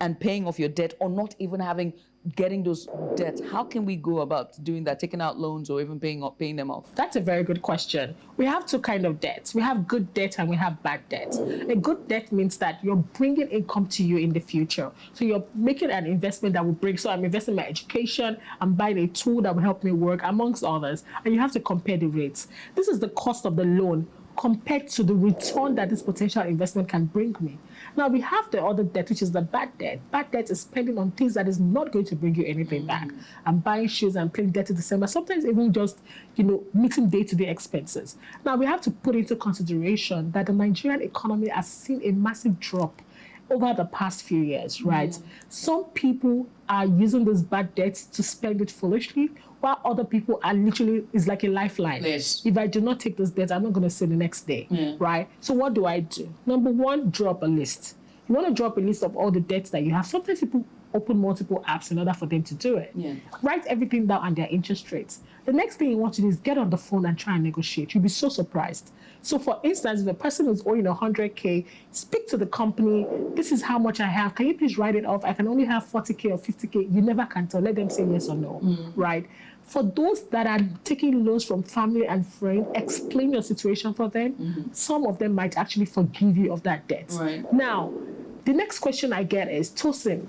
Speaker 1: and paying off your debt, or not even getting those debts, how can we go about doing that, taking out loans or even paying them off?
Speaker 17: That's a very good question. We have two kinds of debts. We have good debt and we have bad debt. A good debt means that you're bringing income to you in the future. So you're making an investment that will bring, so I'm investing in my education, I'm buying a tool that will help me work, amongst others, and you have to compare the rates. This is the cost of the loan compared to the return that this potential investment can bring me. Now, we have the other debt, which is the bad debt. Bad debt is spending on things that is not going to bring you anything back. I'm buying shoes, I'm paying debt to December, sometimes even just, meeting day-to-day expenses. Now, we have to put into consideration that the Nigerian economy has seen a massive drop over the past few years, right? Some people are using those bad debts to spend it foolishly, while other people are literally, it's like a lifeline.
Speaker 1: Yes.
Speaker 17: If I do not take this debt, I'm not going to see the next day, right? So what do I do? Number one, drop a list. You want to drop a list of all the debts that you have. Sometimes people open multiple apps in order for them to do it. Write everything down and their interest rates. The next thing you want to do is get on the phone and try and negotiate. You'll be so surprised. So for instance, if a person is owing 100K, speak to the company, this is how much I have. Can you please write it off? I can only have 40K or 50K. You never can tell. Let them say yes or no, right? For those that are taking loans from family and friends, explain your situation for them. Some of them might actually forgive you of that debt.
Speaker 1: Right.
Speaker 17: Now, the next question I get is, Tosin,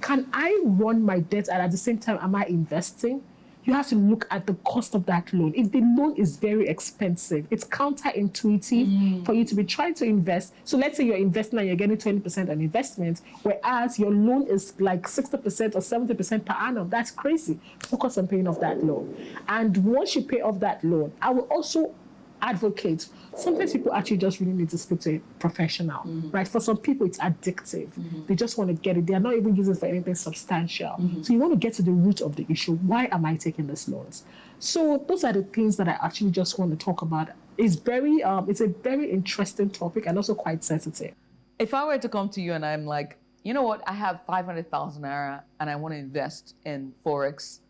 Speaker 17: can I run my debt and at the same time, am I investing? You have to look at the cost of that loan. If the loan is very expensive, it's counterintuitive for you to be trying to invest. So let's say you're investing and you're getting 20% on investment, whereas your loan is like 60% or 70% per annum. That's crazy. Focus on paying off that loan. And once you pay off that loan, I will also advocate. Sometimes people actually just really need to speak to a professional, right? For some people, it's addictive. They just want to get it. They are not even using it for anything substantial. So you want to get to the root of the issue. Why am I taking these loans? So those are the things that I actually just want to talk about. It's it's a very interesting topic and also quite sensitive.
Speaker 1: If I were to come to you and I'm like, you know what, I have 500,000 naira and I want to invest in Forex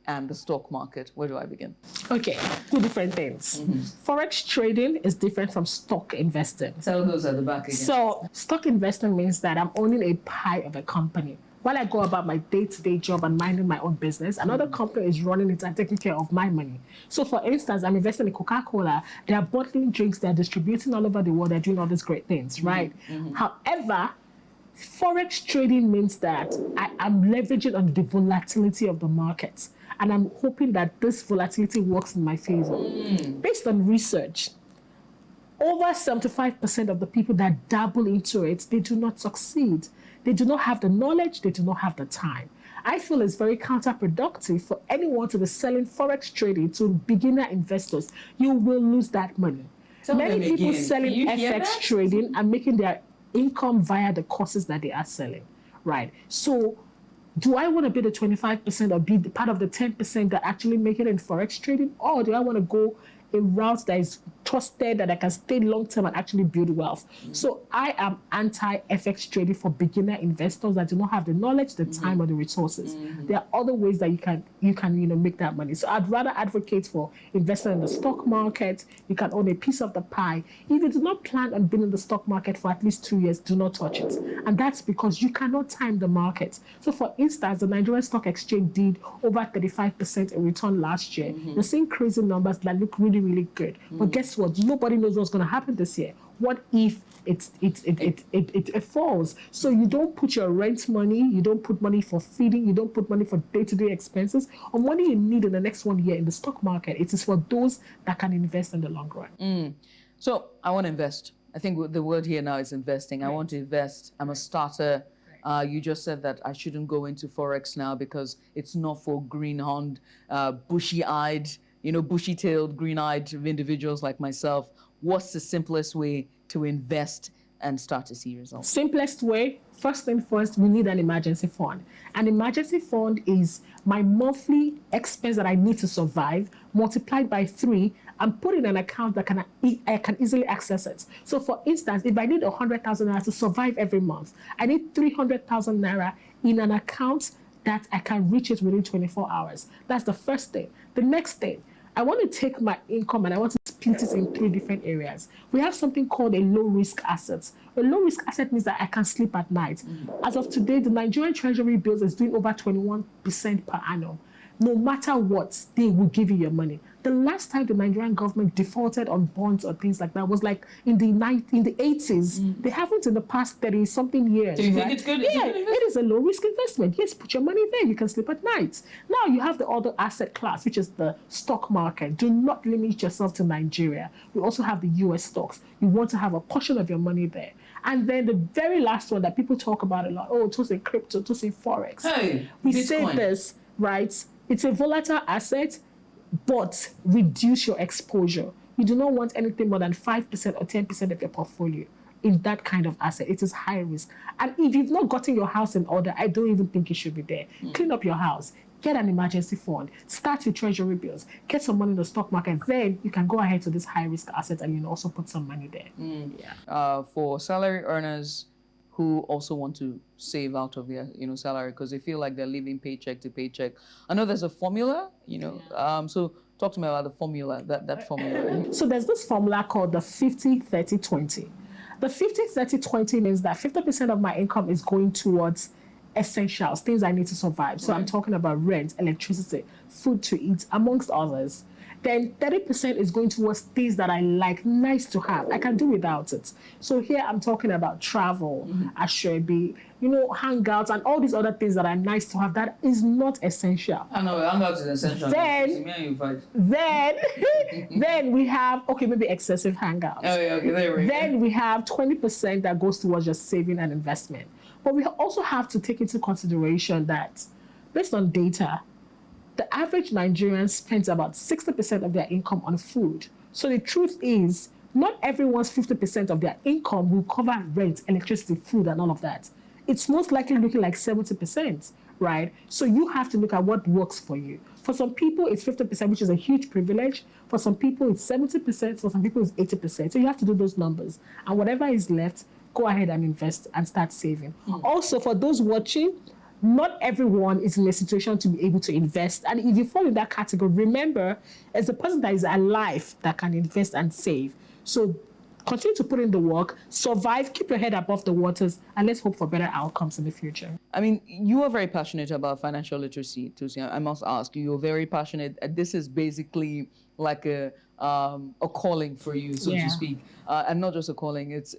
Speaker 1: and the stock market, where do I begin?
Speaker 17: Okay, two different things. Forex trading is different from stock investing.
Speaker 1: Tell those at the back again.
Speaker 17: So stock investing means that I'm owning a pie of a company. While I go about my day-to-day job and minding my own business, another company is running it and taking care of my money. So for instance, I'm investing in Coca-Cola. They are bottling drinks, they're distributing all over the world, they're doing all these great things, right? However, Forex trading means that I am leveraging on the volatility of the markets. And I'm hoping that this volatility works in my favor. Based on research, over 75% of the people that dabble into it, they do not succeed. They do not have the knowledge, they do not have the time. I feel it's very counterproductive for anyone to be selling Forex trading to beginner investors. You will lose that money. Many people selling FX trading are making their income via the courses that they are selling, right? So do I want to be the 25% or be the part of the 10% that actually make it in Forex trading? Or do I want to go a route that is trusted, that I can stay long term and actually build wealth? So I am anti-FX trading for beginner investors that do not have the knowledge, the time, or the resources. There are other ways that you can make that money. So I'd rather advocate for investing in the stock market. You can own a piece of the pie. If you do not plan on being in the stock market for at least 2 years, do not touch it. And that's because you cannot time the market. So for instance, the Nigerian Stock Exchange did over 35% in return last year. You're seeing crazy numbers that look really, really good. But guess what? Nobody knows what's going to happen this year. What if it falls? So you don't put your rent money, you don't put money for feeding, you don't put money for day-to-day expenses, or money you need in the next 1 year in the stock market. It is for those that can invest in the long run.
Speaker 1: So I want to invest. I think the word here now is investing. I want to invest. I'm a starter. You just said that I shouldn't go into Forex now because it's not for greenhorned, bushy-eyed, bushy-tailed, green-eyed individuals like myself. What's the simplest way to invest and start to see results?
Speaker 17: Simplest way, first thing first, we need an emergency fund. An emergency fund is my monthly expense that I need to survive, multiplied by 3, and put in an account that I can easily access it. So for instance, if I need 100,000 naira to survive every month, I need 300,000 naira in an account that I can reach it within 24 hours. That's the first thing. The next thing, I want to take my income and I want to split it in 3 different areas. We have something called a low-risk asset. A low-risk asset means that I can sleep at night. As of today, the Nigerian Treasury bills is doing over 21% per annum. No matter what, they will give you your money. The last time the Nigerian government defaulted on bonds or things like that was like in the 80s. They haven't in the past 30-something years.
Speaker 1: Do you think
Speaker 17: right?
Speaker 1: it's good?
Speaker 17: Yeah, it is a low-risk investment. Yes, put your money there. You can sleep at night. Now you have the other asset class, which is the stock market. Do not limit yourself to Nigeria. We also have the US stocks. You want to have a portion of your money there. And then the very last one that people talk about a lot, oh, to say crypto, to say forex.
Speaker 1: Hey,
Speaker 17: we
Speaker 1: Bitcoin.
Speaker 17: say this, right? It's a volatile asset, but reduce your exposure. You do not want anything more than 5% or 10% of your portfolio in that kind of asset. It is high risk. And if you've not gotten your house in order, I don't even think you should be there. Clean up your house. Get an emergency fund. Start with treasury bills. Get some money in the stock market. Then you can go ahead to this high-risk asset and also put some money there. Yeah.
Speaker 1: For salary earners who also want to save out of their salary because they feel like they're living paycheck to paycheck. I know there's a formula, so talk to me about the formula, that formula.
Speaker 17: So there's this formula called the 50-30-20. The 50-30-20 means that 50% of my income is going towards essentials, things I need to survive. So I'm talking about rent, electricity, food to eat, amongst others. Then 30% is going towards things that I like, nice to have. I can do without it. So here I'm talking about travel, ashwebi, hangouts, and all these other things that are nice to have. That is not essential.
Speaker 1: I know, hangouts is essential.
Speaker 17: Then we have, maybe excessive hangouts.
Speaker 1: Oh, yeah, okay, there we go.
Speaker 17: Then we have 20% that goes towards just saving and investment. But we also have to take into consideration that, based on data, the average Nigerian spends about 60% of their income on food. So the truth is, not everyone's 50% of their income will cover rent, electricity, food, and all of that. It's most likely looking like 70%, right? So you have to look at what works for you. For some people, it's 50%, which is a huge privilege. For some people, it's 70%. For some people, it's 80%. So you have to do those numbers. And whatever is left, go ahead and invest and start saving. Also, for those watching, not everyone is in a situation to be able to invest. And if you fall in that category, remember, as a person that is alive that can invest and save. So continue to put in the work, survive, keep your head above the waters, and let's hope for better outcomes in the future.
Speaker 1: I mean, you are very passionate about financial literacy, Tusi. I must ask you, you're very passionate. This is basically like a calling for you, so to speak, and not just a calling. It's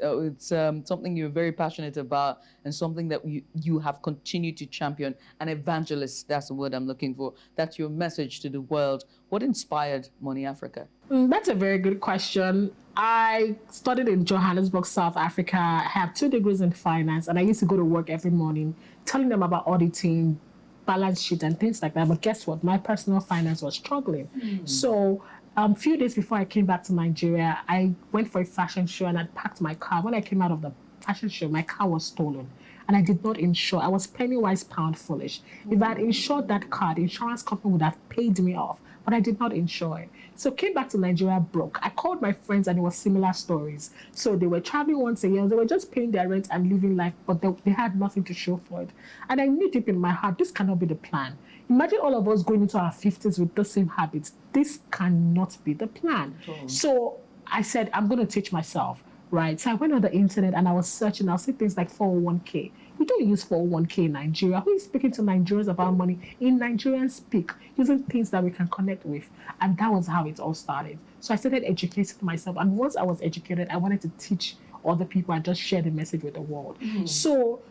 Speaker 1: something you're very passionate about, and something that you have continued to champion. An evangelist, that's the word I'm looking for. That's your message to the world. What inspired Money Africa?
Speaker 17: That's a very good question. I studied in Johannesburg, South Africa. I have 2 degrees in finance, and I used to go to work every morning telling them about auditing, balance sheet, and things like that. But guess what? My personal finance was struggling. So a few days before I came back to Nigeria, I went for a fashion show and I packed my car. When I came out of the fashion show, my car was stolen. And I did not insure. I was penny wise, pound foolish. If I had insured that car, the insurance company would have paid me off. But I did not insure it. So came back to Nigeria broke. I called my friends and it was similar stories. So they were traveling once a year. They were just paying their rent and living life, but they had nothing to show for it. And I knew deep in my heart, this cannot be the plan. Imagine all of us going into our 50s with the same habits. This cannot be the plan. So I said, I'm going to teach myself, right? So I went on the internet and I was searching. I'll see things like 401k. We don't use 401k in Nigeria. Who is speaking to Nigerians about money? In Nigerian speak, using things that we can connect with. And that was how it all started. So I started educating myself. And once I was educated, I wanted to teach other people and just share the message with the world. So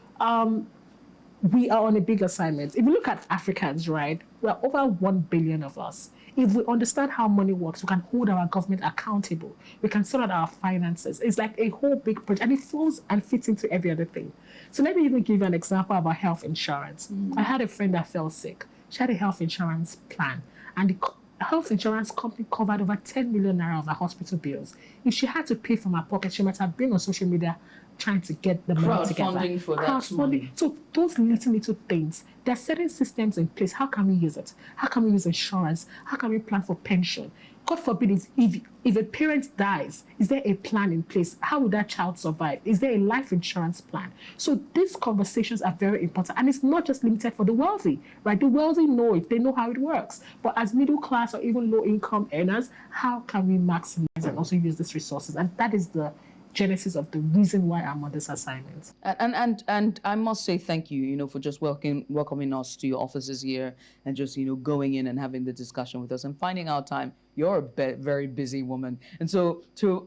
Speaker 17: we are on a big assignment. If you look at Africans, right, we're over 1 billion of us. If we understand how money works, we can hold our government accountable. We can sort out our finances. It's like a whole big project, and it flows and fits into every other thing. So let me even give you an example about health insurance. I had a friend that fell sick. She had a health insurance plan, and the health insurance company covered over 10 million naira of her hospital bills. If she had to pay from her pocket, she might have been on social media trying to get the money together.
Speaker 1: Crowdfunding for that money.
Speaker 17: So those little things, there are certain systems in place. How can we use it? How can we use insurance? How can we plan for pension? God forbid, if a parent dies, is there a plan in place? How will that child survive? Is there a life insurance plan? So these conversations are very important. And it's not just limited for the wealthy, right? The wealthy know it. They know how it works. But as middle class or even low income earners, how can we maximize and also use these resources? And that is the genesis of the reason why I'm on this assignment.
Speaker 1: And I must say thank you, for just welcoming us to your offices here and just, going in and having the discussion with us and finding our time. You're a very busy woman. And so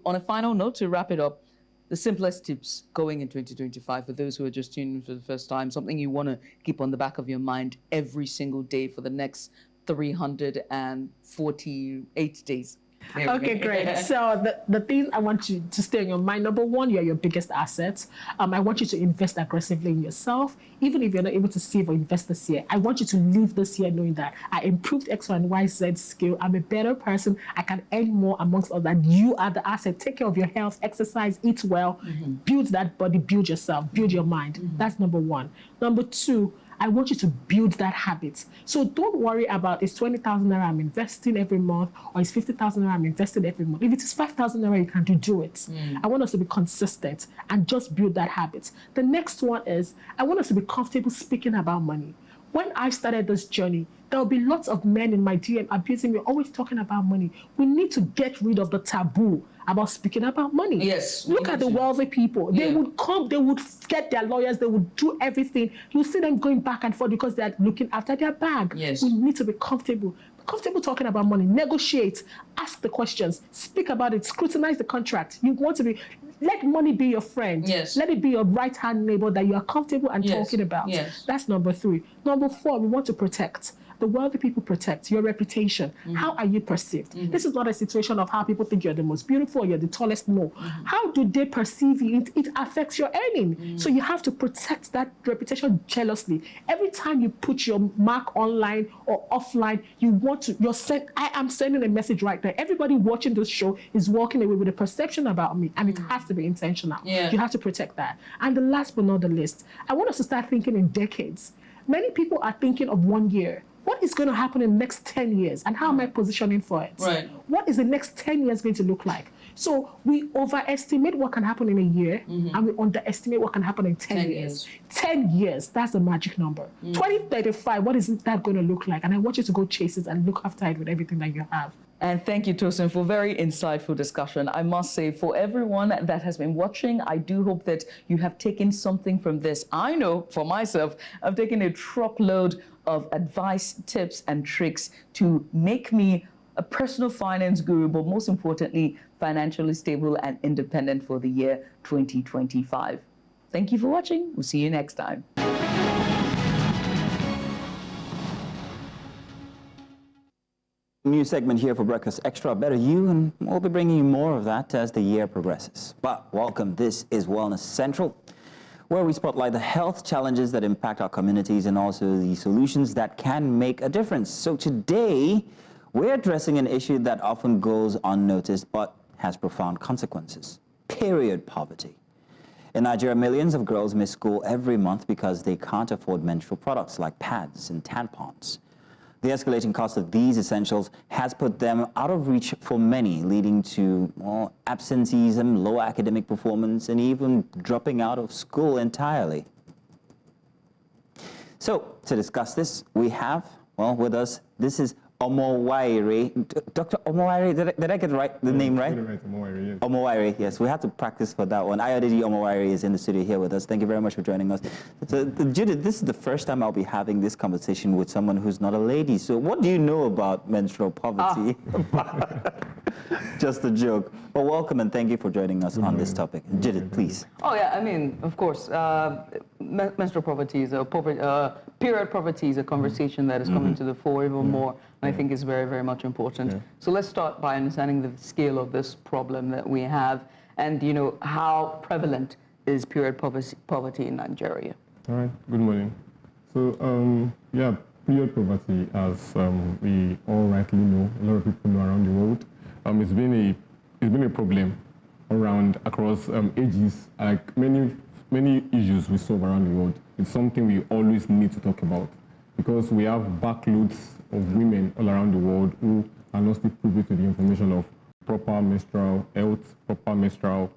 Speaker 1: on a final note, to wrap it up, the simplest tips going in 2025 for those who are just tuning in for the first time, something you want to keep on the back of your mind every single day for the next 348 days.
Speaker 17: Okay, great. So the things I want you to stay on your mind, number one, you're your biggest asset. I want you to invest aggressively in yourself. Even if you're not able to save or invest this year, I want you to leave this year knowing that I improved X, Y, and Y, Z skill. I'm a better person. I can earn more amongst others. You are the asset. Take care of your health, exercise, eat well, build that body, build yourself, build your mind. That's number one. Number two, I want you to build that habit. So don't worry about it's 20,000 naira I'm investing every month or it's 50,000 naira I'm investing every month. If it is 5,000 naira, you can do it. I want us to be consistent and just build that habit. The next one is I want us to be comfortable speaking about money. When I started this journey, there will be lots of men in my DM abusing me, always talking about money. We need to get rid of the taboo about speaking about money.
Speaker 1: Yes.
Speaker 17: Look at the wealthy people. They would come, they would get their lawyers, they would do everything. You see them going back and forth because they're looking after their bag.
Speaker 1: Yes.
Speaker 17: We need to be comfortable. Comfortable talking about money, negotiate, ask the questions, speak about it, scrutinize the contract. You want to be, let money be your friend.
Speaker 1: Yes.
Speaker 17: Let it be your right-hand neighbor that you are comfortable and talking about.
Speaker 1: Yes.
Speaker 17: That's number three. Number four, we want to protect. The wealthy people protect your reputation. How are you perceived? This is not a situation of how people think you're the most beautiful or you're the tallest. No. How do they perceive you? It affects your earning. So you have to protect that reputation jealously. Every time you put your mark online or offline, you want to, I am sending a message right now. Everybody watching this show is walking away with a perception about me, and it has to be intentional. You have to protect that. And the last but not the least, I want us to start thinking in decades. Many people are thinking of 1 year. What is going to happen in the next 10 years and how am I positioning for it?
Speaker 1: Right.
Speaker 17: What is the next 10 years going to look like? So we overestimate what can happen in a year and we underestimate what can happen in 10 years. 10 years, that's the magic number. 2035, what is that going to look like? And I want you to go chase it and look after it with everything that you have.
Speaker 1: And thank you, Tosin, for very insightful discussion. I must say, for everyone that has been watching, I do hope that you have taken something from this. I know, for myself, I've taken a truckload of advice, tips, and tricks to make me a personal finance guru, but most importantly, financially stable and independent for the year 2025. Thank you for watching. We'll see you next time.
Speaker 2: New segment here for Breakfast Extra, Better You, and we'll be bringing you more of that as the year progresses. But welcome, this is Wellness Central, where we spotlight the health challenges that impact our communities and also the solutions that can make a difference. So today, we're addressing an issue that often goes unnoticed but has profound consequences: period poverty. In Nigeria, millions of girls miss school every month because they can't afford menstrual products like pads and tampons. The escalating cost of these essentials has put them out of reach for many, leading to absenteeism, low academic performance, and even dropping out of school entirely. So, to discuss this, we have, with us, this is Omowaire. Dr. Omowaire, did I get the name right?
Speaker 18: Omowaire, yes.
Speaker 2: Omowaire, yes. We had to practice for that one. Ayodele Omowaire is in the studio here with us. Thank you very much for joining us. So, Judith, this is the first time I'll be having this conversation with someone who's not a lady. So what do you know about menstrual poverty? Just a joke. Well, welcome and thank you for joining us on this topic. Judith, please.
Speaker 1: Oh, yeah, I mean, of course, menstrual poverty is period poverty is a conversation that is coming to the fore even more. And I think is very, very much important. So let's start by understanding the scale of this problem that we have and, how prevalent is period poverty in Nigeria.
Speaker 18: All right, good morning. So, period poverty, as we all rightly know, a lot of people know around the world, it's been a problem across ages, like many issues we solve around the world. It's something we always need to talk about because we have backloads of women all around the world who are not still privy to the information of proper menstrual health, proper menstrual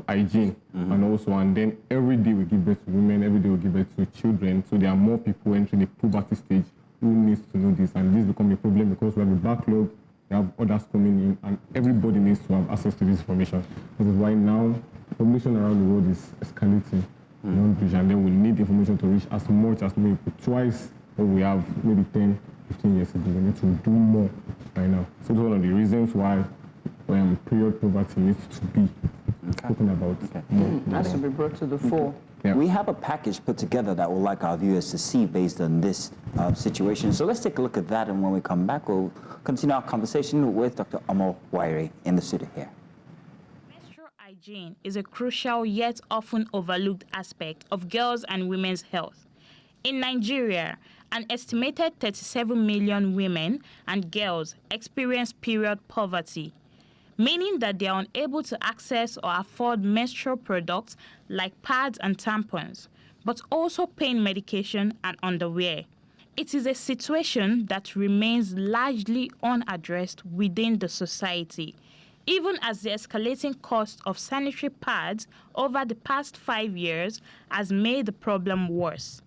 Speaker 18: hygiene, and then every day we give birth to women, every day we give birth to children, so there are more people entering the puberty stage who needs to know this, and this becomes a problem because we have a backlog, we have others coming in, and everybody needs to have access to this information. This is why now population around the world is escalating beyond reach, and then we need information to reach as much as maybe twice what we have maybe 10, 15 years ago. We need to do more right now. So that's one of the reasons why period poverty needs to be spoken about more.
Speaker 1: Has to be brought to the fore.
Speaker 2: Yeah. We have a package put together that we'd like our viewers to see based on this situation. So let's take a look at that, and when we come back, we'll continue our conversation with Dr. Amo Wairi in the studio here.
Speaker 19: Menstrual hygiene is a crucial yet often overlooked aspect of girls' and women's health. In Nigeria, an estimated 37 million women and girls experience period poverty, meaning that they are unable to access or afford menstrual products like pads and tampons, but also pain medication and underwear. It is a situation that remains largely unaddressed within the society, even as the escalating cost of sanitary pads over the past 5 years has made the problem worse,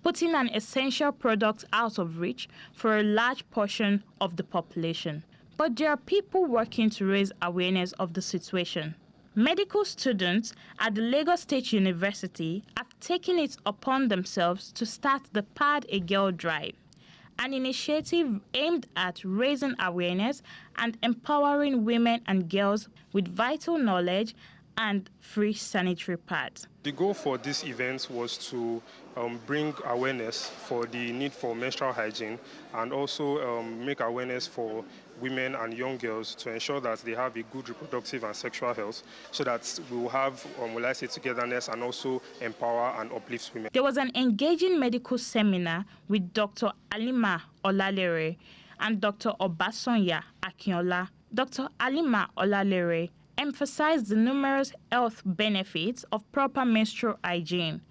Speaker 19: putting an essential product out of reach for a large portion of the population. But there are people working to raise awareness of the situation. Medical students at the Lagos State University have taken it upon themselves to start the Pad a Girl Drive, an initiative aimed at raising awareness and empowering women and girls with vital knowledge and free sanitary pads.
Speaker 20: The goal for this event was to bring awareness for the need for menstrual hygiene, and also make awareness for women and young girls to ensure that they have a good reproductive and sexual health, so that we will have, togetherness and also empower and uplift women.
Speaker 19: There was an engaging medical seminar with Dr. Alima Olalere and Dr. Obasonya Akinola. Dr. Alima Olalere emphasized the numerous health benefits of proper menstrual hygiene,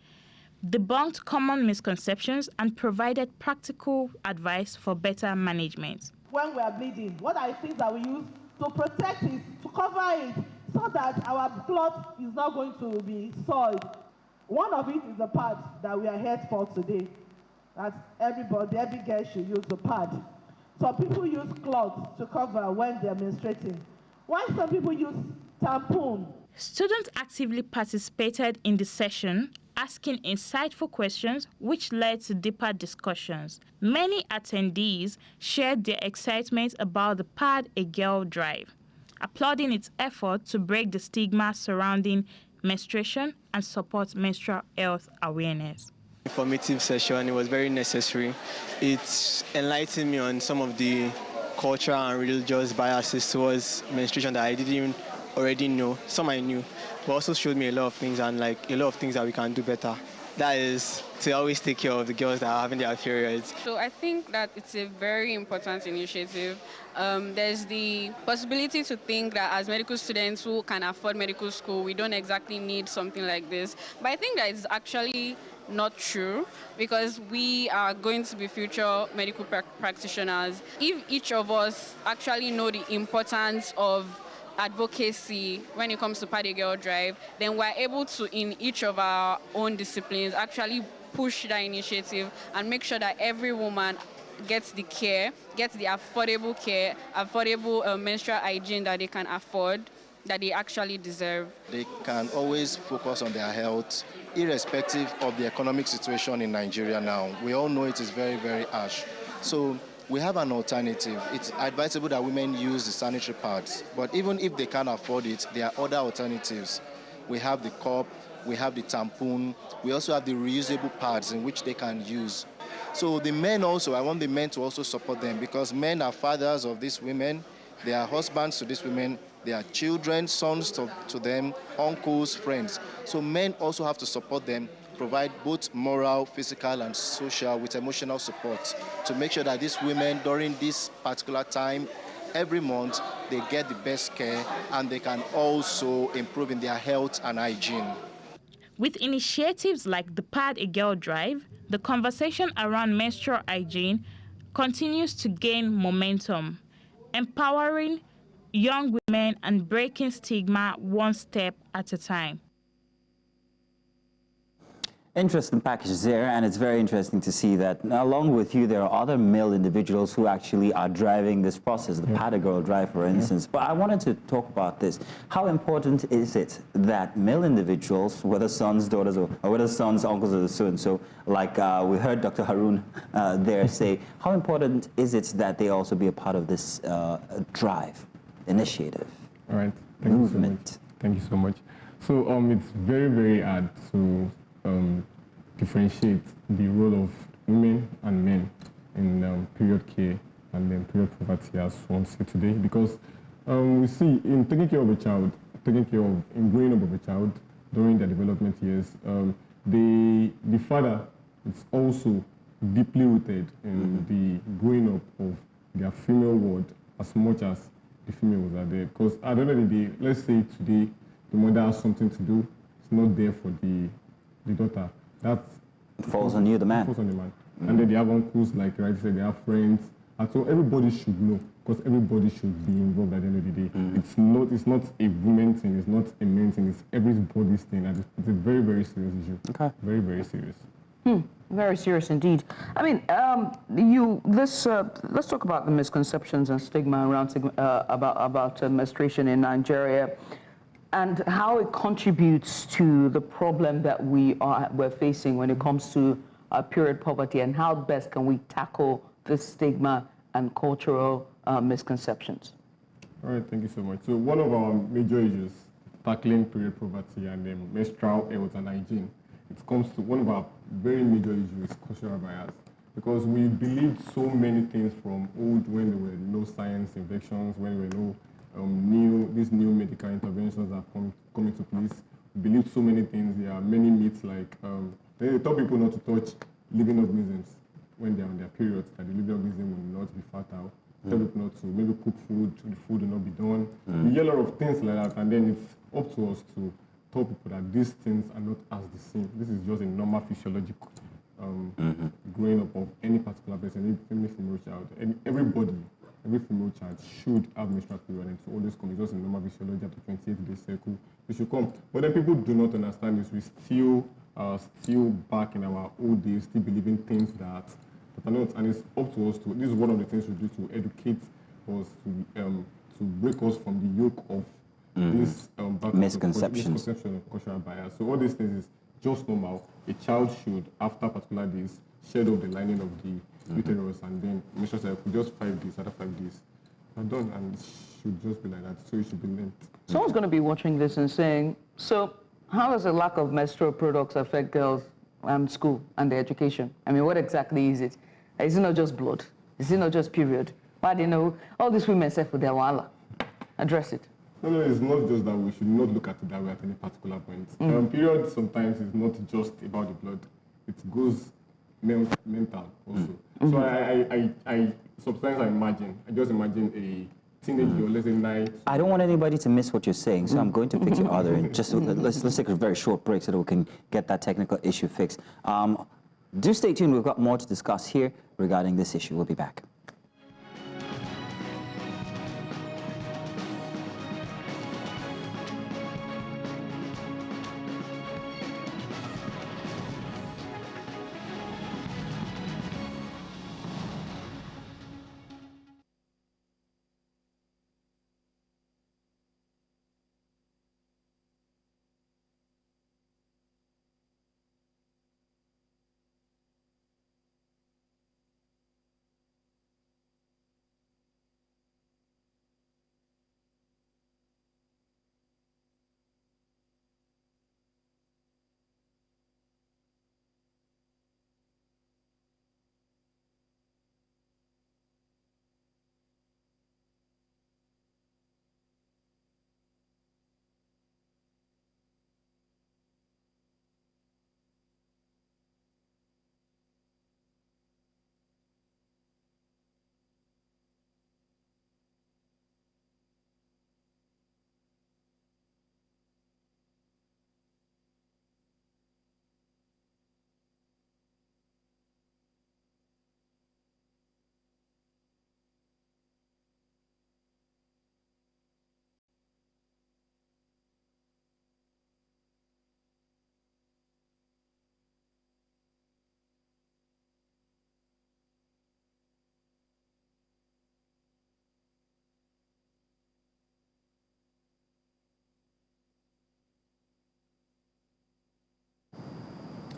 Speaker 19: debunked common misconceptions, and provided practical advice for better management.
Speaker 21: When we are bleeding, what are the things that we use to protect it, to cover it, so that our cloth is not going to be soiled? One of it is the pad that we are here for today. That every girl should use the pad. Some people use cloth to cover when they are menstruating. Why some people use tampon?
Speaker 19: Students actively participated in the session, asking insightful questions which led to deeper discussions. Many attendees shared their excitement about the Pad a Girl Drive, applauding its effort to break the stigma surrounding menstruation and support menstrual health awareness.
Speaker 22: Informative session, it was very necessary. It enlightened me on some of the cultural and religious biases towards menstruation that I didn't even already know. Some I knew, but also showed me a lot of things, and a lot of things that we can do better. That is to always take care of the girls that are having their periods.
Speaker 23: So I think that it's a very important initiative. There's the possibility to think that as medical students who can afford medical school, we don't exactly need something like this. But I think that it's actually not true, because we are going to be future medical practitioners. If each of us actually know the importance of advocacy when it comes to Pad a Girl Drive, then we're able to, in each of our own disciplines, actually push that initiative and make sure that every woman gets the care, gets the affordable care, affordable menstrual hygiene that they can afford, that they actually deserve.
Speaker 24: They can always focus on their health, irrespective of the economic situation in Nigeria now. We all know it is very, very harsh. So we have an alternative. It's advisable that women use the sanitary pads, but even if they can't afford it, there are other alternatives. We have the cup, we have the tampon, we also have the reusable pads in which they can use. So the men also, I want the men to also support them, because men are fathers of these women, they are husbands to these women, they are children, sons to them, uncles, friends. So men also have to support them, provide both moral, physical, and social with emotional support to make sure that these women, during this particular time, every month, they get the best care and they can also improve in their health and hygiene.
Speaker 19: With initiatives like the Pad a Girl Drive, the conversation around menstrual hygiene continues to gain momentum, empowering young women and breaking stigma one step at a time.
Speaker 2: Interesting package there, and it's very interesting to see that along with you, there are other male individuals who actually are driving this process, the Paddy Girl drive, for instance. But I wanted to talk about this. How important is it that male individuals, whether sons, daughters, or whether sons, uncles, or so-and-so, like we heard Dr. Haroon there say, how important is it that they also be a part of this drive, initiative,
Speaker 18: All right.
Speaker 2: movement?
Speaker 18: Thank you so much. So it's very, very hard to differentiate the role of women and men in period care and then period poverty, as one say today, because we see in taking care of a child, in growing up of a child during their development years, the father is also deeply rooted in the growing up of their female world as much as the females are there. Because at the end of the day, let's say today the mother has something to do, it's not there for the daughter. That
Speaker 2: falls on you, the man.
Speaker 18: Falls on the man. And then they have uncles, like I said, they have friends. And so everybody should know, because everybody should be involved at the end of the day. It's not a woman thing, it's not a man thing, it's everybody's thing. And it's a very, very serious issue. Okay. Very, very serious.
Speaker 1: Very serious indeed. I mean, let's talk about the misconceptions and stigma around about menstruation in Nigeria, and how it contributes to the problem that we're facing when it comes to period poverty, and how best can we tackle this stigma and cultural misconceptions.
Speaker 18: All right, thank you so much. So one of our major issues, tackling period poverty and menstrual health and hygiene, it comes to one of our very major issues is cultural bias, because we believed so many things from old, when there were no science infections, when there were no these new medical interventions have come into place. We believe so many things. There are many myths, like they tell people not to touch living organisms when they're on their periods, that the living organism will not be fertile. Tell people not to maybe cook food, the food will not be done. We hear a lot of things like that, and then it's up to us to tell people that these things are not as the same. This is just a normal physiological growing up of any particular person, any female child, and every female child should have menstrual period, and to always come. It's just a normal physiology after 28 days cycle. It should come. But then people do not understand this. We still back in our old days, still believing things that are not, and it's up to us to. This is one of the things we do to educate us, to break us from the yoke of this misconception of cultural bias. So all these things is just normal. A child should, after particular days, shed off the lining of the uterus, and then menstrual cycle just 5 days. After 5 days, are done, and it should just be like that. So it should be linked.
Speaker 1: Someone's going to be watching this and saying, so how does a lack of menstrual products affect girls' school and their education? I mean, what exactly is it? Is it not just blood? Is it not just period? Why do you know all these women say for their wala? Address it.
Speaker 18: No, it's not just that. We should not look at it that way at any particular point. Period sometimes is not just about the blood. It goes mental also. So I sometimes I just imagine a teenage girl, let's say 9.
Speaker 2: I don't want anybody to miss what you're saying, so I'm going to fix it other. And just let's take a very short break so that we can get that technical issue fixed. Do stay tuned. We've got more to discuss here regarding this issue. We'll be back.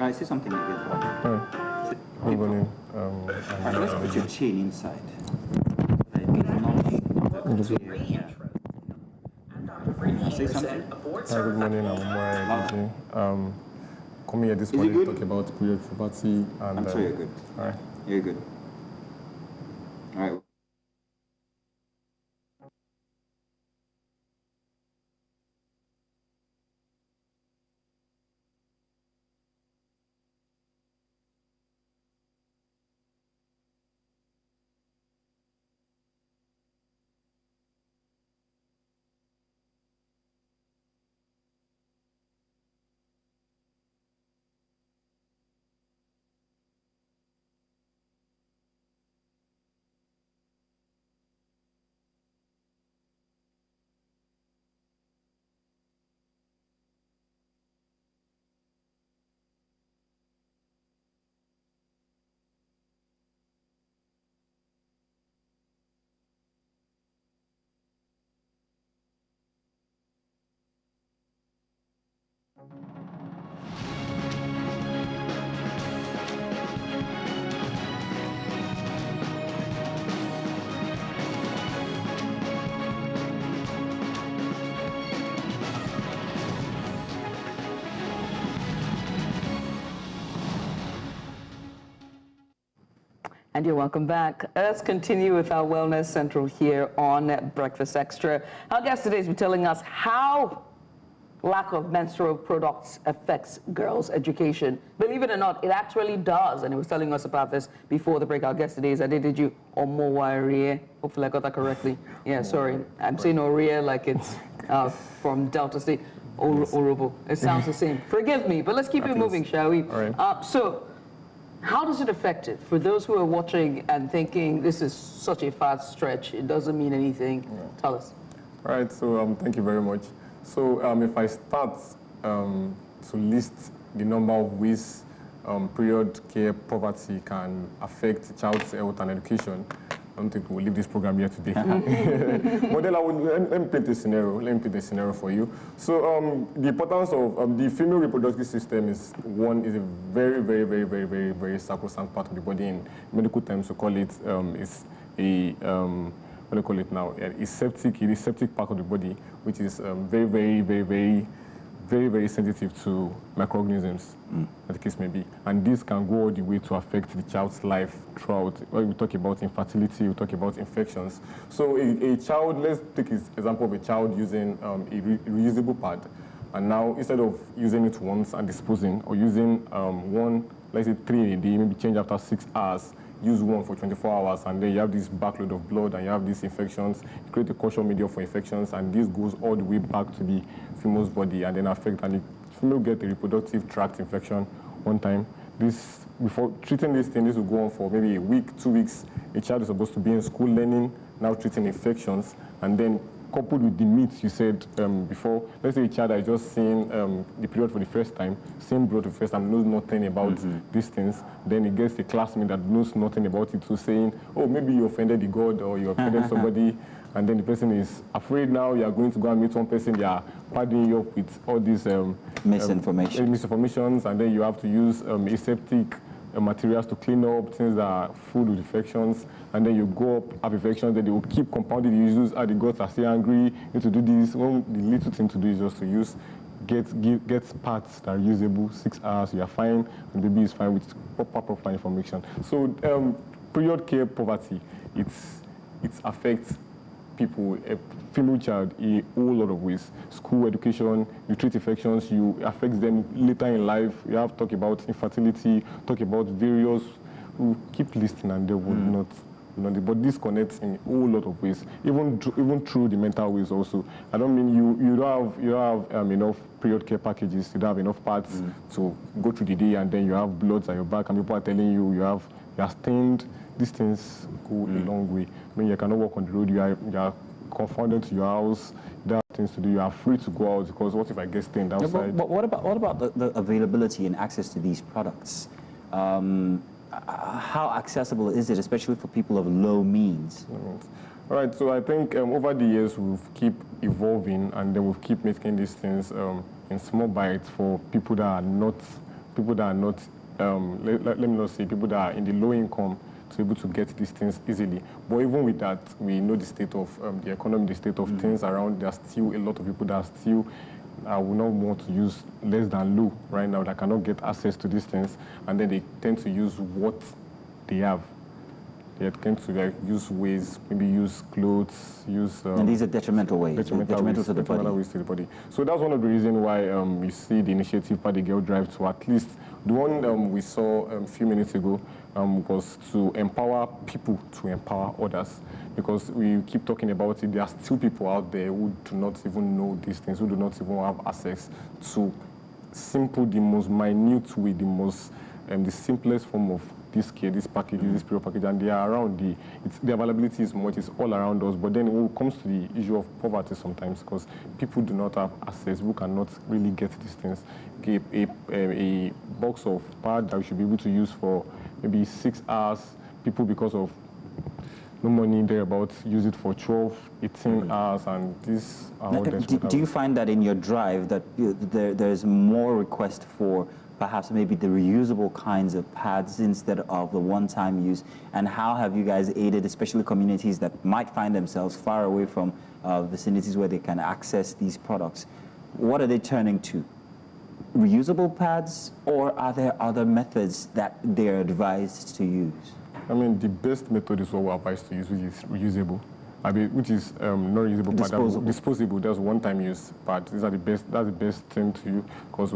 Speaker 2: I see something like this.
Speaker 18: Good morning.
Speaker 2: Let's put your chain inside. Say something.
Speaker 18: Good morning, I'm Omar. Come here this morning to talk about period poverty. And,
Speaker 2: I'm sure you're good.
Speaker 18: All right.
Speaker 2: You're good. All right.
Speaker 1: And you're welcome back. Let's continue with our Wellness Central here on Breakfast Extra. Our guest today is telling us how lack of menstrual products affects girls' education. Believe it or not, it actually does. And he was telling us about this before the break. Our guest today is Adedeju Omowarie. Hopefully I got that correctly. Yeah, sorry. I'm saying Orie like it's from Delta State. Orobo. It sounds the same. Forgive me, but let's keep it moving, shall we?
Speaker 18: All right.
Speaker 1: So, how does it affect it? For those who are watching and thinking this is such a fast stretch, it doesn't mean anything, tell us.
Speaker 18: All right, so thank you very much. So if I start to list the number of ways period care poverty can affect child's health and education, I don't think we'll leave this program here today. But then let me paint a scenario. Let me paint a scenario for you. So the importance of the female reproductive system is a very, very, very, very, very, very sacrosanct part of the body. In medical terms, we call it is a what do you call it now? A septic part of the body, which is very, very, very, very, very, very sensitive to microorganisms, as the case may be. And this can go all the way to affect the child's life throughout. When we talk about infertility, we talk about infections. So a child, let's take an example of a child using a reusable pad. And now, instead of using it once and disposing, or using one, let's say 3 a day, maybe change after 6 hours, use one for 24 hours, and then you have this backload of blood, and you have these infections, you create a causal medium for infections, and this goes all the way back to the female's body, and then affect, and the female get a reproductive tract infection one time. This, before treating this thing, this will go on for maybe a week, 2 weeks. A child is supposed to be in school learning, now treating infections, and then coupled with the myths you said before, let's say a child that is just seeing the period for the first time, seeing blood for the first time, knows nothing about these things, then he gets a classmate that knows nothing about it, so saying, oh, maybe you offended the God or you offended somebody, and then the person is afraid now, you are going to go and meet one person, they are padding you up with all these misinformations, and then you have to use aseptic materials to clean up things that are food with infections, and then you go up, have infections, then they will keep compounding the issues, the gods are still angry, you need to do this. Well, the little thing to do is just to use, get parts that are usable, 6 hours, you are fine, and the baby is fine with proper information. So period care poverty, it affects people, a female child, in a whole lot of ways. School education, you treat infections, you affect them later in life. You have to talk about infertility, talk about various, we keep listing and they would not, but this connects in a whole lot of ways, even through the mental ways also. I don't mean you don't have enough period care packages, you don't have enough parts to go through the day, and then you have bloods at your back, and people are telling you you are stained. These things go a long way. I mean, you cannot walk on the road, you are confined to your house, there are things to do, you are free to go out, because what if I get stained outside?
Speaker 2: But what about the availability and access to these products? How accessible is it, especially for people of low means?
Speaker 18: All right, so I think over the years we've keep evolving, and then we've keep making these things in small bites for people that are not people that are not, let me not say, people that are in the low income to be able to get these things easily. But even with that, we know the state of the economy, the state of things around. There are still a lot of people that are still will not want to use less than low right now, that cannot get access to these things, and then they tend to use what they have. They tend to use ways, maybe use clothes, use...
Speaker 2: and these are detrimental ways.
Speaker 18: Detrimental ways to the body. So that's one of the reasons why we see the initiative by the Girl Drive to at least... The one we saw a few minutes ago was to empower people to empower others. Because we keep talking about it, there are still people out there who do not even know these things, who do not even have access to simple, the most minute way, the simplest form of this care, this package, this period package, and they are around. The availability is much, it's all around us. But then when it comes to the issue of poverty sometimes, because people do not have access, people cannot really get these things. A box of pad that we should be able to use for maybe 6 hours, people, because of no money thereabouts, use it for 12, 18 hours, and this...
Speaker 2: Do you find that in your drive that there's more request for perhaps maybe the reusable kinds of pads instead of the one-time use? And how have you guys aided, especially communities that might find themselves far away from vicinities where they can access these products? What are they turning to? Reusable pads, or are there other methods that they're advised to use?
Speaker 18: I mean, the best method is what we're advised to use, which is reusable. Which is not reusable, but disposable. That's one-time use. But these are the best. That's the best thing to use, because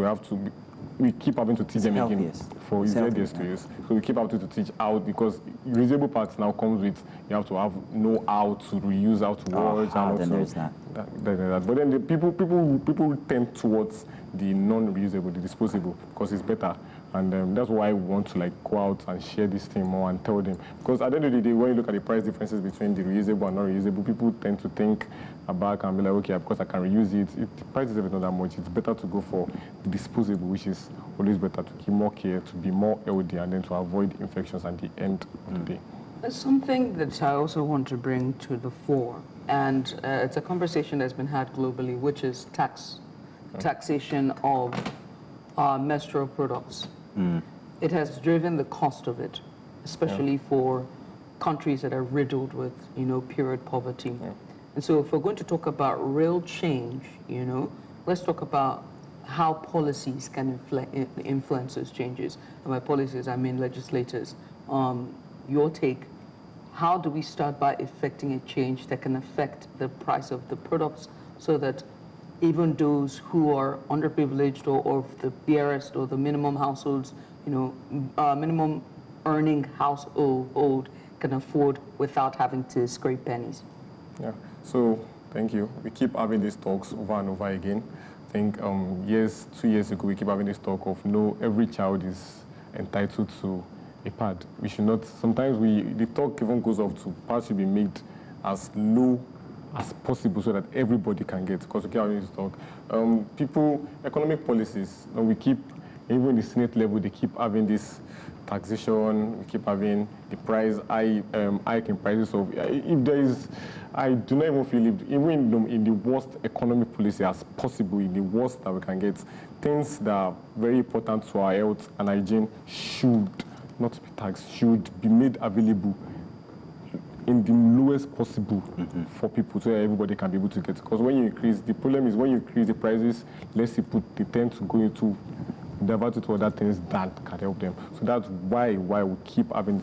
Speaker 18: we keep having to teach them again for easiest to use. So we keep having to teach out, because reusable parts now comes with, you have to know how to reuse, how to wash, and
Speaker 2: then there's that.
Speaker 18: But then the people tend towards the non-reusable, the disposable, because it's better. And that's why we want to go out and share this thing more and tell them. Because at the end of the day, when you look at the price differences between the reusable and non-reusable, people tend to think back and be like, okay, because I can reuse it, the price is not that much. It's better to go for the disposable, which is always better, to keep more care, to be more healthy, and then to avoid infections at the end of the day.
Speaker 1: There's something that I also want to bring to the fore, and it's a conversation that's been had globally, which is taxation of menstrual products. It has driven the cost of it, especially for countries that are riddled with, period poverty. And so if we're going to talk about real change, let's talk about how policies can influence those changes. And by policies, I mean legislators. Your take, how do we start by effecting a change that can affect the price of the products, so that even those who are underprivileged or the barest or the minimum households, minimum earning household can afford without having to scrape pennies?
Speaker 18: Yeah, so thank you. We keep having these talks over and over again. I think 2 years ago, we keep having this talk of every child is entitled to a pad. We should not, sometimes the talk even goes off to pads should be made as low as possible so that everybody can get, because we keep having this talk. Economic policies, we keep, even in the Senate level, they keep having this taxation, we keep having the price, hiking prices of, if there is, I do not even feel, even in the worst economic policy as possible, in the worst that we can get, things that are very important to our health and hygiene should not be taxed, should be made available in the lowest possible for people, so that everybody can be able to get. Because when you increase, the problem is when you increase the prices, less people, they tend to go into divert it to other things that can help them. So that's why we keep having,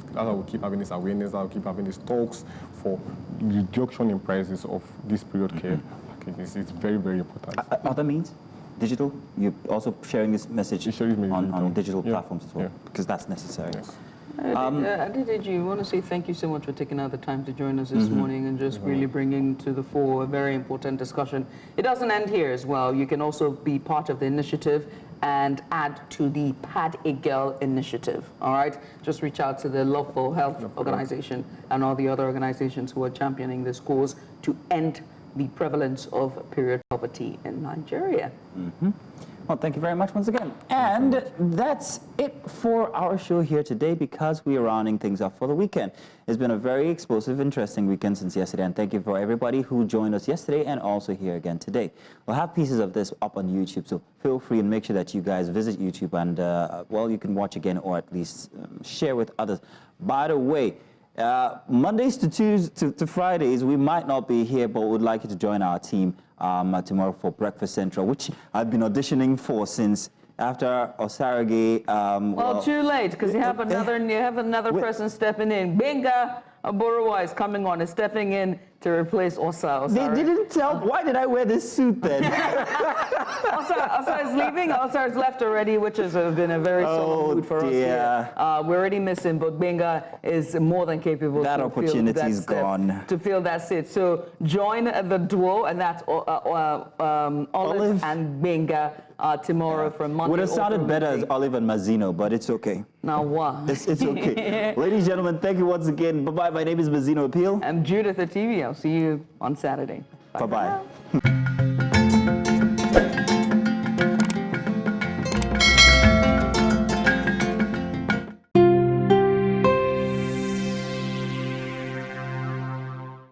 Speaker 18: this awareness, we keep having these talks for reduction in prices of this period care packages. It's very, very important.
Speaker 2: Other means? Digital? You're also sharing this message on digital platforms as well, because that's necessary.
Speaker 18: Yes.
Speaker 1: Adedeji, I want to say thank you so much for taking out the time to join us this morning and just really bringing to the fore a very important discussion. It doesn't end here as well. You can also be part of the initiative and add to the Pad a Girl initiative, all right? Just reach out to the Love for Health organization and all the other organizations who are championing this cause to end the prevalence of period poverty in Nigeria.
Speaker 2: Well, thank you very much once again. And that's it for our show here today because we are rounding things up for the weekend. It's been a very explosive, interesting weekend since yesterday, and thank you for everybody who joined us yesterday and also here again today. We'll have pieces of this up on YouTube, so feel free and make sure that you guys visit YouTube and, well, you can watch again or at least share with others. By the way, Mondays to Fridays, we might not be here, but we'd like you to join our team tomorrow for Breakfast Central, which I've been auditioning for since after Osarage.
Speaker 1: Well, too late, because you have another person stepping in. Benga Aborowa is coming on, is stepping in to replace Osa.
Speaker 2: They didn't tell. Why did I wear this suit then?
Speaker 1: Osa is leaving. Osa is left already, which has been a very solemn mood for us here. We already miss him, but Benga is more than capable.
Speaker 2: That opportunity is gone.
Speaker 1: To fill that seat. So join the duo, and that's Olive and Benga tomorrow from Monday.
Speaker 2: Would have sounded better as Olive and Mazzino, but it's okay.
Speaker 1: Now what?
Speaker 2: It's okay. Ladies and gentlemen, thank you once again. Bye-bye. My name is Mazzino Appeal.
Speaker 1: I'm Judith at TV. I'll see you on Saturday.
Speaker 2: Bye-bye.